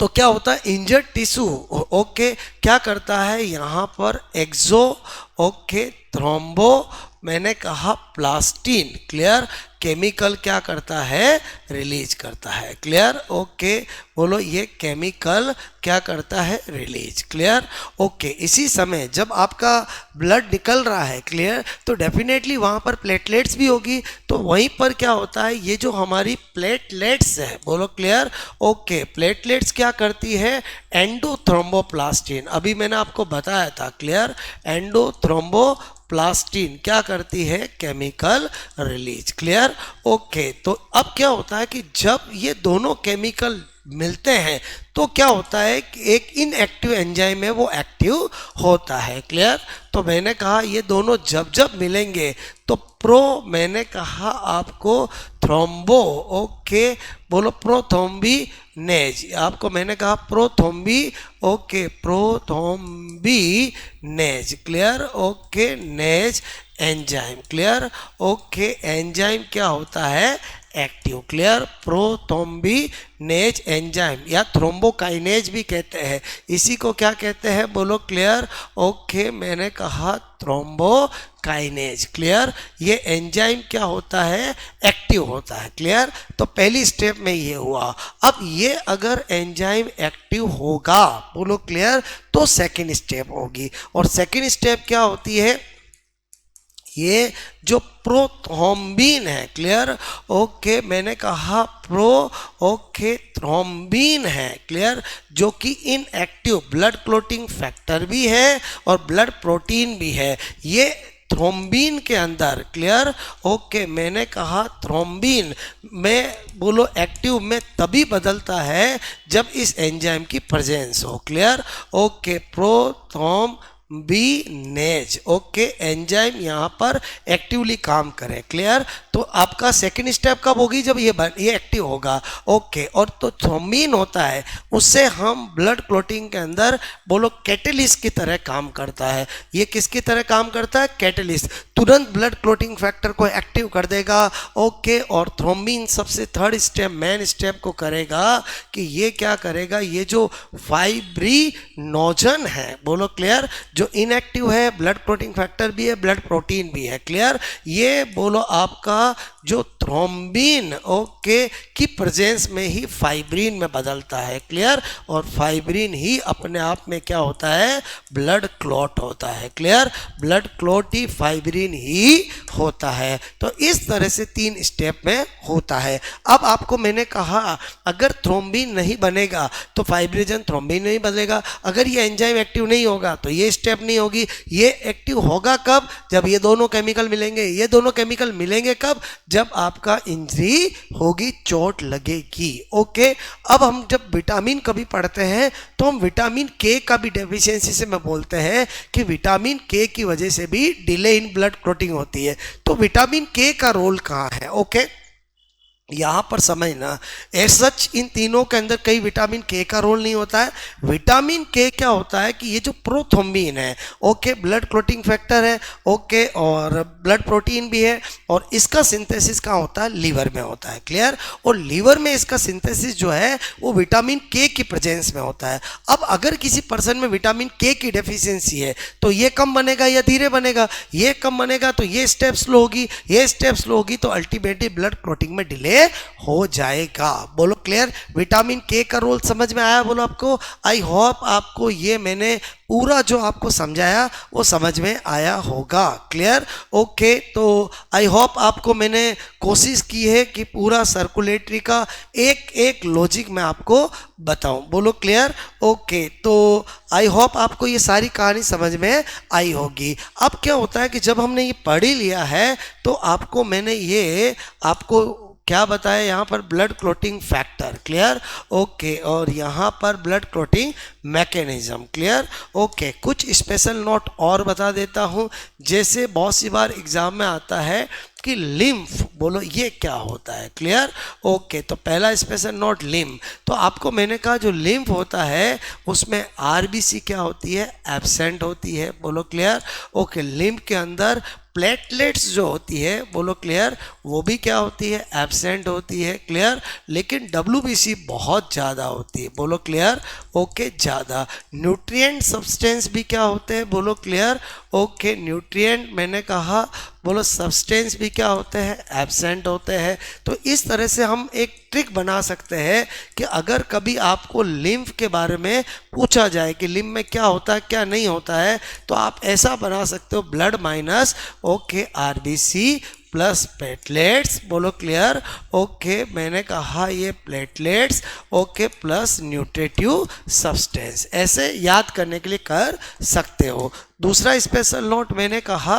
तो क्या होता है इंजर्ड टिश्यू, ओके, क्या करता है यहाँ पर एक्सो, ओके, थ्रोम्बो, मैंने कहा प्लास्टिन, क्लियर, केमिकल क्या करता है, रिलीज करता है, क्लियर, ओके, बोलो ये केमिकल क्या करता है, रिलीज, क्लियर, ओके। इसी समय जब आपका ब्लड निकल रहा है, क्लियर, तो डेफिनेटली वहाँ पर प्लेटलेट्स भी होगी। तो वहीं पर क्या होता है, ये जो हमारी प्लेटलेट्स है, बोलो क्लियर, ओके, प्लेटलेट्स क्या करती है, एंडोथ्रोम्बोप्लास्टिन, अभी मैंने आपको बताया था, क्लियर, एंडोथ्रोम्बोप्लास्टिन क्या करती है, केमिकल रिलीज, क्लियर, ओके। तो अब क्या होता है कि जब ये दोनों केमिकल मिलते हैं तो क्या होता है कि एक इनएक्टिव एंजाइम है वो एक्टिव होता है, क्लियर। तो मैंने कहा ये दोनों जब जब मिलेंगे तो मैंने कहा आपको थ्रोम्बो, ओके, बोलो प्रोथ्रोम्बिनेज, आपको मैंने कहा prothrombi, okay, prothrombinase, clear, okay, nase enzyme, clear, okay, enzyme क्या होता है, एक्टिव, क्लियर, प्रोथ्रोम्बिनेज एंजाइम या थ्रोम्बोकाइनेज भी कहते हैं, इसी को क्या कहते हैं, बोलो क्लियर, ओके, मैंने कहा थ्रोम्बोकाइनेज, क्लियर, ये एंजाइम क्या होता है, एक्टिव होता है, क्लियर। तो पहली स्टेप में ये हुआ। अब ये अगर एंजाइम एक्टिव होगा, बोलो क्लियर, तो सेकेंड स्टेप होगी। और सेकेंड स्टेप क्या होती है, ये जो प्रोथ्रोम्बिन है, क्लियर, ओके, मैंने कहा ओके, थ्रोम्बिन है, क्लियर, जो कि इनएक्टिव ब्लड क्लोटिंग फैक्टर भी है और ब्लड प्रोटीन भी है। ये थ्रोम्बिन के अंदर, क्लियर, ओके, मैंने कहा थ्रोम्बिन में बोलो एक्टिव में तभी बदलता है जब इस एंजाइम की प्रेजेंस हो, clear, okay, prothrombinase, okay, enzyme यहाँ पर एक्टिवली काम करे, क्लियर। तो आपका सेकेंड स्टेप कब होगी, जब ये एक्टिव होगा, ओके। और तो थ्रोम्बिन होता है, उससे हम ब्लड क्लोटिंग के अंदर बोलो कैटलिस्ट की तरह काम करता है। ये किसकी तरह काम करता है, कैटलिस्ट, तुरंत ब्लड क्लोटिंग फैक्टर को एक्टिव कर देगा, ओके। और थ्रोम्बिन सबसे थर्ड स्टेप, मेन स्टेप को करेगा कि ये क्या करेगा, ये जो फाइब्रिनोजन है, बोलो क्लियर, जो इनएक्टिव है, ब्लड क्लोटिंग फैक्टर भी है, ब्लड प्रोटीन भी है, क्लियर, ये बोलो आपका जो थ्रोम्बिन, ओके, की प्रेजेंस में ही फाइब्रिन में बदलता है, क्लियर। और फाइब्रिन ही अपने आप में क्या होता है, ब्लड क्लॉट होता है, क्लियर, ब्लड क्लॉट ही फाइब्रिन ही होता है। तो इस तरह से 3 स्टेप में होता है। अब आपको मैंने कहा अगर थ्रोम्बिन नहीं बनेगा तो फाइब्रिनोजन थ्रोम्बिन नहीं बनेगा, अगर ये एंजाइम एक्टिव नहीं होगा तो ये स्टेप स्टेप नहीं होगी। ये एक्टिव होगा कब? जब ये दोनों केमिकल मिलेंगे। ये दोनों केमिकल मिलेंगे कब? जब आपका इंजरी होगी, चोट लगेगी। ओके, अब हम जब विटामिन कभी पढ़ते हैं तो हम विटामिन के का भी डेफिशिएंसी से मैं बोलते हैं कि विटामिन के की वजह से भी डिले इन ब्लड क्लॉटिंग होती है। तो विटामिन के का रोल कहाँ है? ओके, यहाँ पर समझना, एज सच इन तीनों के अंदर कई विटामिन के का रोल नहीं होता है। विटामिन के क्या होता है कि ये जो प्रोथ्रोम्बिन है, ओके, ब्लड क्लॉटिंग फैक्टर है, ओके, और ब्लड प्रोटीन भी है, और इसका सिंथेसिस कहाँ होता है? लीवर में होता है। क्लियर? और लीवर में इसका सिंथेसिस जो है वो विटामिन के की प्रेजेंस में होता है। अब अगर किसी पर्सन में विटामिन के की डेफिशिएंसी है तो ये कम बनेगा या धीरे बनेगा? ये कम बनेगा तो ये स्टेप स्लो होगी, ये स्टेप स्लो होगी तो अल्टीमेटली ब्लड क्लॉटिंग में डिले हो जाएगा। बोलो क्लियर? विटामिन के का रोल समझ में आया? बोलो आपको। आई होप आपको ये मैंने पूरा जो आपको समझाया वो समझ में आया होगा। क्लियर? ओके, तो आई होप आपको मैंने कोशिश की है कि पूरा सर्कुलेटरी का एक एक लॉजिक मैं आपको बताऊं। बोलो क्लियर? ओके, तो आई होप आपको ये सारी कहानी समझ में आई होगी। अब क्या होता है कि जब हमने ये पढ़ ही लिया है तो आपको मैंने ये आपको क्या बताया यहाँ पर? Blood clotting factor. Clear? Okay, और यहाँ पर blood clotting mechanism. Clear? Okay, कुछ स्पेशल नोट और बता देता हूँ। जैसे बहुत सी बार एग्जाम में आता है कि लिम्फ, बोलो ये क्या होता है? क्लियर? ओके, तो पहला स्पेशल नोट लिम्फ। तो आपको मैंने कहा जो लिम्फ होता है उसमें आरबीसी क्या होती है? एब्सेंट होती है। बोलो क्लियर? ओके, लिम्फ के अंदर प्लेटलेट्स जो होती है, बोलो क्लियर, वो भी क्या होती है? एब्सेंट होती है। क्लियर? लेकिन डब्ल्यूबीसी बहुत ज़्यादा होती है। बोलो क्लियर? ओके, ज़्यादा। न्यूट्रिएंट सब्सटेंस भी क्या होते हैं? बोलो क्लियर? ओके, न्यूट्रिएंट मैंने कहा, बोलो सब्सटेंस भी क्या होते हैं? एब्सेंट होते हैं। तो इस तरह से हम एक ट्रिक बना सकते हैं कि अगर कभी आपको लिम्फ के बारे में पूछा जाए कि लिम्फ में क्या होता है क्या नहीं होता है, तो आप ऐसा बना सकते हो, blood minus okay RBC plus platelets. बोलो क्लियर? ओके, मैंने कहा ये platelets okay plus nutritive substance, ऐसे याद करने के लिए कर सकते हो। दूसरा स्पेशल नोट मैंने कहा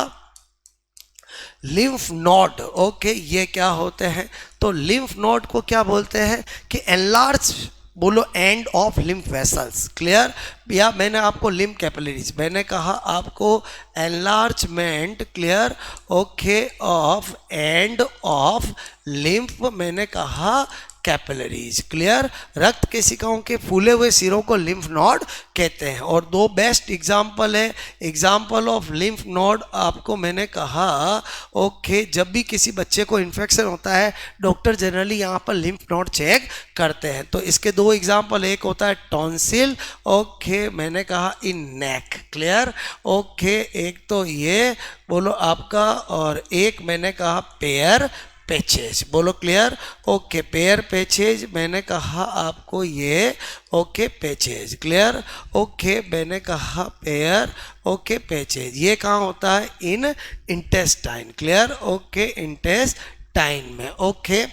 लिम्फ नोड। ओके, ये क्या होते हैं? तो लिम्फ नोड को क्या बोलते हैं कि एनलार्ज, बोलो end of lymph vessels. Clear? या मैंने आपको लिम्फ कैपिलरीज, मैंने कहा आपको enlargement. Clear? Okay, of end of lymph, मैंने कहा कैपिलरीज। क्लियर? रक्त केशिकाओं के फूले हुए सिरों को लिम्फ नोड कहते हैं। और दो बेस्ट एग्जाम्पल है, एग्जाम्पल ऑफ लिम्फ नोड आपको मैंने कहा ओके, जब भी किसी बच्चे को इन्फेक्शन होता है डॉक्टर जनरली यहाँ पर लिम्फ नोड चेक करते हैं। तो इसके दो एग्जाम्पल, एक होता है टॉन्सिल, ओके, मैंने कहा इन नेक। क्लियर? ओके, एक तो ये बोलो आपका, और एक मैंने कहा पेयर पैचेज। बोलो क्लियर? ओके, पेयर पैचेज मैंने कहा आपको ये ओके पैचेज। क्लियर? ओके, मैंने कहा पेयर ओके पैचेज, ये कहाँ होता है? इन इंटेस्टाइन। क्लियर? ओके, इंटेस्टाइन में। ओके,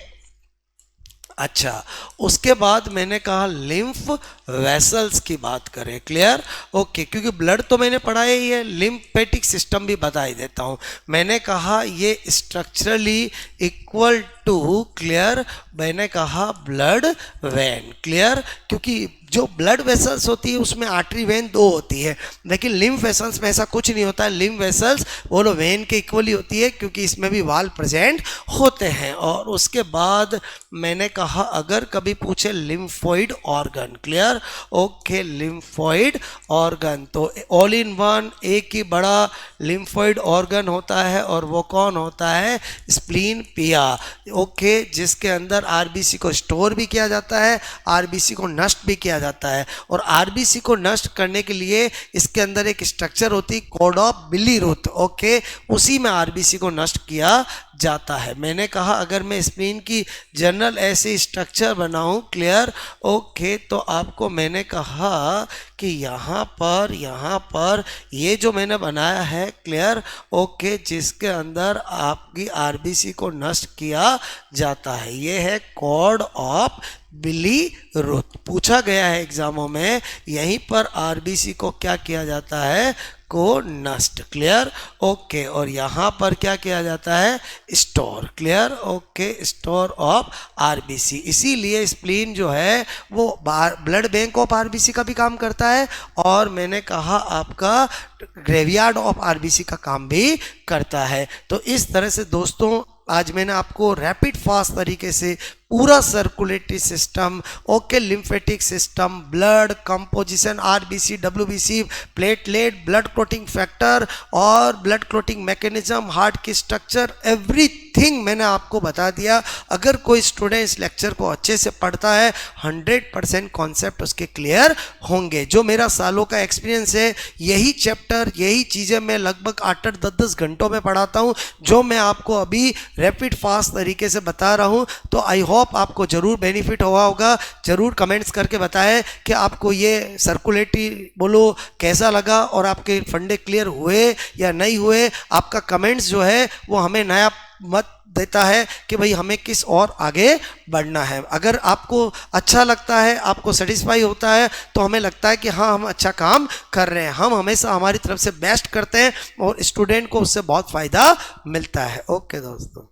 अच्छा, उसके बाद मैंने कहा लिम्फ वेसल्स की बात करें। क्लियर? ओके, क्योंकि ब्लड तो मैंने पढ़ाया ही है, लिम्फेटिक सिस्टम भी बता ही देता हूँ। मैंने कहा ये स्ट्रक्चरली इक्वल टू, क्लियर, मैंने कहा ब्लड वेन। क्लियर? क्योंकि जो ब्लड वेसल्स होती है उसमें आर्टरी वेन दो होती है, लेकिन लिम्फ वेसल्स में ऐसा कुछ नहीं होता है। लिम्फ वेसल्स बोलो वेन के इक्वली होती है क्योंकि इसमें भी वाल प्रेजेंट होते हैं। और उसके बाद मैंने कहा अगर कभी पूछे lymphoid organ. Clear? Okay, lymphoid organ तो ऑल इन वन एक ही बड़ा लिम्फोइड ऑर्गन होता है, और वो कौन होता है? स्प्लीन पिया। ओके, जिसके अंदर आरबीसी को स्टोर भी किया जाता है, आरबीसी को नष्ट भी किया जाता है। और आरबीसी को नष्ट करने के लिए इसके अंदर एक स्ट्रक्चर होती है कॉर्ड ऑफ बिलीरुथ। ओके, उसी में आरबीसी को नष्ट किया जाता है। मैंने कहा अगर मैं स्प्लीन की जनरल ऐसे स्ट्रक्चर बनाऊं, क्लियर? ओके, तो आपको मैंने कहा कि यहाँ पर ये जो मैंने बनाया है, क्लियर? ओके, जिसके अंदर आपकी आरबीसी को नष्ट किया जाता है, ये है कॉर्ड ऑफ बिलीरुथ। पूछा गया है एग्जामों में, यहीं पर आरबीसी को क्या किया जाता है? को नष्ट, क्लियर, ओके। और यहाँ पर क्या किया जाता है, store, clear, okay, store of RBC. इसीलिए स्प्लीन जो है वो ब्लड बैंक ऑफ आरबीसी का भी काम करता है, और मैंने कहा आपका ग्रेवयार्ड ऑफ आरबीसी का काम भी करता है। तो इस तरह से दोस्तों आज मैंने आपको रैपिड फास्ट तरीके से पूरा circulatory system, okay, lymphatic system, blood composition, RBC, WBC, platelet, blood clotting factor और ब्लड क्लोटिंग मैकेनिज्म, हार्ट की स्ट्रक्चर, एवरीथिंग मैंने आपको बता दिया। अगर कोई स्टूडेंट इस लेक्चर को अच्छे से पढ़ता है 100% कॉन्सेप्ट उसके क्लियर होंगे। जो मेरा सालों का एक्सपीरियंस है, यही चैप्टर, यही चीज़ें मैं लगभग 8-8, 10-10 घंटों में पढ़ाता हूँ, जो मैं आपको अभी रैपिड फास्ट तरीके से बता रहा हूँ। तो आई होप आपको जरूर बेनिफिट हुआ होगा। जरूर कमेंट्स करके बताएं कि आपको ये सर्कुलेटरी बोलो कैसा लगा और आपके फंडे क्लियर हुए या नहीं हुए। आपका कमेंट्स जो है वो हमें नया मत देता है कि भाई हमें किस और आगे बढ़ना है। अगर आपको अच्छा लगता है, आपको सेटिस्फाई होता है, तो हमें लगता है कि हाँ हम अच्छा काम कर रहे हैं। हम हमेशा हमारी तरफ से बेस्ट करते हैं और स्टूडेंट को उससे बहुत फ़ायदा मिलता है। ओके दोस्तों।